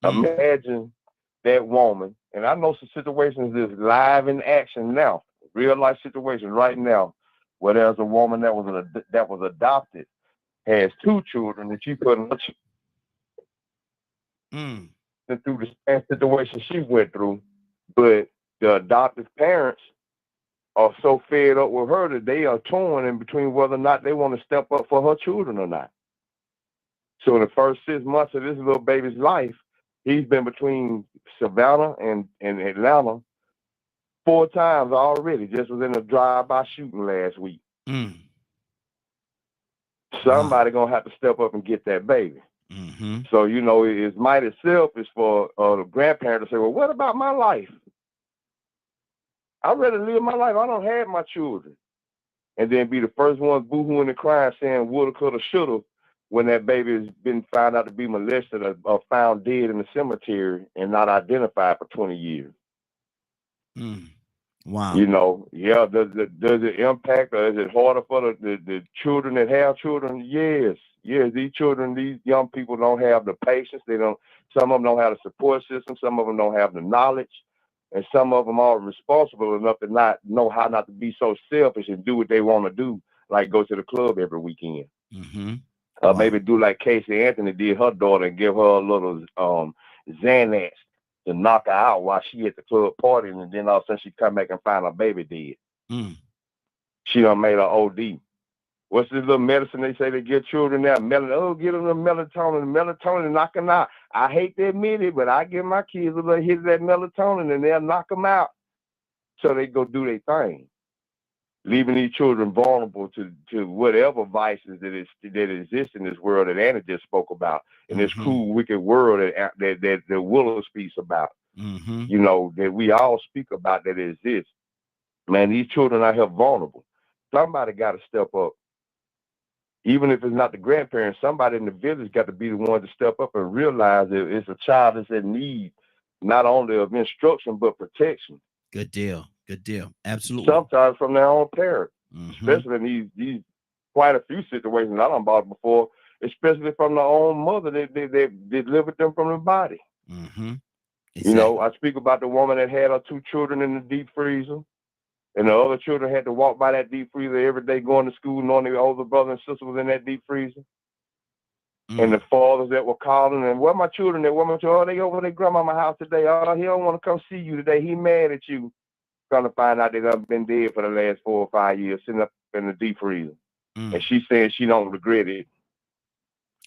Imagine that woman, and I know some situations that's live in action now, real life situations right now, where there's a woman that was adopted, has 2 children that she put in through the same situation she went through, but the adoptive parents are so fed up with her that they are torn in between whether or not they want to step up for her children or not. So in the first 6 months of this little baby's life, he's been between Savannah and Atlanta 4 times already. Just was in a drive-by shooting last week. Somebody gonna have to step up and get that baby. Mm-hmm. So, it's mighty selfish for the grandparent to say, well, what about my life? I'd rather live my life. I don't have my children. And then be the first ones boo-hooing and crying saying woulda, coulda, shoulda, when that baby has been found out to be molested or found dead in the cemetery and not identified for 20 years. Wow. You know, yeah, does it impact, or is it harder for the children that have children? Yes, these children, these young people don't have the patience. Some of them don't have the support system. Some of them don't have the knowledge. And some of them are responsible enough to not know how not to be so selfish and do what they want to do, like go to the club every weekend. Or maybe do like Casey Anthony did her daughter and give her a little Xanax to knock her out while she at the club party, and then all of a sudden she come back and find her baby dead. She done made her OD. What's this little medicine they say they give children now? Get them the melatonin, knock them out. I hate to admit it, but I give my kids a little hit of that melatonin and they'll knock them out. So they go do their thing, leaving these children vulnerable to whatever vices that exist in this world that Anna just spoke about, in this cruel, wicked world that Willow speaks about. You know, that we all speak about that exists. Man, these children out here vulnerable. Somebody got to step up. Even if it's not the grandparents, somebody in the village got to be the one to step up and realize that it's a child that's in need, not only of instruction, but protection. Good deal. Absolutely. Sometimes from their own parent, especially in these quite a few situations I done bought before, especially from their own mother they delivered them from the body. Exactly. You know, I speak about the woman that had her 2 children in the deep freezer. And the other children had to walk by that deep freezer every day going to school, knowing their older brother and sister was in that deep freezer. And the fathers that were calling, and where my children at? Oh, they over at their grandmama's house today. Oh, he don't want to come see you today. He mad at you. Trying to find out they done been dead for the last 4 or 5 years, sitting up in the deep freezer. And she saying she don't regret it.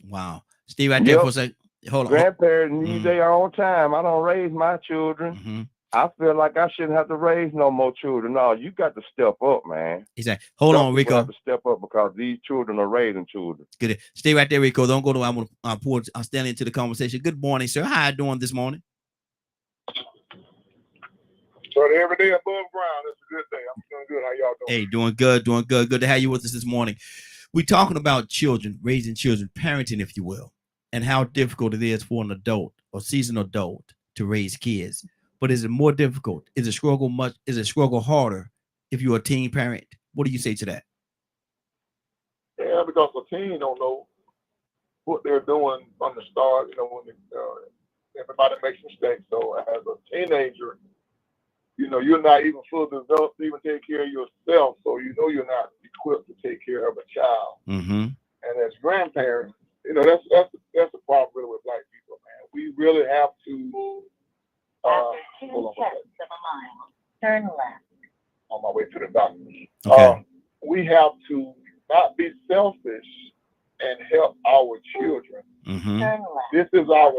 Wow. Steve, right there for a second. Hold on. Grandparents need their own time. I don't raise my children. I feel like I shouldn't have to raise no more children. No, you got to step up, man. Exactly. Hold on, Rico. Have to step up because these children are raising children. Good. Stay right there, Rico. Don't go to. I'm gonna pour. I'll stand into the conversation. Good morning, sir. How you doing this morning? So every day above ground, it's a good day. I'm doing good. How y'all doing? Hey, doing good. Good to have you with us this morning. We're talking about children, raising children, parenting, if you will, and how difficult it is for an adult or seasoned adult to raise kids. But is it more difficult? Is it struggle harder if you're a teen parent? What do you say to that? Yeah, because the teen don't know what they're doing from the start. You know, when everybody makes mistakes. So as a teenager, you know, you're not even fully developed to even take care of yourself. So you know you're not equipped to take care of a child. And as grandparents, you know, that's the problem really with Black people, man. We really have to. Hold on, turn left. On my way to the doctor. Okay. We have to not be selfish and help our children. This is our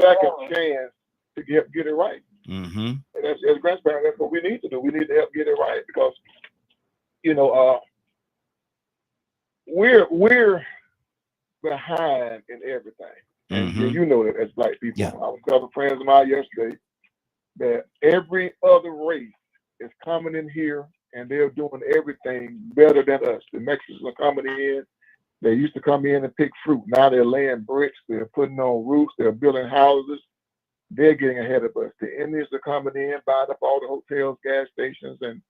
second chance to get it right. And as grandparents, that's what we need to do. We need to help get it right because, you know, we're behind in everything. And you know that as Black people. Yeah. I was telling friends of mine yesterday that every other race is coming in here and they're doing everything better than us. The Mexicans are coming in. They used to come in and pick fruit. Now they're laying bricks. They're putting on roofs. They're building houses. They're getting ahead of us. The Indians are coming in, buying up all the hotels, gas stations, and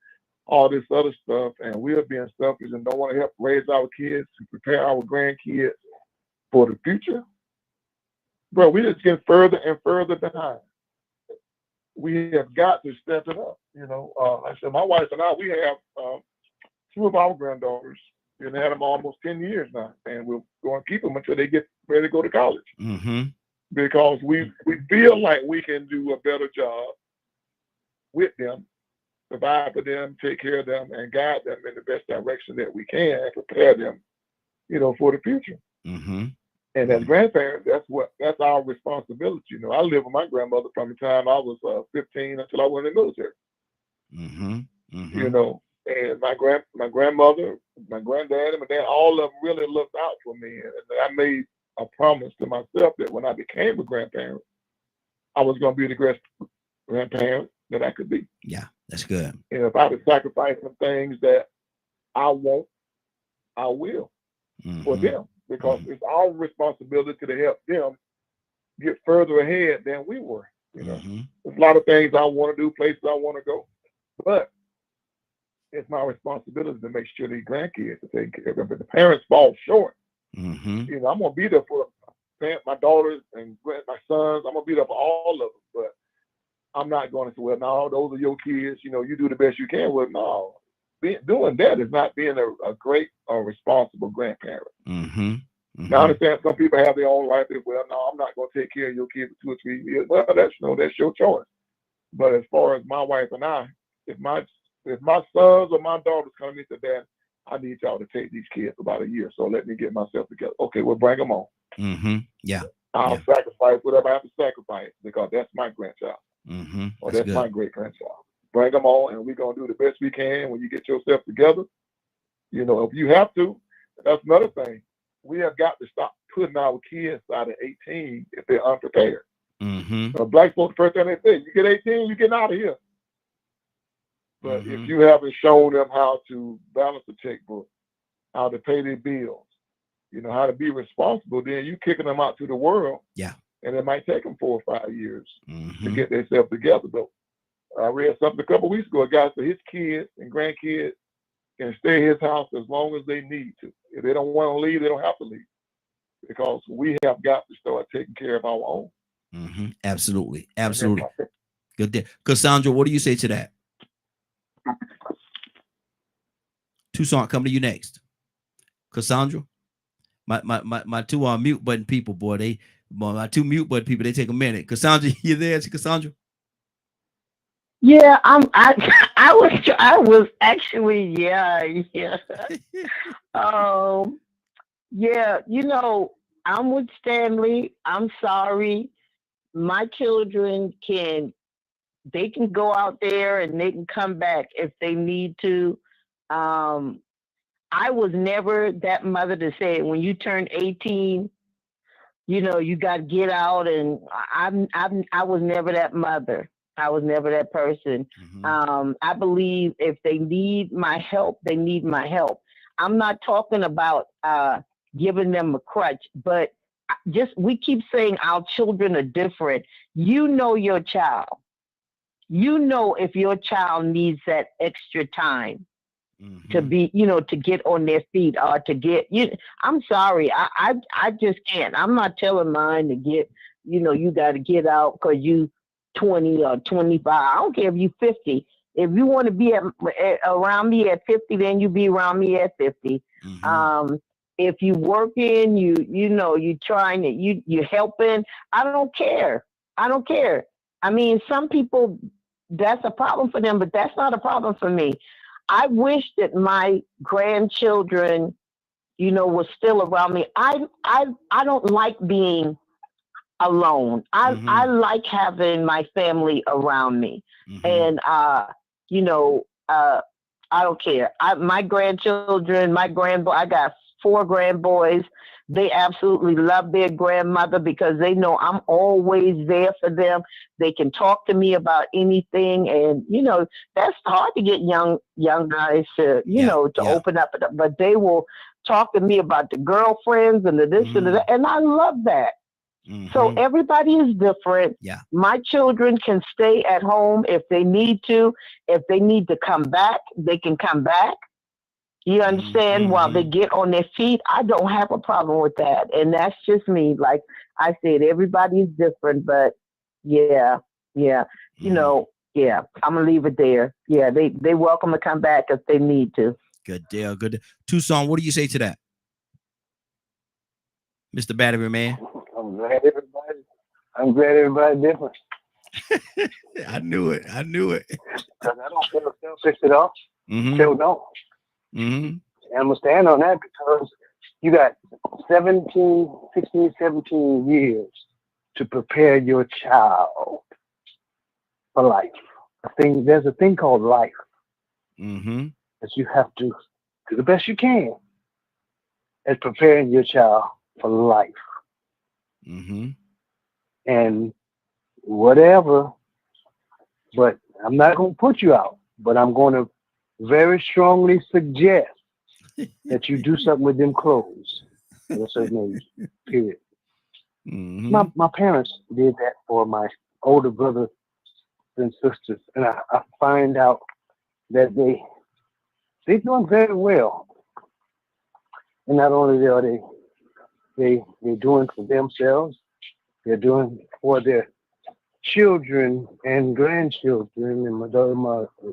all this other stuff. And we're being selfish and don't want to help raise our kids to prepare our grandkids for the future. Bro, we just get further and further behind. We have got to step it up. You know, like I said, my wife and I, we have 2 of our granddaughters, and they had them almost 10 years now, and we're going to keep them until they get ready to go to college. Because we feel like we can do a better job with them, provide for them, take care of them, and guide them in the best direction that we can and prepare them, you know, for the future. And as grandparents, that's our responsibility. You know, I lived with my grandmother from the time I was 15 until I went in the military. You know, and my grandmother, my granddad, and my dad, all of them really looked out for me. And I made a promise to myself that when I became a grandparent, I was going to be the grandparent that I could be. Yeah, that's good. And if I would sacrifice some things that I want, I will for them. because it's our responsibility to help them get further ahead than we were. You know, there's a lot of things I want to do, places I want to go, but it's my responsibility to make sure these grandkids are taken care of them. But the parents fall short. You know, I'm gonna be there for my daughters and my sons. I'm gonna be there for all of them, but I'm not going to say, well, no, those are your kids. You know, you do the best you can. Well, no, doing that is not being a great or responsible grandparent. Now, I understand some people have their own life. Well, no, I'm not going to take care of your kids for 2 or 3 years. Well, that's your choice. But as far as my wife and I, if my sons or my daughters come to me and say, Dad, I need y'all to take these kids about a year, so let me get myself together. Okay, we'll bring them on. I'll sacrifice whatever I have to sacrifice because that's my grandchild. Or that's my great grandchild. Bring them on, and we're gonna do the best we can. When you get yourself together, you know, if you have to, that's another thing. We have got to stop putting our kids out at 18 if they're unprepared. Black folks, the first thing they say, you get 18, you're getting out of here. But if you haven't shown them how to balance a checkbook, how to pay their bills, you know, how to be responsible, then you kicking them out to the world. And it might take them 4 or 5 years to get themselves together. But I read something a couple of weeks ago. A guy said his kids and grandkids can stay at his house as long as they need to. If they don't want to leave, they don't have to leave. Because we have got to start taking care of our own. Absolutely. Absolutely. Good day. Cassandra, what do you say to that? Tucson, come to you next. Cassandra, my two mute button people, boy, my two mute button people, they take a minute. Cassandra, you there, Cassandra? Yeah, I was actually, yeah. Yeah, you know, I'm with Stanley. I'm sorry. My children can go out there and they can come back if they need to. I was never that mother to say when you turn 18, you know, you got to get out, and I was never that mother. I was never that person. I believe if they need my help, they need my help. I'm not talking about giving them a crutch, but we keep saying our children are different. You know your child. You know if your child needs that extra time to be, you know, to get on their feet or to get, I'm sorry. I just can't. I'm not telling mine to get, you know, you got to get out because you 20 or 25. I don't care if you 50. If you want to be around me at 50, then you be around me at 50. If you working, you know, you trying to, you helping. I don't care. I mean, some people, that's a problem for them, but that's not a problem for me. I wish that my grandchildren, you know, were still around me. I don't like being alone. I like having my family around me. And, you know, I don't care. My grandchildren, I got 4 grandboys. They absolutely love their grandmother because they know I'm always there for them. They can talk to me about anything. And, you know, that's hard to get young guys to, you know, to open up. But they will talk to me about the girlfriends and the this and the that. And I love that. So everybody is different. My children can stay at home if they need to. If they need to come back, they can come back. You understand? While they get on their feet, I don't have a problem with that. And that's just me. Like I said, everybody is different, but yeah. You know, I'm gonna leave it there. Yeah, they welcome to come back if they need to. Good deal. Good. Tucson, what do you say to that? Mr. Battery Man. I'm glad everybody different. I knew it. Because I don't feel selfish at all. Still don't. And I'm going to stand on that because you got 16, 17 years to prepare your child for life. There's a thing called life that you have to do the best you can at preparing your child for life. And whatever, but I'm not going to put you out, but I'm going to very strongly suggest that you do something with them clothes. at a certain age. Period. My parents did that for my older brothers and sisters, and I find out that they're doing very well. And not only are they're doing for themselves, they're doing for their children and grandchildren. And my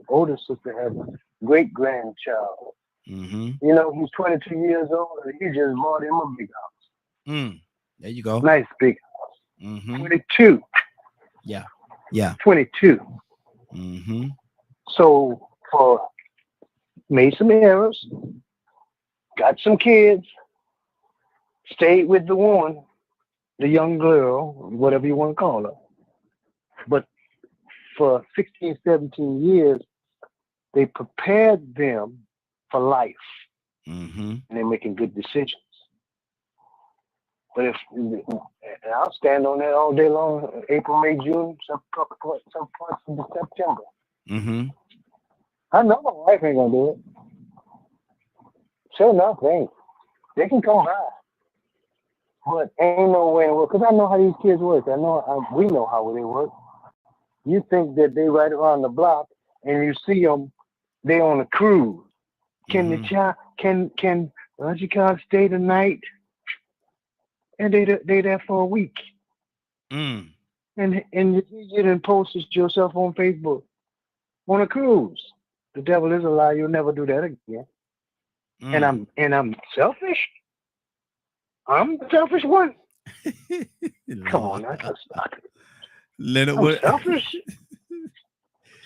older sister has a great grandchild. You know, he's 22 years old, and he just bought him a big house. There you go. Nice big house. 22. Yeah. 22. So made some errors, got some kids, stayed with the one, the young girl, whatever you want to call her. But for 16, 17 years, they prepared them for life. And they're making good decisions. But and I'll stand on that all day long, April, May, June, some parts of September. I know my wife ain't gonna do it. Sure enough, they can come by. But ain't no way in the world, because I know how these kids work. We know how they work. You think that they right around the block, and you see them, they on a cruise. Can the child, can what you call it, stay the night? And they there for a week. And you done posted yourself on Facebook on a cruise. The devil is a lie. You'll never do that again. And I'm selfish. I'm the selfish one. Come on, that's a stop it. Leonard, I'm what? selfish.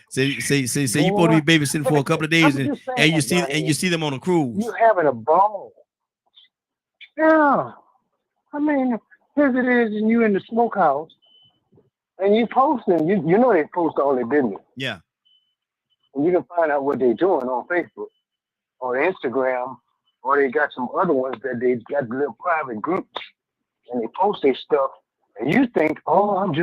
Say you supposed to be babysitting for a couple of days, and you see them on a cruise. You're having a ball. Yeah. I mean, here it is, and you in the smokehouse, and you posting. You know they post all their business. Yeah. And you can find out what they're doing on Facebook or Instagram, or they got some other ones that they got little private groups, and they post their stuff, and you think, don't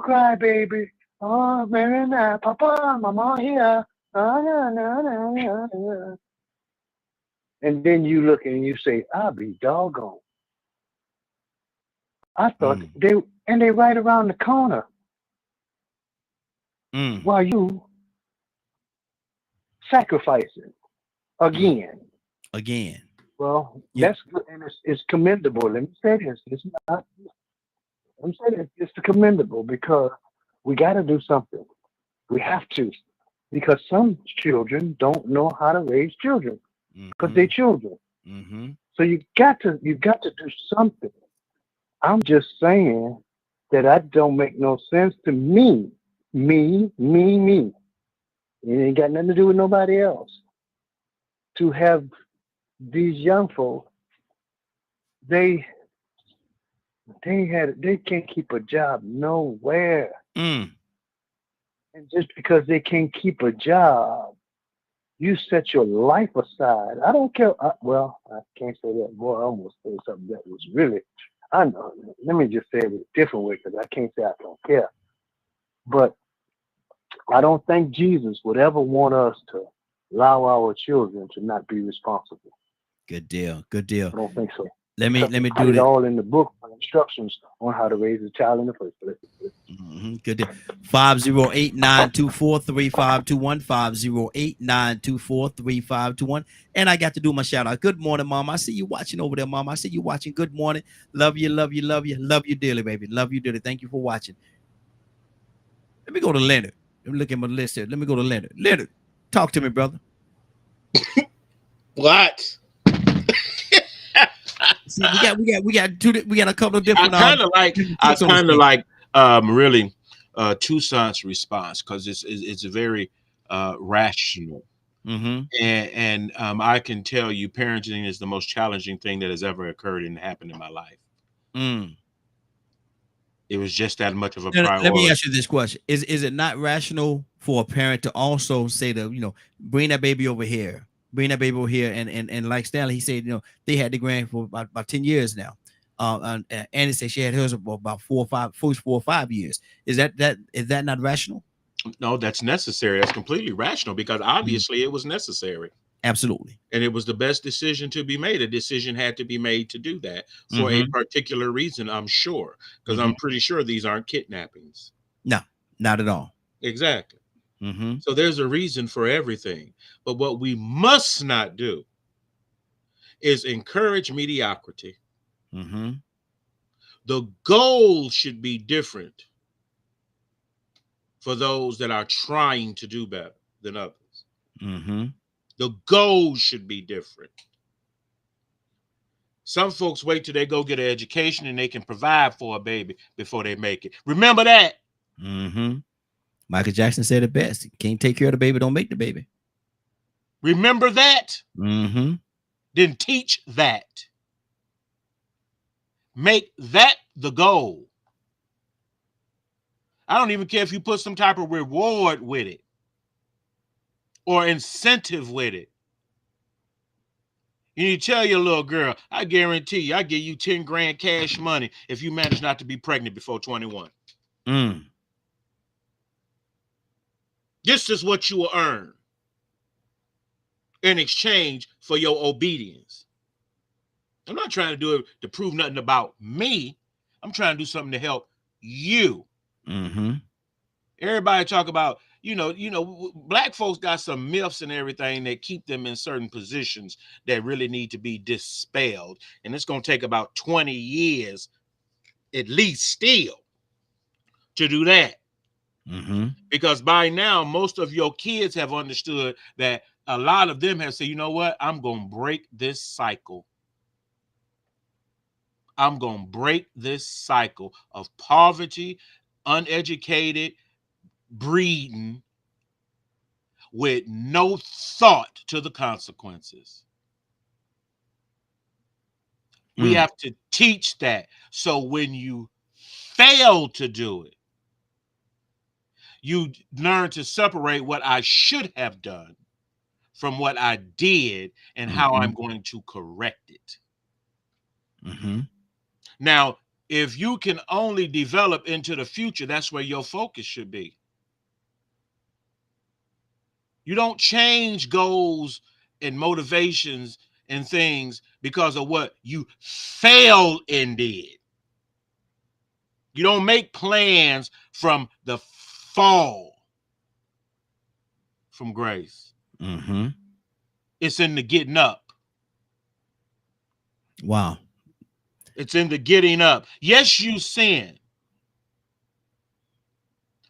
cry, baby. Oh, very nice, Papa, Mama here. And then you look and you say, I'll be doggone. I thought they right around the corner. While you sacrificing again. Well, that's good, and it's commendable. Let me say this. It's commendable because we got to do something. We have to, because some children don't know how to raise children because they're children. So you got to do something. I'm just saying that don't make no sense to me. Me. It ain't got nothing to do with nobody else. To have these young folks, they can't keep a job nowhere. And just because they can't keep a job, you set your life aside. I don't care. I can't say that. Boy, I almost said something that was really, I know. Let me just say it a different way because I can't say I don't care. But I don't think Jesus would ever want us to allow our children to not be responsible. Good deal. I don't think so. Let me do it all in the book, instructions on how to raise a child in the first place. Good deal. 508-924-3521. 508-924-3521. And I got to do my shout out. Good morning, Mom. I see you watching over there, Mom. I see you watching. Good morning. Love you. Love you dearly, baby. Love you dearly. Thank you for watching. Let me go to Leonard. Let me look at my list here. Let me go to Leonard. Leonard, talk to me, brother. What? See, we got a couple of different. I kind of like really Toussaint's response because it's very rational. And I can tell you, parenting is the most challenging thing that has ever occurred and happened in my life. It was just that much of a priority. Let me ask you this question: Is it not rational for a parent to also say bring that baby over here? And like Stanley, he said, they had the grand for about 10 years now. And Annie said she had hers for about 4 or 5 years. Is that not rational? No, that's necessary. That's completely rational because obviously it was necessary. Absolutely. And it was the best decision to be made. A decision had to be made to do that for a particular reason, I'm sure, because I'm pretty sure these aren't kidnappings. No, not at all. Exactly. So there's a reason for everything. But what we must not do is encourage mediocrity. The goal should be different for those that are trying to do better than others. The goal should be different. Some folks wait till they go get an education and they can provide for a baby before they make it. Remember that. Michael Jackson said it best. You can't take care of the baby, don't make the baby. Remember that. Then teach that. Make that the goal. I don't even care if you put some type of reward with it or incentive with it. You need to tell your little girl, I guarantee you, I give you 10 grand cash money if you manage not to be pregnant before 21. This is what you will earn in exchange for your obedience. I'm not trying to do it to prove nothing about me. I'm trying to do something to help you. Everybody talk about, black folks got some myths and everything that keep them in certain positions that really need to be dispelled. And it's going to take about 20 years, at least still, to do that. Because by now, most of your kids have understood that a lot of them have said, you know what? I'm going to break this cycle. I'm going to break this cycle of poverty, uneducated breeding with no thought to the consequences. We have to teach that. So when you fail to do it, you learn to separate what I should have done from what I did and how I'm going to correct it. Now, if you can only develop into the future, that's where your focus should be. You don't change goals and motivations and things because of what you failed and did. You don't make plans from the fall from grace. It's in the getting up. Wow. It's in the getting up. Yes, you sin,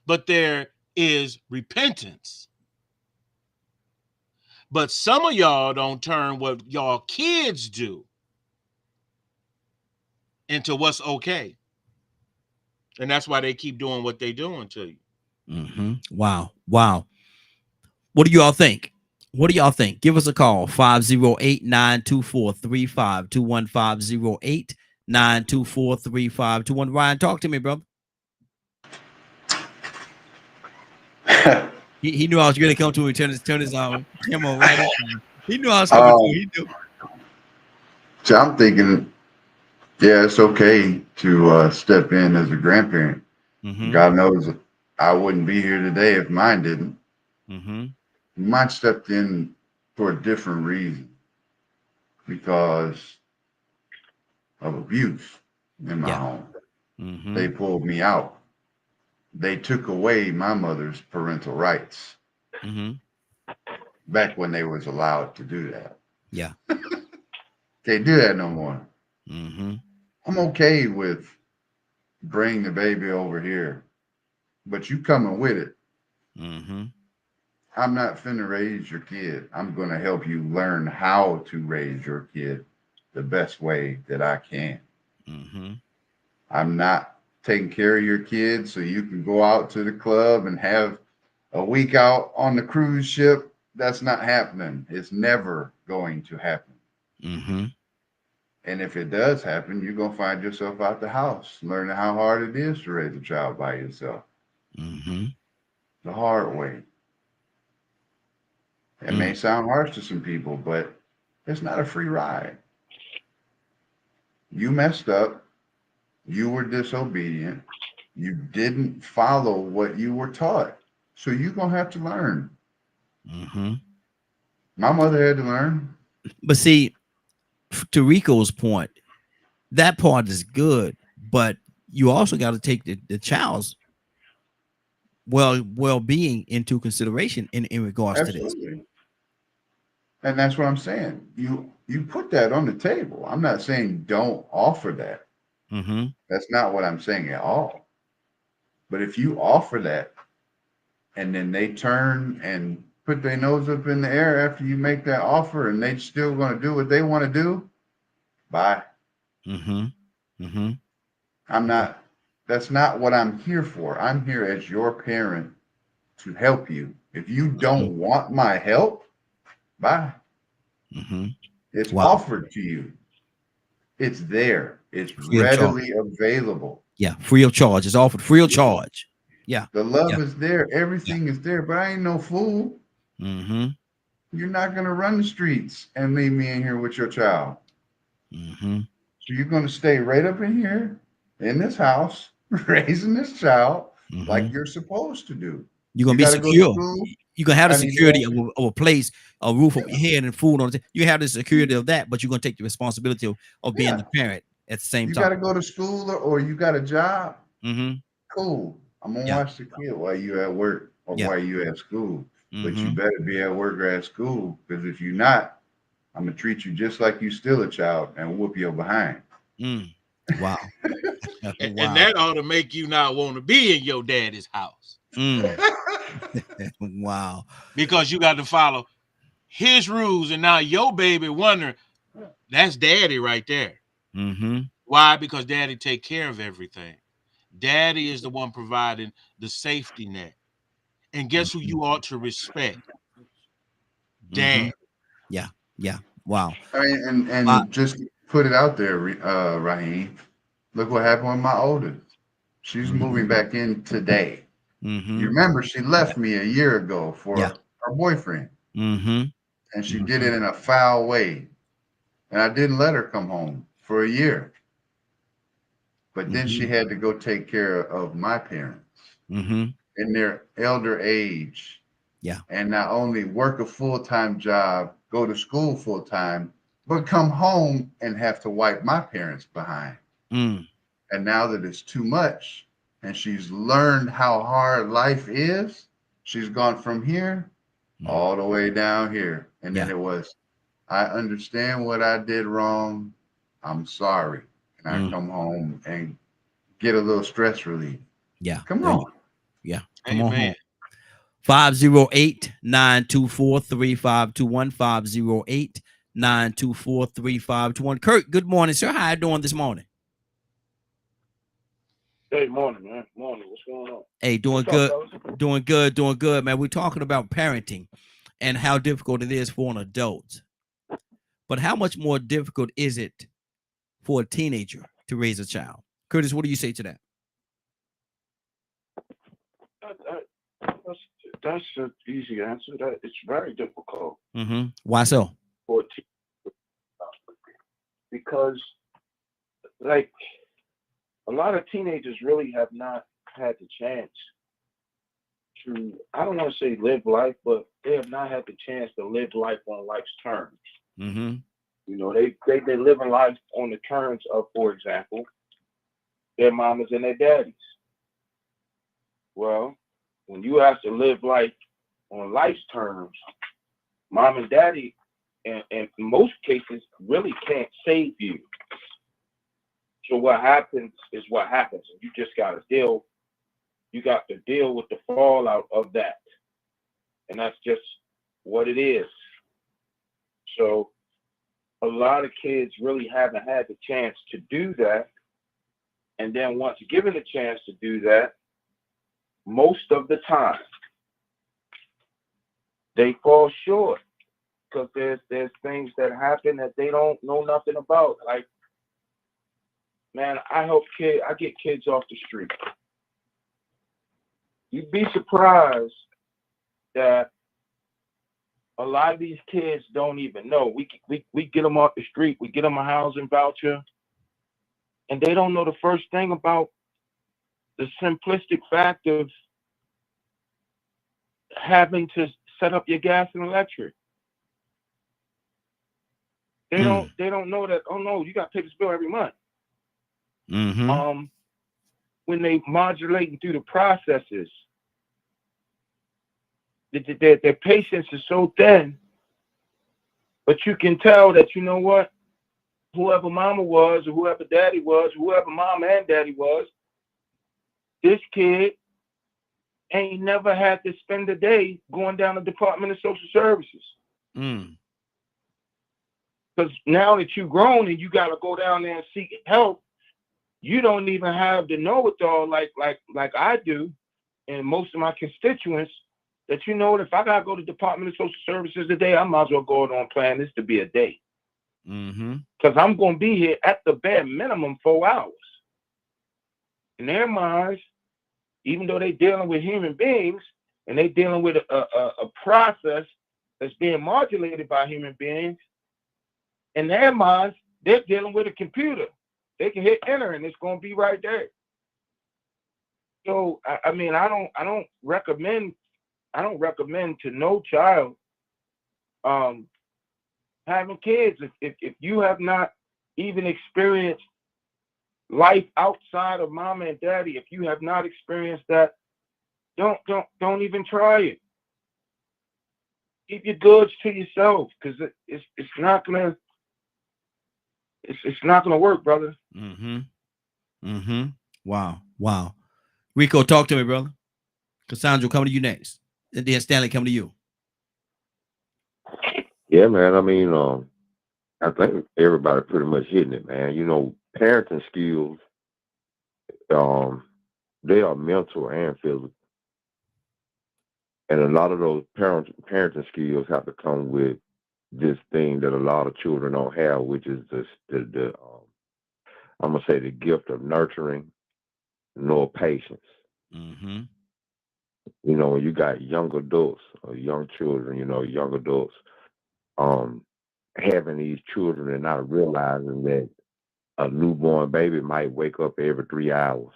but there is repentance. But some of y'all don't turn what y'all kids do into what's okay. And that's why they keep doing what they're doing to you. Wow. What do you all think? Give us a call. 508-924-3521. 508-924-3521. Ryan, talk to me, brother. he knew I was going to come to him. Turn his on. Come on, right. He knew I was coming to him. He knew. So I'm thinking, yeah, it's okay to step in as a grandparent. God knows I wouldn't be here today if mine didn't. Mine stepped in for a different reason, because of abuse in my home. They pulled me out. They took away my mother's parental rights back when they was allowed to do that. Can't do that no more. I'm okay with bring the baby over here, but you coming with it. I'm not finna raise your kid. I'm gonna help you learn how to raise your kid the best way that I can. I'm not taking care of your kid so you can go out to the club and have a week out on the cruise ship. That's not happening. It's never going to happen. And if it does happen, you're going to find yourself out the house, learning how hard it is to raise a child by yourself. The hard way. It may sound harsh to some people, but it's not a free ride. You messed up. You were disobedient. You didn't follow what you were taught. So you're going to have to learn. My mother had to learn. But see, to Rico's point, that part is good, but you also got to take the child's well-being into consideration in regards Absolutely. to this. And that's what I'm saying. You put that on the table. I'm not saying don't offer that. Mm-hmm. That's not what I'm saying at all. But if you offer that and then they turn and put their nose up in the air after you make that offer and they still going to do what they want to do, bye. Mm-hmm. Mm-hmm. That's not what I'm here for. I'm here as your parent to help you. If you don't want my help, bye. Mm-hmm. It's offered to you. It's there. It's readily available. Yeah, free of charge. It's offered free of charge. Yeah. The love is there. Everything is there. But I ain't no fool. Mm-hmm. You're not going to run the streets and leave me in here with your child. Mm-hmm. So you're going to stay right up in here in this house, raising this child like you're supposed to do. You're going to be secure. You're going to have the security of a place, a roof over your head, and food on it. You have the security of that, but you're going to take the responsibility of being the parent at the same time. You got to go to school or you got a job. Mm-hmm. Cool. I'm going to watch the kid while you at work or while you at school. But you better be at work or at school, because if you're not, I'm going to treat you just like you still a child and whoop your behind. Wow. And that ought to make you not want to be in your daddy's house. Wow. Because you got to follow his rules, and now your baby wondering, that's daddy right there. Mm-hmm. Why? Because daddy take care of everything. Daddy is the one providing the safety net. And guess who you ought to respect? Dad. Yeah. Yeah. Wow. I mean, and just put it out there, Raheem. Look what happened with my oldest. She's moving back in today. You remember she left me a year ago for her boyfriend. And she did it in a foul way. And I didn't let her come home for a year. But then she had to go take care of my parents in their elder age. Yeah. And not only work a full-time job, go to school full-time, but come home and have to wipe my parents behind. And now that it's too much and she's learned how hard life is, she's gone from here all the way down here. And then it was, I understand what I did wrong. I'm sorry. And I come home and get a little stress relief. Yeah. Come on. Yeah. Come on home. 508-924-3521. 508-924-3521. Kurt, good morning, sir. How you doing this morning? Hey, morning, man. Morning. What's going on? Hey, doing good. Doing good, man. We're talking about parenting and how difficult it is for an adult. But how much more difficult is it for a teenager to raise a child? Curtis, what do you say to that? That's an easy answer. That it's very difficult. Why so? Because, like, a lot of teenagers really have not had the chance to, I don't want to say live life, but they have not had the chance to live life on life's terms. You know, they've been living life on the terms of, for example, their mamas and their daddies. Well, when you have to live life on life's terms, mom and daddy, and in most cases, really can't save you. So what happens is what happens. You just got to deal with the fallout of that. And that's just what it is. So a lot of kids really haven't had the chance to do that. And then once given the chance to do that, most of the time, they fall short because there's things that happen that they don't know nothing about. Like, man, I get kids off the street. You'd be surprised that a lot of these kids don't even know. We get them off the street, we get them a housing voucher, and they don't know the first thing about the simplistic fact of having to set up your gas and electric. They don't know that, oh no, you got to pay this bill every month. Mm-hmm. When they modulating through the processes, their patience is so thin, but you can tell that, you know what, whoever mama was, or whoever daddy was, whoever mom and daddy was, this kid ain't never had to spend a day going down to the Department of Social Services. Because now that you've grown and you got to go down there and seek help, you don't even have the know-it-all like I do, and most of my constituents, that you know that if I got to go to the Department of Social Services today, I might as well go on plan this to be a day. Because I'm going to be here at the bare minimum 4 hours. In their minds, even though they're dealing with human beings and they're dealing with a process that's being modulated by human beings, in their minds, they're dealing with a computer. They can hit enter and it's going to be right there. So, I mean, I don't recommend to no child having kids if you have not even experienced life outside of mama and daddy. If you have not experienced that, don't even try it. Keep your goods to yourself, because it's not gonna work, brother. Wow. Rico, talk to me, brother. Cassandra, coming to you next. And then Stanley, coming to you. Yeah, man. I mean, I think everybody pretty much hitting it, man. You know, parenting skills, they are mental and physical. And a lot of those parenting skills have to come with this thing that a lot of children don't have, which is the I'm gonna say the gift of nurturing, nor patience. You know, when you got young adults or young children, young adults, having these children and not realizing that a newborn baby might wake up every 3 hours.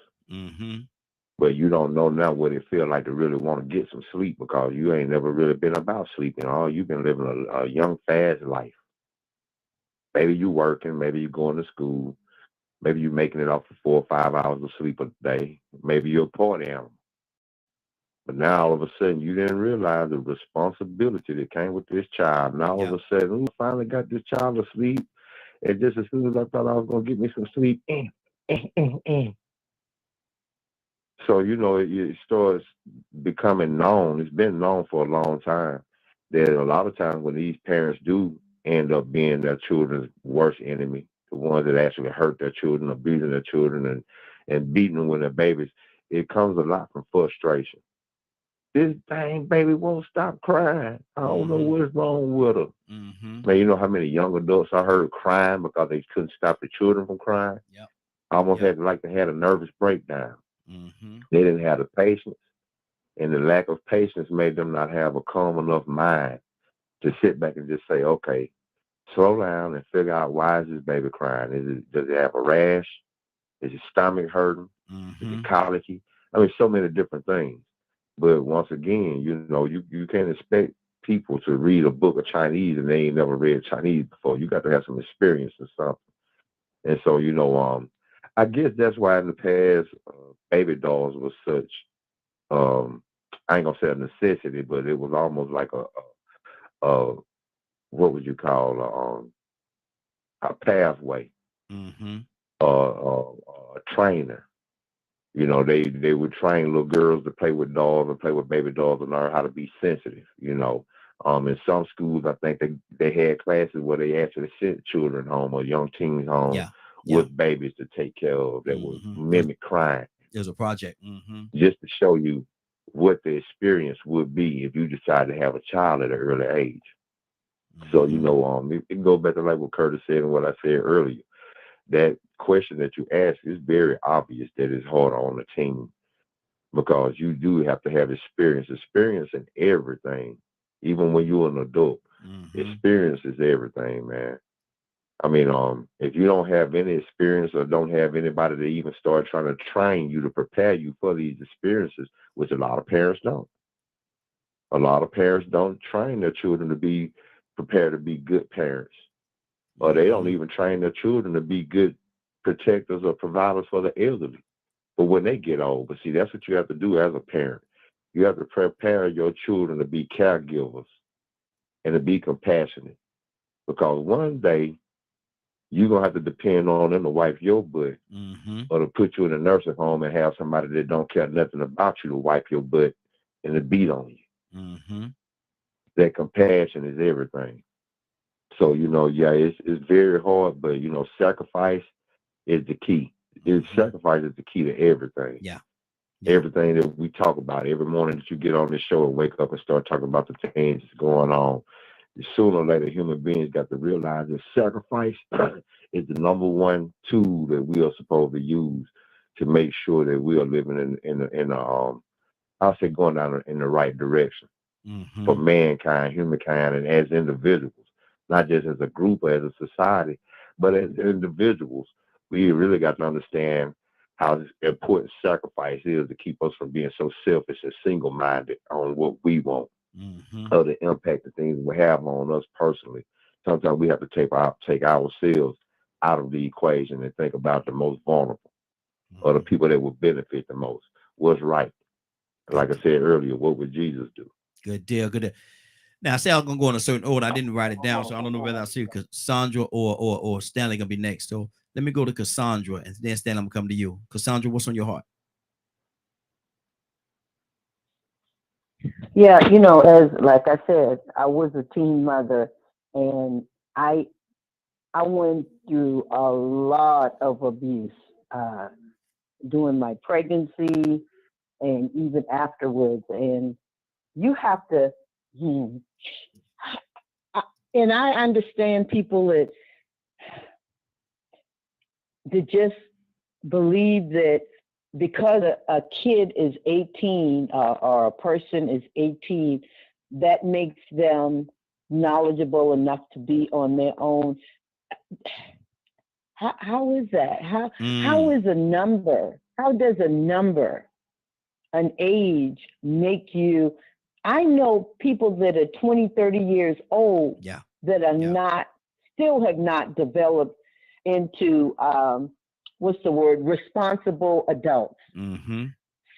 But you don't know now what it feels like to really want to get some sleep, because you ain't never really been about sleeping. You've been living a young, fast life. Maybe you working, maybe you going to school, maybe you making it off for 4 or 5 hours of sleep a day. Maybe you're a party animal. But now all of a sudden you didn't realize the responsibility that came with this child. Now all of a sudden, we finally got this child asleep, and just as soon as I thought I was gonna get me some sleep, So, it starts becoming known. It's been known for a long time that a lot of times when these parents do end up being their children's worst enemy, the ones that actually hurt their children, abusing their children, and beating them when they're babies, it comes a lot from frustration. This dang baby won't stop crying. I don't know what's wrong with her. Man, you know how many young adults I heard crying because they couldn't stop the children from crying? I almost had a nervous breakdown. They didn't have the patience, and the lack of patience made them not have a calm enough mind to sit back and just say, okay, slow down and figure out, why is this baby crying? Does it have a rash? Is his stomach hurting? Is it colicky? I mean, so many different things. But once again, you can't expect people to read a book of Chinese and they ain't never read Chinese before. You got to have some experience or something. And so, I guess that's why in the past, baby dolls was such, I ain't gonna say a necessity, but it was almost like a what would you call a pathway, a trainer. They would train little girls to play with dolls and play with baby dolls and learn how to be sensitive. In some schools, I think they had classes where they actually sent children home or young teens home with babies to take care of that would mimic crying. There's a project. Just to show you what the experience would be if you decide to have a child at an early age. So, it goes back to like what Curtis said and what I said earlier. That question that you asked is very obvious that it's harder on the team, because you do have to have experience in everything. Even when you're an adult, experience is everything, man. I mean, if you don't have any experience or don't have anybody to even start trying to train you to prepare you for these experiences, which a lot of parents don't. A lot of parents don't train their children to be prepared to be good parents. or they don't even train their children to be good protectors or providers for the elderly. But when they get old, but see, that's what you have to do as a parent. You have to prepare your children to be caregivers and to be compassionate, because one day you're going to have to depend on them to wipe your butt, or to put you in a nursing home and have somebody that don't care nothing about you to wipe your butt and to beat on you. That compassion is everything. So, yeah, it's very hard, but, sacrifice is the key. Sacrifice is the key to everything. Yeah. Everything that we talk about every morning that you get on this show and wake up and start talking about the things that's going on. Sooner or later, human beings got to realize that sacrifice is the number one tool that we are supposed to use to make sure that we are living in I'll say going down in the right direction for mankind, humankind, and as individuals, not just as a group or as a society, but as individuals. We really got to understand how important sacrifice is to keep us from being so selfish and single-minded on what we want, or the impact that things will have on us personally. Sometimes we have to take ourselves out of the equation and think about the most vulnerable, or the people that will benefit the most. What's right? Like I said earlier, what would Jesus do? Good deal. Good deal. Now, I said I was gonna go in a certain order. I didn't write it down, so I don't know whether I see Cassandra or Stanley gonna be next. So let me go to Cassandra, and then Stanley, I'm gonna come to you. Cassandra, what's on your heart? Yeah, as like I said, I was a teen mother, and I went through a lot of abuse during my pregnancy and even afterwards. And you have to, and I understand people that just believe that because a kid is 18 or a person is 18, that makes them knowledgeable enough to be on their own. How is that? How is a number? How does a number, an age, make you? I know people that are 20, 30 years old that are still have not developed into responsible adults.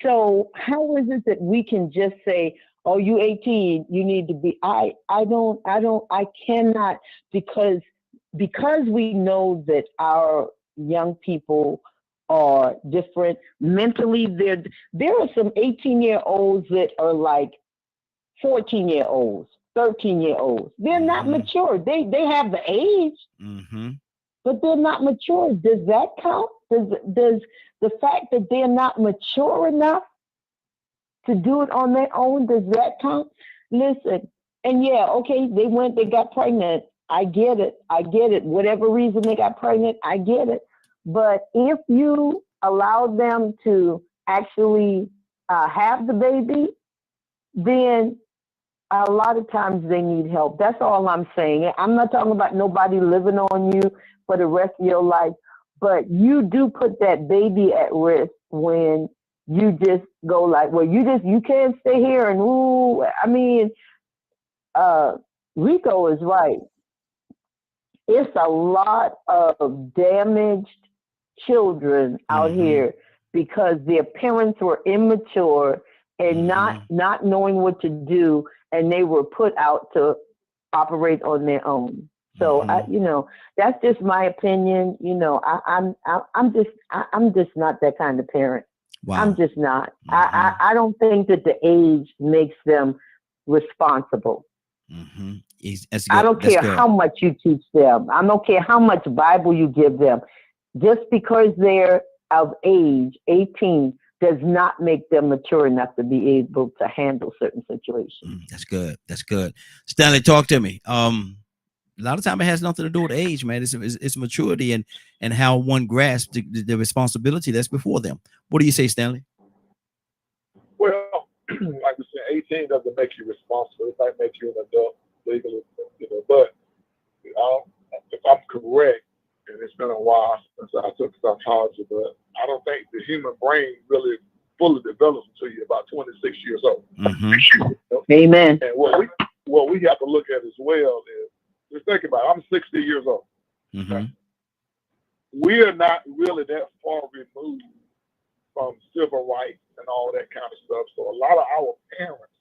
So how is it that we can just say, oh, you 18, you need to be, I cannot, because we know that our young people are different mentally. There are some 18-year-olds that are like 14-year-olds, 13-year-olds. They're not mature. They have the age, but they're not mature. Does that count? Does the fact that they're not mature enough to do it on their own, does that count? Listen, and they got pregnant. I get it. Whatever reason they got pregnant, I get it. But if you allow them to actually have the baby, then a lot of times they need help. That's all I'm saying. I'm not talking about nobody living on you for the rest of your life, but you do put that baby at risk when you just go like, well, you can't stay here. And Rico is right. It's a lot of damaged children out here because their parents were immature and not knowing what to do, and they were put out to operate on their own. So that's just my opinion. I'm just not that kind of parent. Wow. I'm just not. I don't think that the age makes them responsible. I don't care how much you teach them. I don't care how much Bible you give them. Just because they're of age, 18, does not make them mature enough to be able to handle certain situations. That's good. That's good. Stanley, talk to me. A lot of time it has nothing to do with age, man. It's maturity and how one grasps the responsibility that's before them. What do you say, Stanley? Well, like we said, 18 doesn't make you responsible. It might make you an adult legally, but if I'm correct, and it's been a while since I took psychology, but I don't think the human brain really fully develops until you're about 26 years old. Amen. And what we have to look at as well is, just think about it, I'm 60 years old. Mm-hmm. We're not really that far removed from civil rights and all that kind of stuff. So a lot of our parents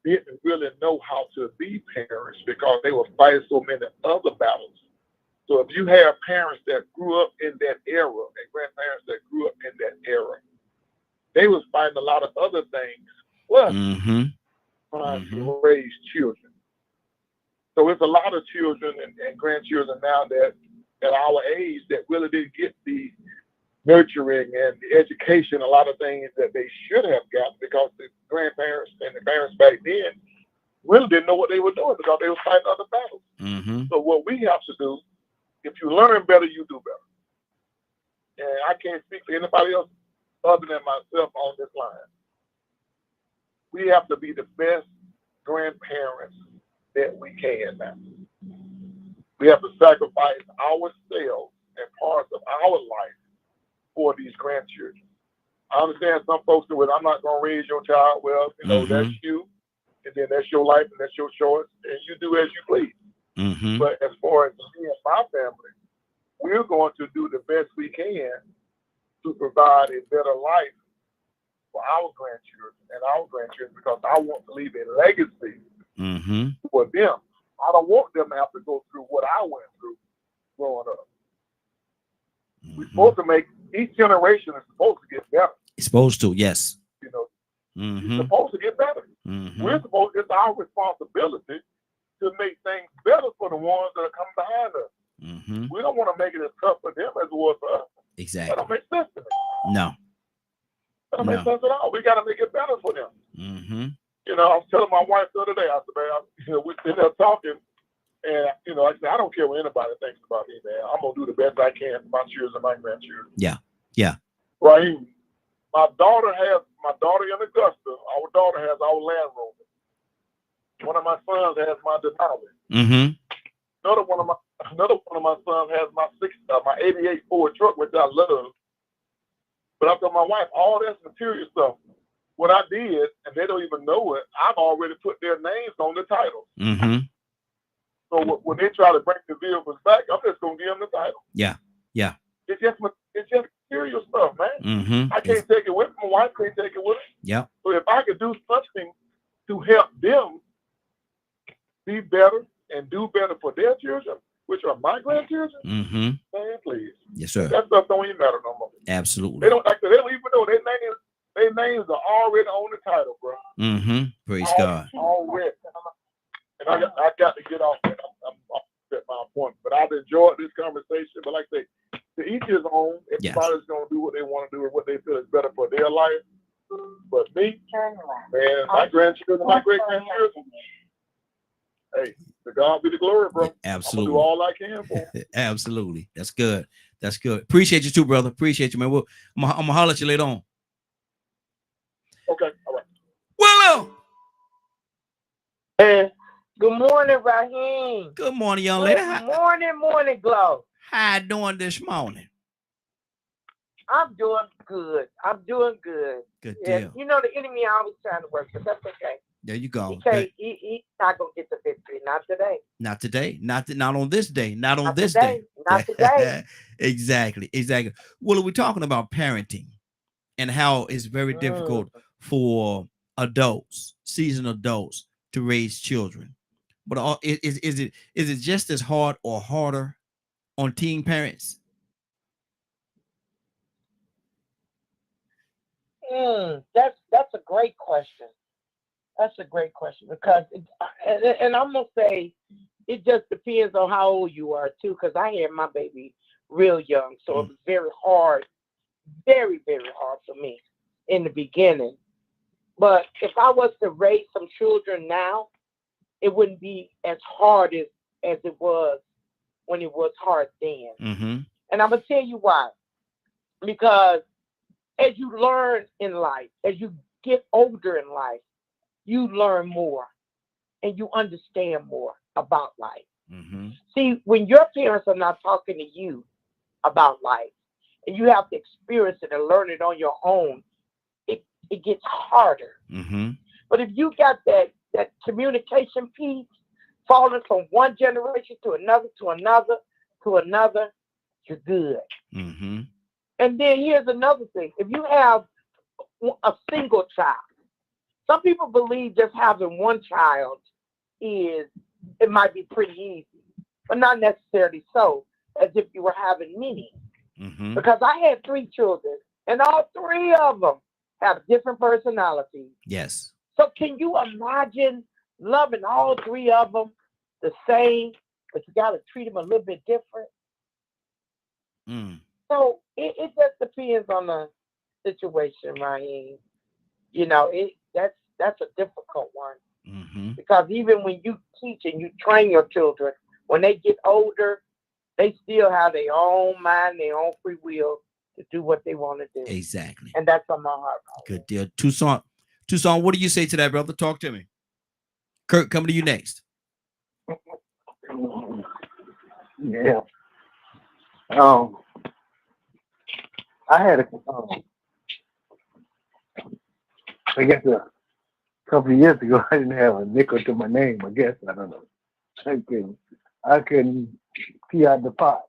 didn't really know how to be parents because they were fighting so many other battles. So if you have parents that grew up in that era and grandparents that grew up in that era, they was fighting a lot of other things, plus trying to raise children. So it's a lot of children and grandchildren now that at our age that really didn't get the nurturing and the education, a lot of things that they should have gotten because the grandparents and the parents back then really didn't know what they were doing because they were fighting other battles. Mm-hmm. So what we have to do, if you learn better, you do better. And I can't speak for anybody else other than myself on this line. We have to be the best grandparents that we can now. We have to sacrifice ourselves and parts of our life for these grandchildren. I understand some folks do it. I'm not going to raise your child. Well, you know, that's you, and then that's your life, and that's your choice, and you do as you please. Mm-hmm. But as far as me and my family, we're going to do the best we can to provide a better life for our grandchildren and our grandchildren because I want to leave a legacy for them. I don't want them to have to go through what I went through growing up. We're supposed to make each generation is supposed to get better. It's supposed to, yes. You know, it's supposed to get better. We're supposed. It's our responsibility to make things better for the ones that are coming behind us. We don't want to make it as tough for them as it was for us. Exactly. That don't make sense to me. No. That don't make sense at all. We got to make it better for them. You know, I was telling my wife the other day, I said, man, you know, we're sitting there talking, and, you know, I said, I don't care what anybody thinks about me, man. I'm going to do the best I can for my children and my grandchildren. Yeah. Yeah. Right. My daughter in Augusta, our daughter has our Land Rover. One of my sons has my Denali. Another one of my sons has my 88 Ford truck, which I love. But I told my wife, all that's material stuff. What I did, and they don't even know it, I've already put their names on the title. So when they try to bring the vehicles back, I'm just gonna give them the title. Yeah, yeah. It's just material stuff, man. I can't take it with me. My wife can't take it with me. Yeah. So if I could do something to help them be better and do better for their children, which are my grandchildren, man, please. Yes, sir. That stuff don't even matter no more. Absolutely. They don't even know their names are already on the title, bro. Praise God. Already. And I got to get off. I'm at my appointment, but I've enjoyed this conversation. But like I say, to each his own. Everybody's gonna do what they want to do and what they feel is better for their life. But me, man, my grandchildren, my great grandchildren. Hey, to God be the glory, bro. Absolutely. I'm gonna do all I can for them. Absolutely. That's good. That's good. Appreciate you too, brother. Appreciate you, man. I'm gonna holler at you later on. Okay. All right. Willow. Good morning, Raheem. Good morning, young lady. Good morning, Glow. How you doing this morning? I'm doing good. Good Yeah, deal. you know the enemy always trying to work, but that's okay. There you go. He's not gonna get the victory. Not today. Not today. Not on this day. Not on this today. day. Not today. Exactly. Well, we're talking about parenting and how it's very difficult for adults, seasoned adults, to raise children. But is it just as hard or harder on teen parents? That's a great question. That's a great question because, and I'm gonna say, it just depends on how old you are too. Because I had my baby real young, so it was very hard, very very hard for me in the beginning. But if I was to raise some children now, it wouldn't be as hard as it was when it was hard then. And I'm gonna tell you why. Because as you learn in life, as you get older in life, you learn more and you understand more about life. See, when your parents are not talking to you about life and you have to experience it and learn it on your own, it gets harder. But if you got that communication piece falling from one generation to another, to another, you're good. Mm-hmm. And then here's another thing. If you have a single child, some people believe just having one child it might be pretty easy, but not necessarily so, as if you were having many. Mm-hmm. Because I had 3 children, and all 3 of them have different personalities. Yes. So can you imagine loving all 3 of them the same, but you got to treat them a little bit different? Mm. So it just depends on the situation, Raheem. You know, that's a difficult one. Mm-hmm. Because even when you teach and you train your children, when they get older, they still have their own mind, their own free will to do what they want to do. Exactly. And that's on my heart. Good deal. Tucson, what do you say to that, brother? Talk to me. Kurt, coming to you next. Yeah. I had I guess a couple of years ago, I didn't have a nickel to my name. I guess I don't know. I couldn't pee out the pot.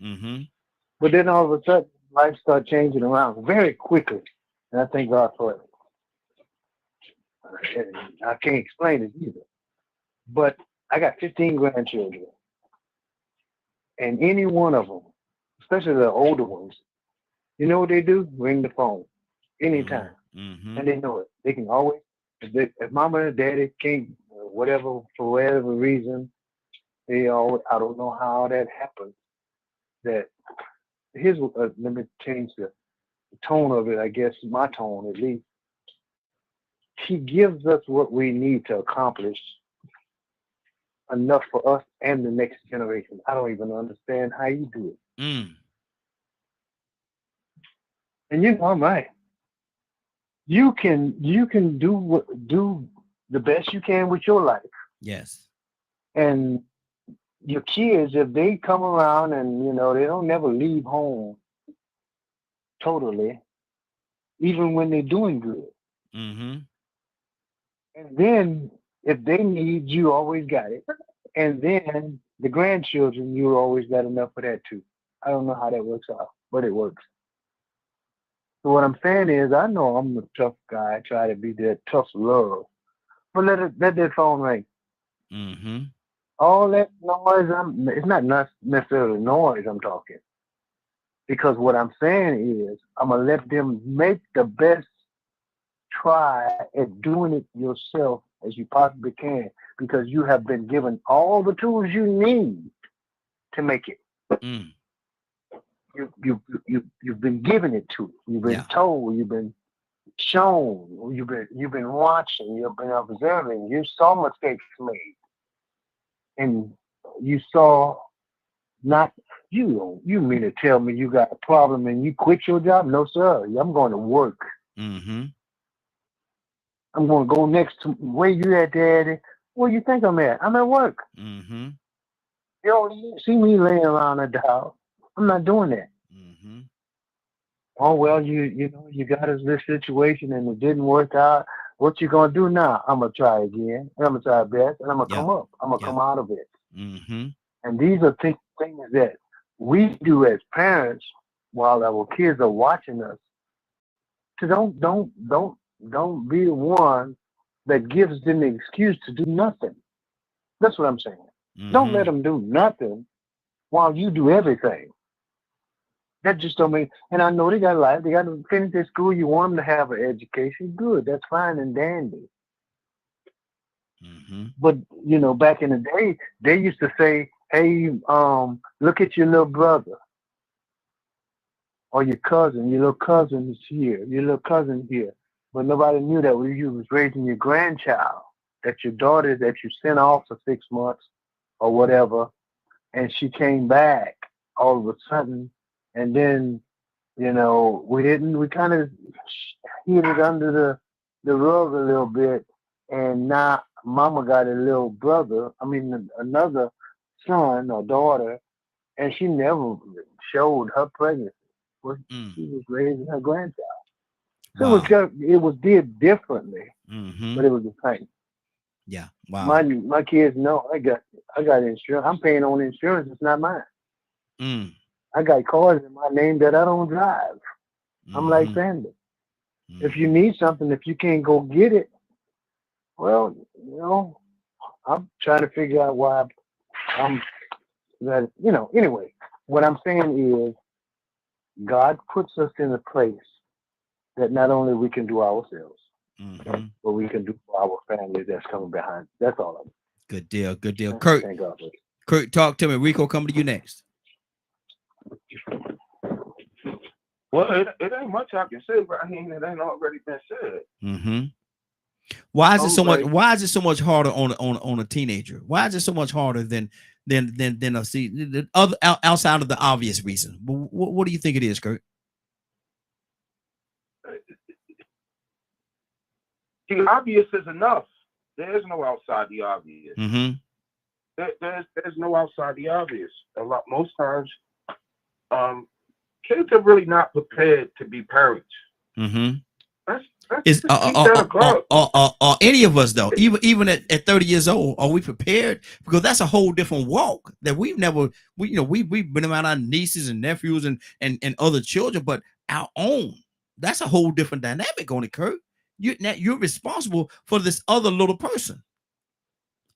Mm-hmm. But then all of a sudden, life started changing around very quickly, and I thank God for it. And I can't explain it either. But I got 15 grandchildren, and any one of them, especially the older ones, you know what they do? Ring the phone anytime. Mm-hmm. And they know it. They can always, if mama and daddy can't, whatever, for whatever reason, they always, I don't know how that happens. That here's, let me change the tone of it, I guess, my tone at least. He gives us what we need to accomplish enough for us and the next generation. I don't even understand how you do it. Mm. And you know, I'm right. You can do the best you can with your life. Yes. And your kids, if they come around and you know they don't never leave home totally, even when they're doing good. Mm-hmm. And then if they need, you always got it. And then the grandchildren, you always got enough for that too. I don't know how that works out, but it works. So what I'm saying is, I know I'm the tough guy. I try to be that tough love. But let that phone ring. Mm-hmm. All that noise, it's not necessarily noise I'm talking. Because what I'm saying is, I'm going to let them make the best try at doing it yourself as you possibly can. Because you have been given all the tools you need to make it. Mm. You've been given it to. You've been told. You've been shown. You've been watching. You've been observing. You saw mistakes made, and you saw not. You mean to tell me you got a problem and you quit your job? No, sir. I'm going to work. Mm-hmm. I'm going to go next to where you at, Daddy. Where you think I'm at? I'm at work. Mm-hmm. You don't see me laying around at the house. I'm not doing that. Mm-hmm. Oh well, you know you got us this situation and it didn't work out. What you gonna do now? I'm gonna try again, and I'm gonna try best, and I'm gonna come up. I'm gonna come out of it. Mm-hmm. And these are things that we do as parents while our kids are watching us. So don't be the one that gives them the excuse to do nothing. That's what I'm saying. Mm-hmm. Don't let them do nothing while you do everything. That just don't mean, and I know they got life. They got to finish their school. You want them to have an education. Good. That's fine and dandy. Mm-hmm. But, you know, back in the day, they used to say, hey, look at your little brother or your cousin. Your little cousin is here. Your little cousin here. But nobody knew that when you was raising your grandchild, that your daughter that you sent off for 6 months or whatever, and she came back all of a sudden. And then, you know, we kind of hid it under the rug a little bit. And now mama got a little brother, another son or daughter, and she never showed her pregnancy. She was raising her grandchild. So it was did differently, but it was the same. Yeah. Wow. My kids know I got insurance. I'm paying on insurance. It's not mine. I got cars in my name that I don't drive. I'm like Sanders. If you need something, if you can't go get it, well, I'm trying to figure out why I'm that, anyway, what I'm saying is God puts us in a place that not only we can do ourselves, but we can do for our family that's coming behind. That's all. Good deal. Good deal. Kurt, thank God. Kurt, talk to me. Rico, coming to you next. Well, it ain't much I can say, but I mean, it ain't already been said. Why is it so much? Why is it so much harder on a teenager? Why is it so much harder than the other outside of the obvious reason? What do you think it is, Kurt? The obvious is enough. There is no outside the obvious. There's no outside the obvious. Most times, kids are really not prepared to be parents. Are any of us though, even at 30 years old, are we prepared? Because that's a whole different walk that we've been around our nieces and nephews and other children, but our own. That's a whole different dynamic on it, Kurt. You're responsible for this other little person.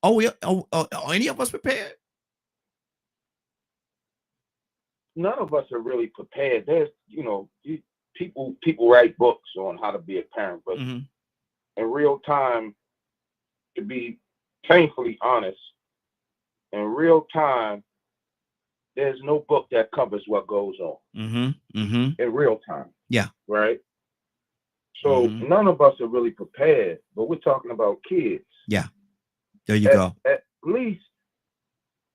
Are any of us prepared? None of us are really prepared. There's, people write books on how to be a parent, but in real time, to be painfully honest, in real time, there's no book that covers what goes on in real time. Yeah. Right. So none of us are really prepared, but we're talking about kids. Yeah. There you go. At least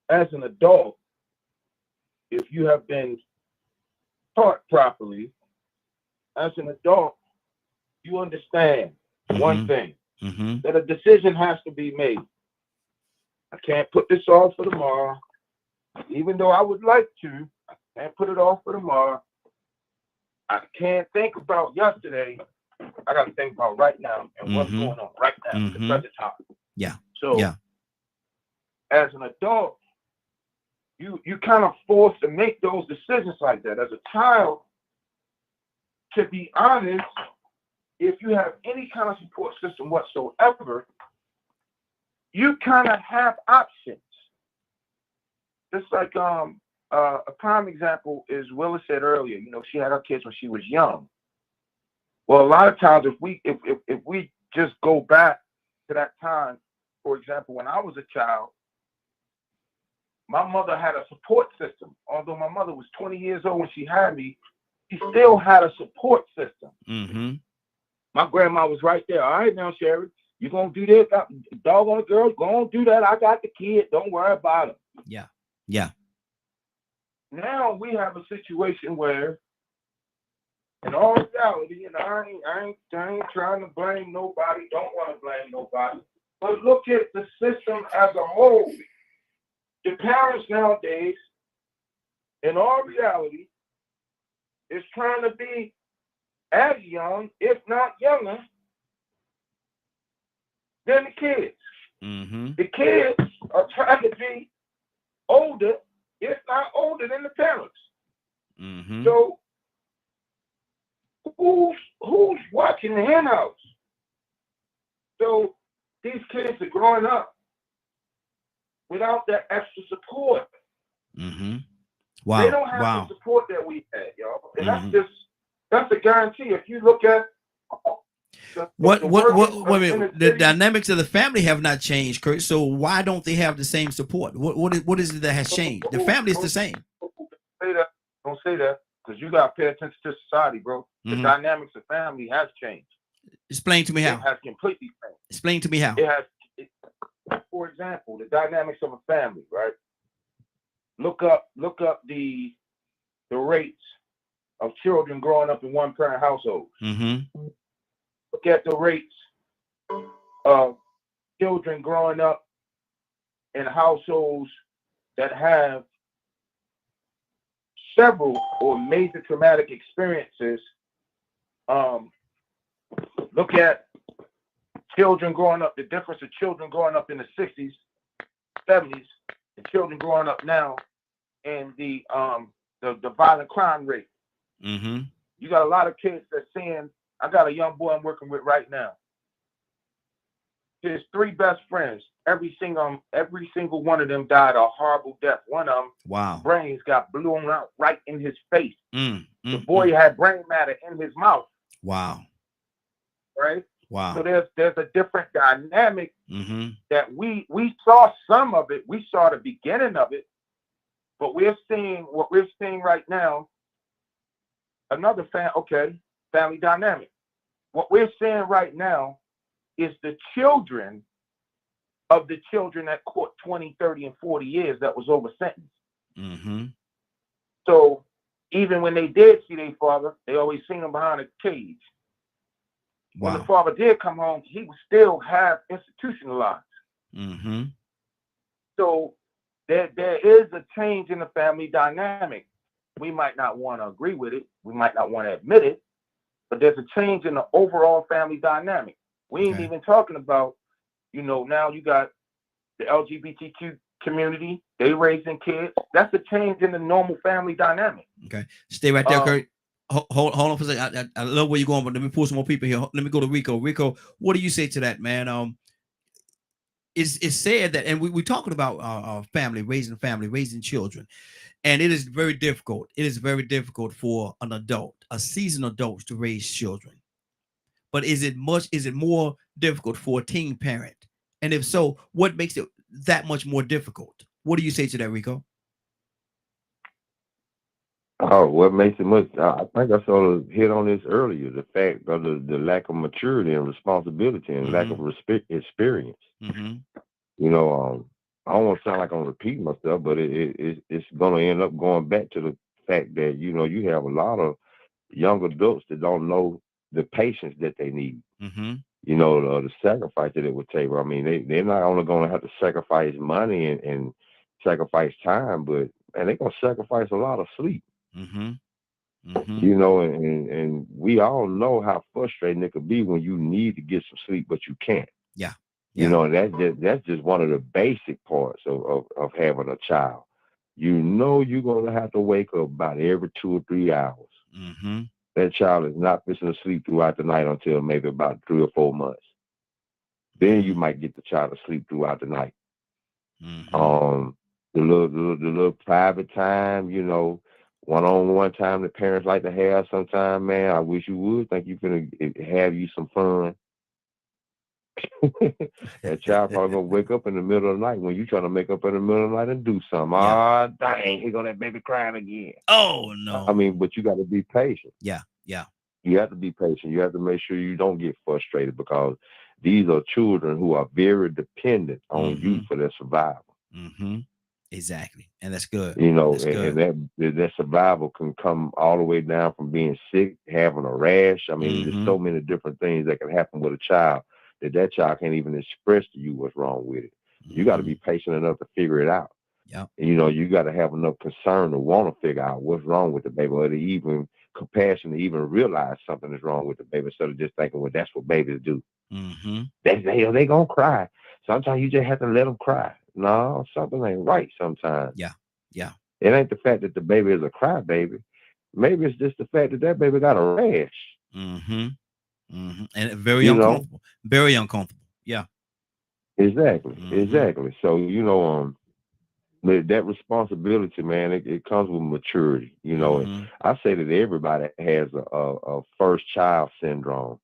as an adult, if you have been taught properly, as an adult, you understand one thing, that a decision has to be made. I can't put this off for tomorrow, even though I would like to. I can't put it off for tomorrow. I can't think about yesterday. I got to think about right now and what's going on right now at the present time. Yeah. So, as an adult, you kind of forced to make those decisions like that. As a child, to be honest, if you have any kind of support system whatsoever, you kind of have options. Just like a prime example is Willa said earlier. She had her kids when she was young. Well, a lot of times, if we just go back to that time, for example, when I was a child, my mother had a support system. Although my mother was 20 years old when she had me, she still had a support system. My grandma was right there. All right, now, Sherry, you gonna do this? Doggone girl, go on do that. I got the kid. Don't worry about it. Yeah. Yeah. Now we have a situation where, in all reality, and I ain't trying to blame nobody. Don't want to blame nobody. But look at the system as a whole. The parents nowadays, in all reality, is trying to be as young, if not younger, than the kids. The kids are trying to be older, if not older than the parents. So who's watching the hen house? So these kids are growing up without that extra support. Wow. They don't have the support that we had, y'all. And that's a guarantee. If you look at the dynamics of the family have not changed, Kurt. So why don't they have the same support? What is it that has changed? The family is the same. Don't say that, because you gotta pay attention to society, bro. The dynamics of family has changed. Explain to me how. It has completely changed. Explain to me how. It has. For example, the dynamics of a family, right? Look up the rates of children growing up in one-parent households. Look at the rates of children growing up in households that have several or major traumatic experiences. Look at children growing up, the difference of children growing up in the 60s, 70s, and children growing up now in the violent crime rate. Mm-hmm. You got a lot of kids that saying, I got a young boy I'm working with right now. His 3 best friends, every single one of them died a horrible death. One of them, wow, brains got blown out right in his face. The boy had brain matter in his mouth. Wow. Right? Wow. So there's a different dynamic that we saw some of it. We saw the beginning of it, but what we're seeing right now, another family dynamic. What we're seeing right now is the children of the children that caught 20, 30, and 40 years that was over sentenced. So even when they did see their father, they always seen him behind a cage. Wow. When the father did come home, he was still half institutionalized. So there is a change in the family dynamic. We might not want to agree with it. We might not want to admit it, but there's a change in the overall family dynamic. We ain't even talking about, now you got the LGBTQ community, they raising kids. That's a change in the normal family dynamic. Okay. Stay right there, Kurt. Hold on for a second. I love where you're going, but let me pull some more people here. Let me go to Rico. Rico, what do you say to that, man? It's said that, and we're talking about raising children, and it is very difficult. It is very difficult for an adult, a seasoned adult, to raise children. But is it more difficult for a teen parent? And if so, what makes it that much more difficult? What do you say to that, Rico? Oh, what makes it much? I think I sort of hit on this earlier. The fact of the lack of maturity and responsibility and lack of experience. I don't want to sound like I'm repeating myself, but it's going to end up going back to the fact that you have a lot of young adults that don't know the patience that they need. The sacrifice that it would take. I mean, they're not only going to have to sacrifice money and sacrifice time, but they're going to sacrifice a lot of sleep. And we all know how frustrating it could be when you need to get some sleep, but you can't. And that's just one of the basic parts of having a child. You're going to have to wake up about every 2 or 3 hours. That child is not fixing to sleep throughout the night until maybe about 3 or 4 months. Then you might get the child to sleep throughout the night. The little private time, one-on-one time the parents like to have sometime, man. I wish you would. Think you're going to have you some fun. That child probably gonna wake up in the middle of the night when you trying to make up in the middle of the night and do something. Oh, dang, here go that baby crying again. Oh no. I mean, but you got to be patient. Yeah. You have to be patient. You have to make sure you don't get frustrated, because these are children who are very dependent on you for their survival. Exactly. And that's good. That's good. And that survival can come all the way down from being sick, having a rash. I mean, there's so many different things that can happen with a child that child can't even express to you what's wrong with it. You got to be patient enough to figure it out. And, you got to have enough concern to want to figure out what's wrong with the baby, or to even compassion to even realize something is wrong with the baby, instead of just thinking, well, that's what babies do. They gonna cry. Sometimes you just have to let them cry. No, something ain't right sometimes. Yeah. It ain't the fact that the baby is a cry baby. Maybe it's just the fact that baby got a rash. And very uncomfortable. Very uncomfortable. Yeah. Exactly. So, that responsibility, man, it comes with maturity, and I say that everybody has a first child syndrome.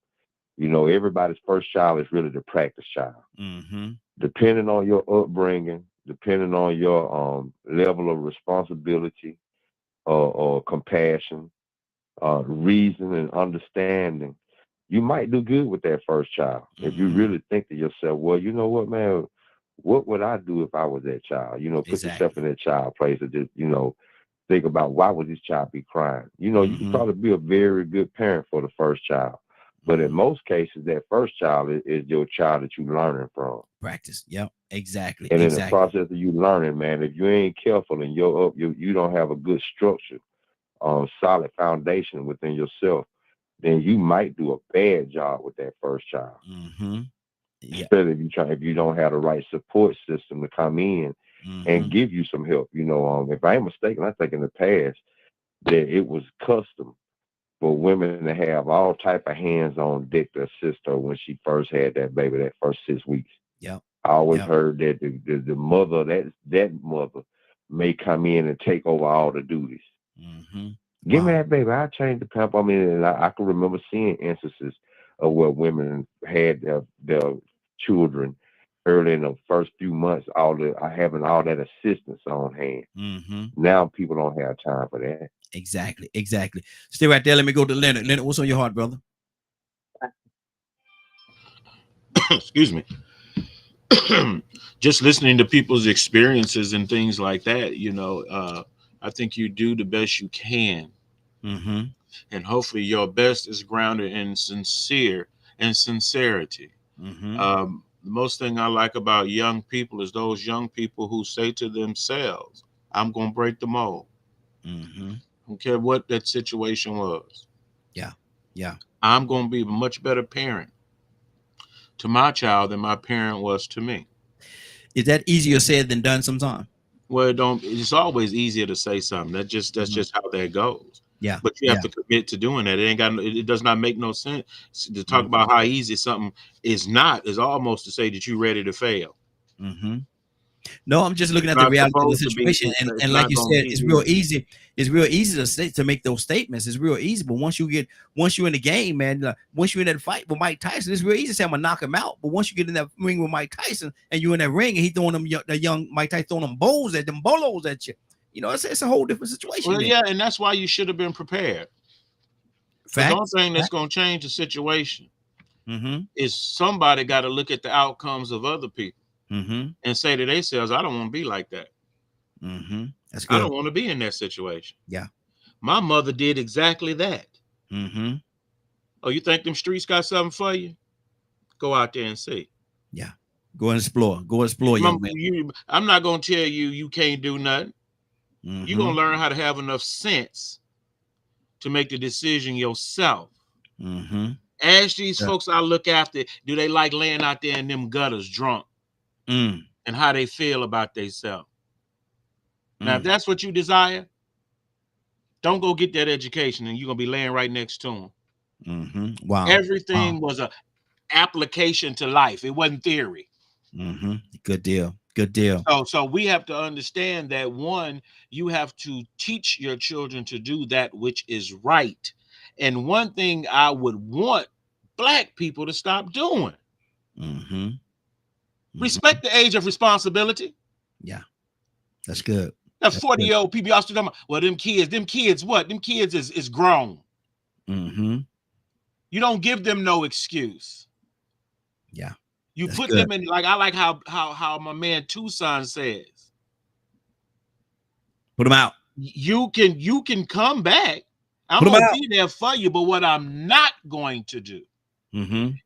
Everybody's first child is really the practice child. Depending on your upbringing, depending on your level of responsibility or compassion, reason and understanding, you might do good with that first child. If you really think to yourself, well, you know what, man, what would I do if I was that child? Put yourself in that child place and just, think about, why would this child be crying? You can probably be a very good parent for the first child. But in most cases, that first child is your child that you're learning from. Practice. Yep. Exactly. And in the process of you learning, man, if you ain't careful and you don't have a good structure, solid foundation within yourself, then you might do a bad job with that first child. Especially if you don't have the right support system to come in and give you some help. You know, if I ain't mistaken, I think in the past that it was custom for women to have all type of hands on deck to assist her when she first had that baby, that first 6 weeks. Yeah. I always heard that the mother, that mother may come in and take over all the duties. Give me that baby. I'll change the pamper. I mean, and I can remember seeing instances of where women had their children early in the first few months, having all that assistance on hand. Now people don't have time for that. Exactly. Stay right there. Let me go to Leonard. Leonard, what's on your heart, brother? Excuse me. Just listening to people's experiences and things like that, you know, I think you do the best you can. And hopefully your best is grounded in sincerity. The most thing I like about young people is those young people who say to themselves, I'm going to break the mold. I don't care what that situation was. Yeah. I'm going to be a much better parent to my child than my parent was to me. Is that easier said than done sometimes? Well, it's always easier to say something. That's just how that goes. Yeah. But you have to commit to doing that. It does not make no sense to talk about how easy something is not, is almost to say that you're ready to fail. No, I'm just looking at the reality of the situation. And like you said, it's real easy. It's real easy to make those statements. It's real easy. But once you're in the game, man, once you're in that fight with Mike Tyson, it's real easy to say I'm gonna knock him out. But once you get in that ring with Mike Tyson and you're in that ring and he's throwing the young Mike Tyson throwing them bolos at you, you know, it's a whole different situation. Well, yeah, and that's why you should have been prepared. The only thing that's gonna change the situation is somebody got to look at the outcomes of other people. And say to themselves, I don't want to be like that. That's good. I don't want to be in that situation. Yeah. My mother did exactly that. Oh, you think them streets got something for you? Go out there and see. Yeah. Go and explore. Young man. I'm not going to tell you can't do nothing. You're going to learn how to have enough sense to make the decision yourself. Ask these folks I look after, do they like laying out there in them gutters drunk? And how they feel about themselves. Now, if that's what you desire, don't go get that education and you're going to be laying right next to them. Wow. Everything was an application to life. It wasn't theory. Good deal. So we have to understand that, one, you have to teach your children to do that which is right. And one thing I would want Black people to stop doing. Respect the age of responsibility. Yeah, that's good. That 40-year-old people also talking about, well, them kids what? Them kids is grown. You don't give them no excuse. Yeah. You put them in, like, I like how my man Tucson says. Put them out. You can come back. I'm gonna be there for you, but what I'm not going to do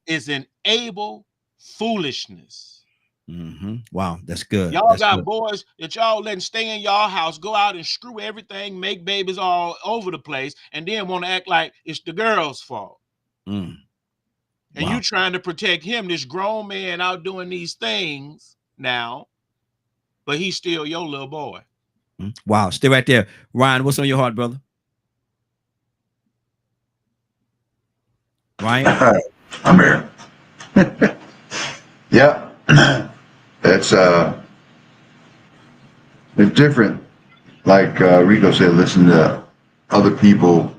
is enable foolishness. Wow, that's good. Y'all got boys that y'all letting stay in y'all house, go out and screw everything, make babies all over the place, and then want to act like it's the girl's fault. And you trying to protect him, this grown man out doing these things now, but he's still your little boy. Wow, stay right there. Ryan, what's on your heart, brother? Ryan? I'm here. Yeah. It's different. Like Rico said, listen to other people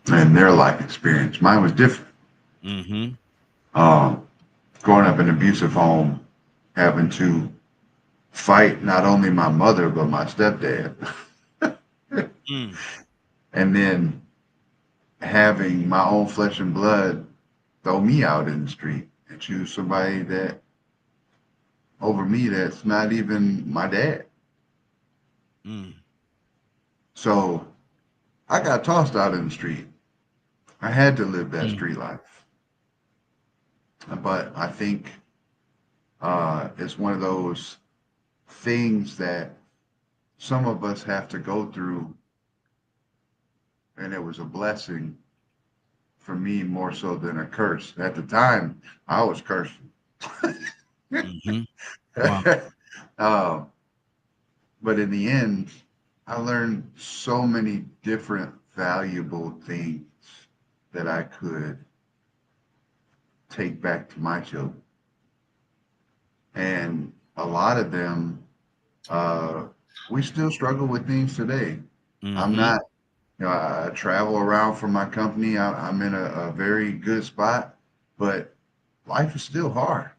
and their life experience. Mine was different. Growing up in an abusive home, having to fight not only my mother but my stepdad, and then having my own flesh and blood throw me out in the street and choose somebody that over me that's not even my dad. So I got tossed out in the street. I had to live that street life. But I think it's one of those things that some of us have to go through, and it was a blessing for me more so than a curse. At the time, I was cursing. But in the end, I learned so many different valuable things that I could take back to my children. And a lot of them, we still struggle with things today. I'm not, I travel around for my company. I'm in a very good spot, but life is still hard.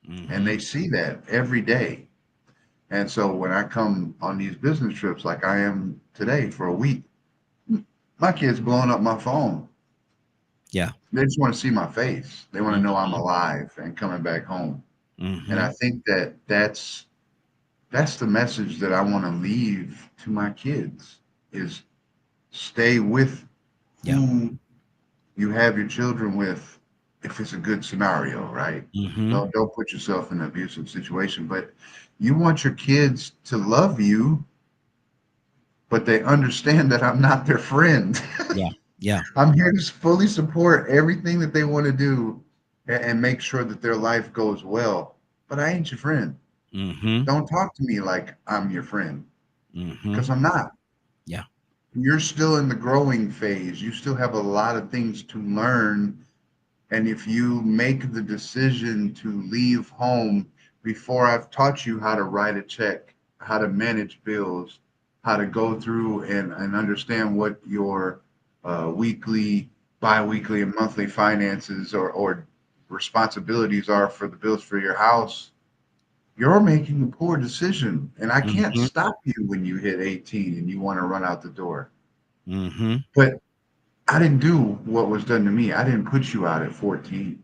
And they see that every day. And so when I come on these business trips, like I am today for a week, my kid's blowing up my phone. Yeah. They just want to see my face. They want to know I'm alive and coming back home. And I think that that's the message that I want to leave to my kids is stay with who you have your children with if it's a good scenario, right? Don't put yourself in an abusive situation, but you want your kids to love you, but they understand that I'm not their friend. Yeah. I'm here to fully support everything that they want to do and make sure that their life goes well, but I ain't your friend. Don't talk to me like I'm your friend, because I'm not. Yeah. You're still in the growing phase. You still have a lot of things to learn. And if you make the decision to leave home before I've taught you how to write a check, how to manage bills, how to go through and understand what your weekly, bi-weekly, and monthly finances or responsibilities are for the bills for your house, you're making a poor decision. And I can't stop you when you hit 18 and you want to run out the door. But I didn't do what was done to me. I didn't put you out at 14.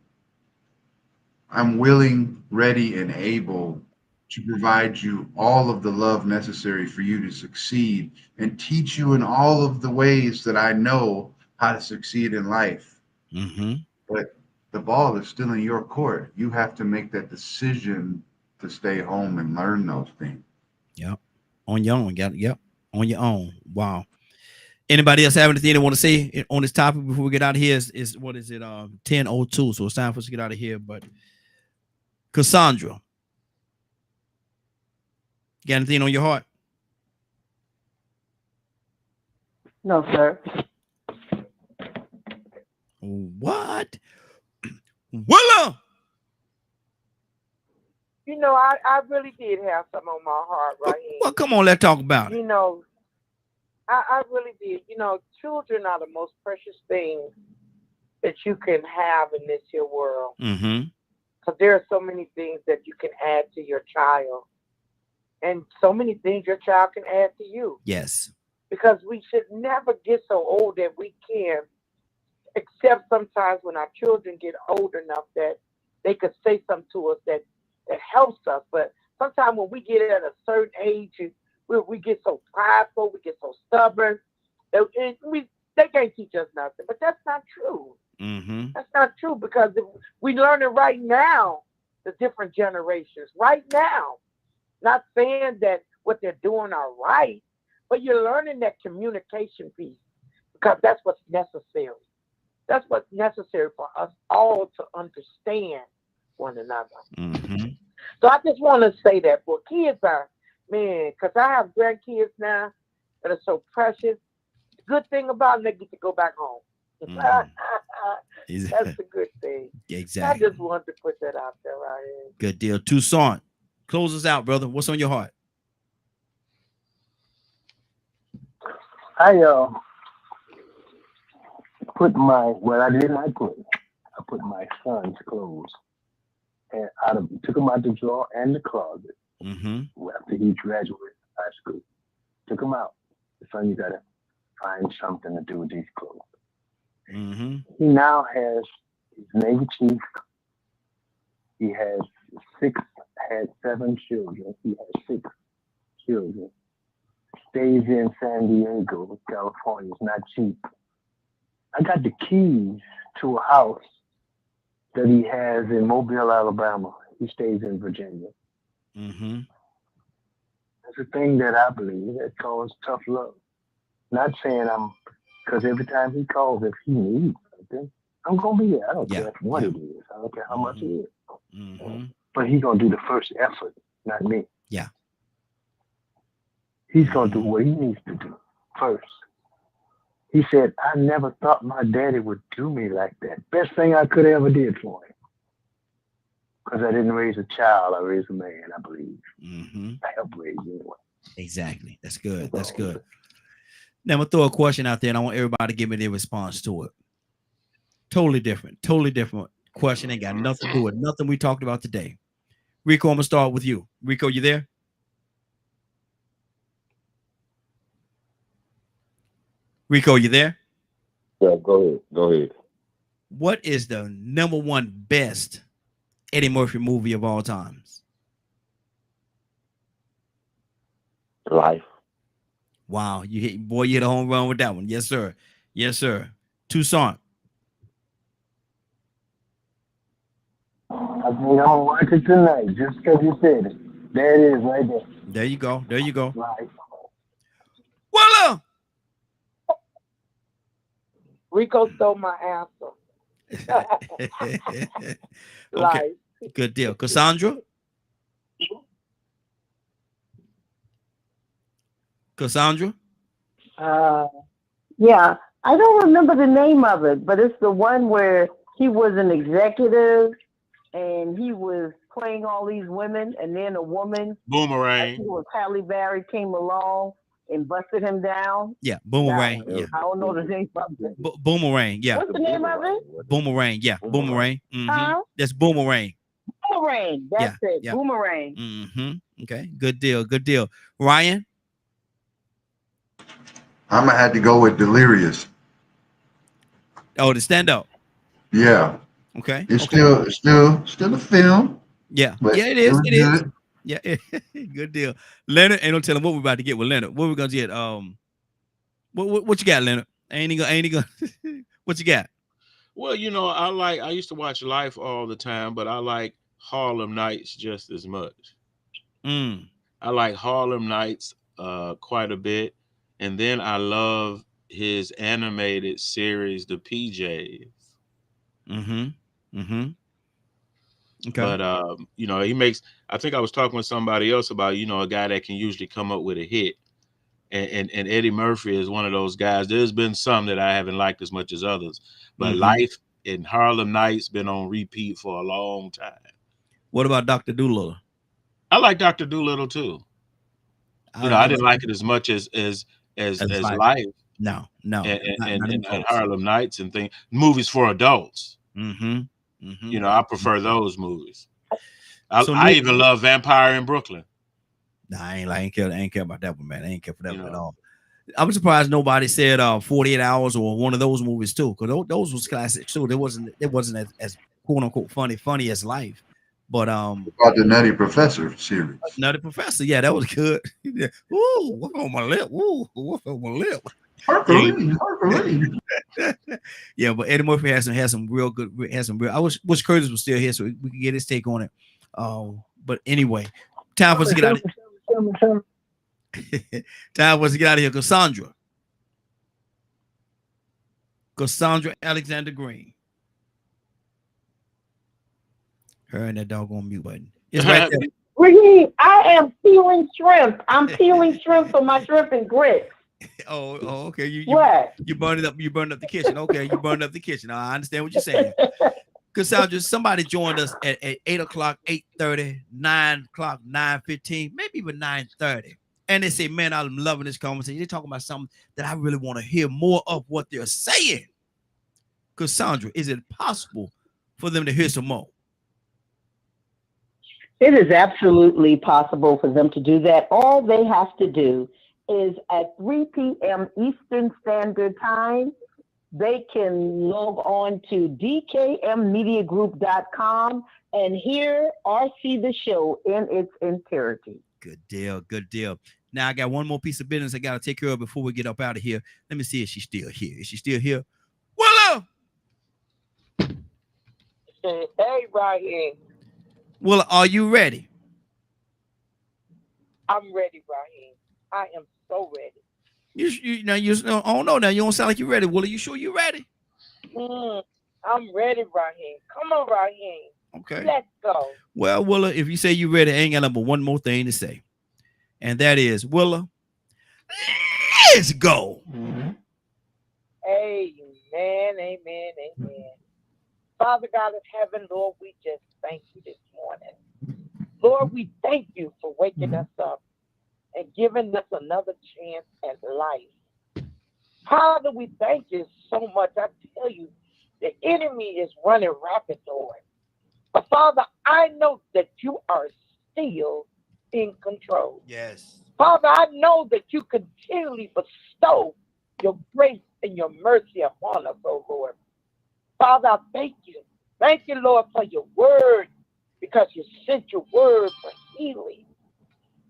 I'm willing, ready, and able to provide you all of the love necessary for you to succeed and teach you in all of the ways that I know how to succeed in life. But the ball is still in your court. You have to make that decision to stay home and learn those things. Yep. On your own. Yep. On your own. Wow. Anybody else have anything they want to say on this topic before we get out of here? Is what is it? 10:02. So it's time for us to get out of here. But Cassandra, got anything on your heart? No, sir. What? Willow. You know, I really did have something on my heart right here. Well, come on, let's talk about it. You know, I really did. You know, children are the most precious things that you can have in this here world. Because there are so many things that you can add to your child. And so many things your child can add to you. Yes. Because we should never get so old that we can, except sometimes when our children get old enough that they could say something to us that helps us. But sometimes when we get at a certain age, we get so prideful, we get so stubborn, they can't teach us nothing. But that's not true. That's not true, because we learn it right now, the different generations, right now. Not saying that what they're doing are right, but you're learning that communication piece, because that's what's necessary. That's what's necessary for us all to understand one another. So I just want to say that for kids are, man, because I have grandkids now that are so precious. The good thing about them, they get to go back home. That's the good thing. Exactly. I just wanted to put that out there right here. Good deal. Toussaint, close us out, brother. What's on your heart? I put I put my son's clothes and took them out the drawer and the closet after he graduated high school. Took them out. Son, you gotta find something to do with these clothes. He now has his Navy chief. He had 7 children. He has 6 children. Stays in San Diego, California. It's not cheap. I got the keys to a house that he has in Mobile, Alabama. He stays in Virginia. That's a thing that I believe that calls tough love. Not saying because every time he calls, if he needs something, I'm going to be there. I don't care what it is. I don't care how much it is. But he's going to do the first effort, not me. Yeah. He's going to do what he needs to do first. He said, I never thought my daddy would do me like that. Best thing I could ever did for him. Because I didn't raise a child, I raised a man, I believe. I helped raise anyway. Exactly. That's good. That's good. Now I'm gonna throw a question out there and I want everybody to give me their response to it. Totally different question. Ain't got nothing to do with nothing we talked about today. Rico, I'm gonna start with you. Rico, you there? Rico, you there? Yeah, go ahead. What is the #1 best Eddie Murphy movie of all times? Life. Wow, you hit a home run with that one. Yes, sir. Yes, sir. Toussaint. I think I'll watch it tonight just because you said it. There it is right there. There you go. There you go. Right. Voila! Rico stole my answer. Okay. Good deal. Cassandra? Cassandra? Yeah, I don't remember the name of it, but it's the one where he was an executive and he was playing all these women, and then a woman, Boomerang. I think it was Halle Berry, came along and busted him down. Yeah, Boomerang. Now, Yeah. I don't know the name of it. Boomerang. Yeah. What's the name of it? Boomerang. Yeah. Boomerang. Huh? That's Boomerang. Boomerang. That's it. Yeah. Boomerang. Okay. Good deal. Good deal. Ryan? I'm gonna have to go with Delirious. Oh, the stand up. Yeah. Okay. It's still a film. Yeah. But Yeah, it is. It is. good. Yeah. Good deal. Leonard, ain't no telling what we're about to get with Leonard. What we're gonna get? What you got, Leonard? Ain't he gonna what you got? Well, I used to watch Life all the time, but I like Harlem Nights just as much. I like Harlem Nights quite a bit. And then I love his animated series, The PJs. Okay. But he makes, I think I was talking with somebody else about, a guy that can usually come up with a hit. And Eddie Murphy is one of those guys. There's been some that I haven't liked as much as others. But Life and Harlem Nights been on repeat for a long time. What about Dr. Dolittle? I like Dr. Dolittle too. I didn't like it as much as Life. No. And Harlem Nights and things. Movies for adults. I prefer those movies. I even love Vampire in Brooklyn. Nah, I ain't care about that one, man. I ain't care for that one at all. I'm surprised nobody said 48 Hours or one of those movies too, because those was classics too. It wasn't as quote unquote funny as Life. But about the Nutty Professor series. Nutty Professor, yeah, that was good. Ooh, what's on my lip? Ooh, what's on my lip? Hercules. Yeah, but Eddie Murphy has some real good. I wish Curtis was still here so we could get his take on it. But anyway, time for us to get out of here. Time for us to get out of here. Cassandra Alexander Green. Her and that doggone mute button. It's right there. Raheem, I am peeling shrimp. I'm peeling shrimp for my shrimp and grits. Oh, okay. What? You burned up the kitchen. Okay, you burned up the kitchen. I understand what you're saying. Cassandra, somebody joined us at 8 o'clock, 8:30, 9 o'clock, 9:15, maybe even 9:30. And they say, man, I'm loving this conversation. They're talking about something that I really want to hear more of what they're saying. Cassandra, is it possible for them to hear some more? It is absolutely possible for them to do that. All they have to do is at 3 p.m. Eastern Standard Time, they can log on to dkmmediagroup.com and hear or see the show in its entirety. Good deal. Good deal. Now I got one more piece of business I got to take care of before we get up out of here. Let me see if she's still here. Is she still here? Willa! Hey, Raheem. Willa, are you ready? I'm ready, Raheem. I am so ready. Oh no, now you don't sound like you're ready. Willa, you sure you're ready? I'm ready, Raheem. Come on, Raheem. Okay. Let's go. Well, Willa, if you say you're ready, I ain't got but one more thing to say. And that is, Willa, Let's go. Amen, amen, amen. Father God of heaven, Lord, we just thank you this morning. Lord, we thank you for waking us up and giving us another chance at life. Father, we thank you so much. I tell you, the enemy is running rapid, Lord. But Father, I know that you are still in control. Yes. Father, I know that you continually bestow your grace and your mercy upon us, oh Lord. Father, I thank you. Thank you, Lord, for your word, because you sent your word for healing.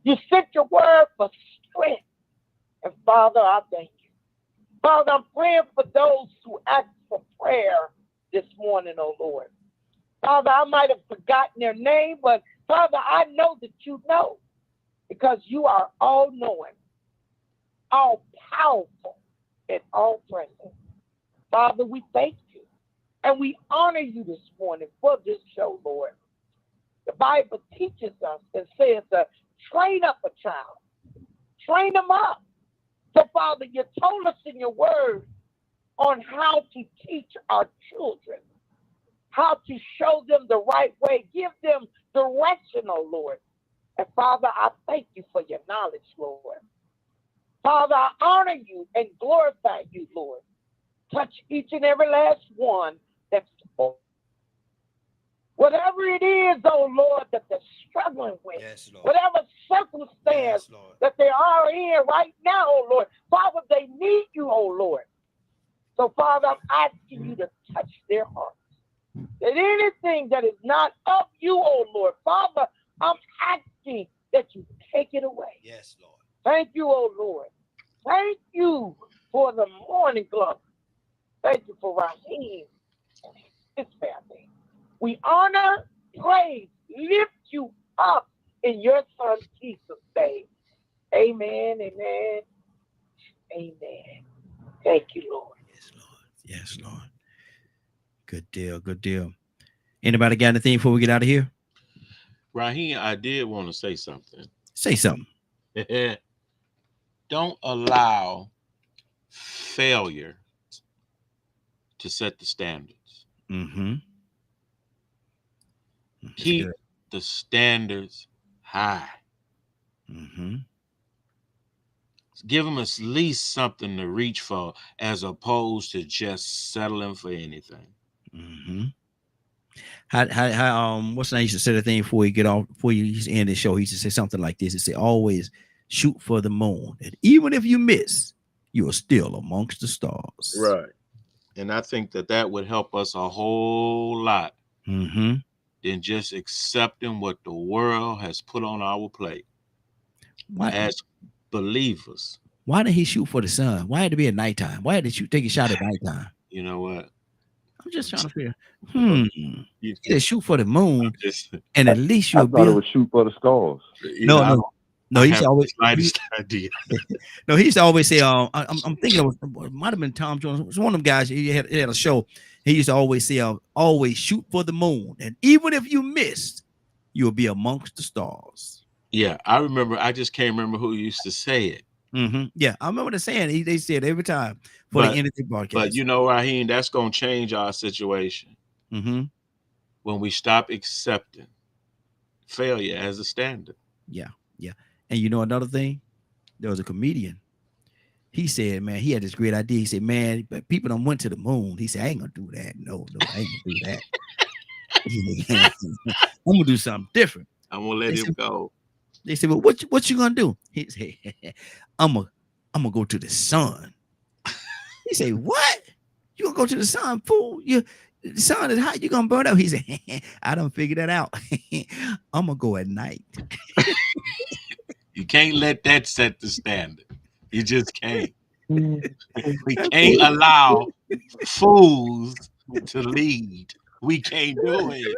You sent your word for strength. And Father, I thank you. Father, I'm praying for those who asked for prayer this morning, oh Lord. Father, I might have forgotten their name, but Father, I know that you know, because you are all-knowing, all-powerful, and all-present. Father, we thank you, and we honor you this morning for this show, Lord. The Bible teaches us and says to train up a child, train them up. So, Father, you told us in your word on how to teach our children, how to show them the right way, give them direction, oh Lord. And Father, I thank you for your knowledge, Lord. Father, I honor you and glorify you, Lord. Touch each and every last one that's whatever it is, oh Lord, that they're struggling with, Yes, Lord. whatever circumstance Yes, Lord. that they are in right now, oh Lord. Father, they need you, oh Lord. So, Father, I'm asking you to touch their hearts. That anything that is not of you, oh Lord, Father, I'm asking that you take it away. Yes, Lord. Thank you, oh Lord. Thank you for the morning glory. Thank you for Raheem and his family. We honor, praise, lift you up in your son Jesus' name. Amen, amen, amen. Thank you, Lord. Yes, Lord. Yes, Lord. Good deal. Good deal. Anybody got anything before we get out of here? Raheem, I did want to say something. Say something. Don't allow failure to set the standards. Mm-hmm. Keep the standards high. Mm-hmm. Give them at least something to reach for, as opposed to just settling for anything. Mm-hmm. What's I used to say the thing before you get off, before you end the show, he used to say something like this. He said, always shoot for the moon. And even if you miss, you are still amongst the stars. Right. And I think that would help us a whole lot than just accepting what the world has put on our plate. As believers. Why did he shoot for the sun? Why had to be at nighttime? Why did you take a shot at nighttime? You know what? I'm just trying to figure. You did shoot for the moon, and at least I you'll thought it was shoot for the stars. No. He used to always idea. No, he used to always say, I'm thinking it might have been Tom Jones. It was one of them guys. He had a show. He used to always say, always shoot for the moon, and even if you missed, you'll be amongst the stars. Yeah, I remember. I just can't remember who used to say it. Yeah, I remember the saying. They said every time for the end of the broadcast. But you know, Raheem, that's gonna change our situation when we stop accepting failure as a standard. Yeah. And you know another thing? There was a comedian. He said, man, he had this great idea. He said, man, people done went to the moon. He said, I ain't gonna do that. No, I ain't gonna do that. I'm gonna do something different. I'm gonna let him go. They said, well, what you gonna do? He said, I'm gonna go to the sun. He said, what? You gonna go to the sun, fool? The sun is hot. You gonna burn up? He said, I done figured that out. I'm gonna go at night. You can't let that set the standard. You just can't. We can't allow fools to lead. We can't do it.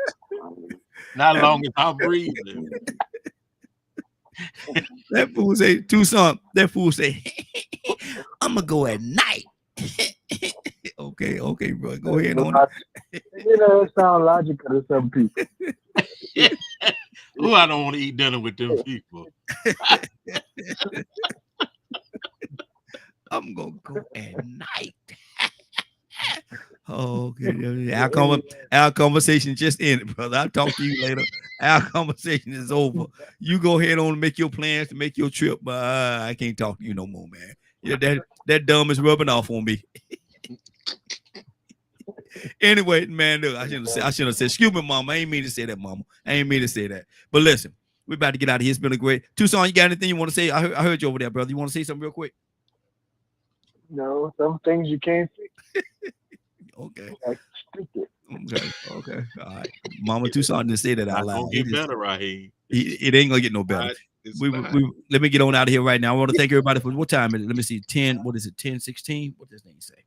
Not long as I'm breathing. That fool say Tucson. That fool say, I'm gonna go at night. Okay, bro. Go ahead on. It sounds logical to some people. Oh, I don't want to eat dinner with them people. Okay. Our conversation just ended, brother. I'll talk to you later. Our conversation is over. You go ahead on and make your plans to make your trip, but I can't talk to you no more, man. Yeah, that dumb is rubbing off on me. Anyway, man, look, I shouldn't have said, excuse me, mama. I ain't mean to say that, mama. I ain't mean to say that. But listen, we're about to get out of here. It's been a great Tucson. You got anything you want to say? I heard you over there, brother. You want to say something real quick? No, some things you can't fix. Okay. Like stupid. Okay. All right. Mama Tucson didn't say that out loud. It get better, Raheem. It ain't gonna get no better. Let me get on out of here right now. I want to thank everybody for what time is it? Let me see. 10. What is it? 10:16. What does this thing say?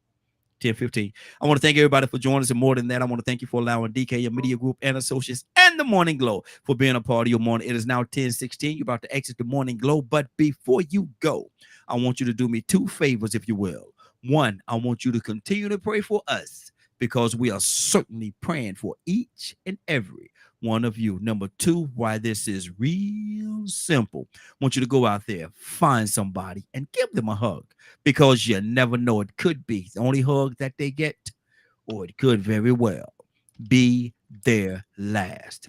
10:15. I want to thank everybody for joining us, and more than that, I want to thank you for allowing DK Media Group and Associates and the Morning Glow for being a part of your morning. It is now 10:16. You're about to exit the Morning Glow, but before you go, I want you to do me two favors, if you will. One, I want you to continue to pray for us because we are certainly praying for each and every one of you. Number two, why this is real simple. I want you to go out there, find somebody, and give them a hug because you never know. It could be the only hug that they get, or it could very well be their last.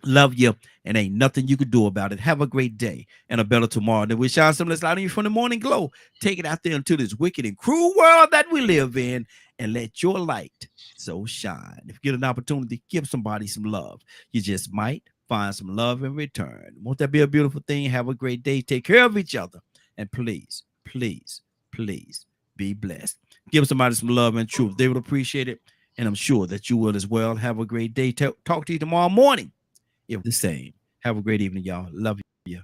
Love you, and ain't nothing you can do about it. Have a great day and a better tomorrow. Then we shine some less light on you from the Morning Glow. Take it out there into this wicked and cruel world that we live in, and let your light so shine. If you get an opportunity, give somebody some love. You just might find some love in return. Won't that be a beautiful thing? Have a great day. Take care of each other, and please, please, please be blessed. Give somebody some love and truth. They would appreciate it, and I'm sure that you will as well. Have a great day. Talk to you tomorrow morning. If the same. Have a great evening, y'all. Love you.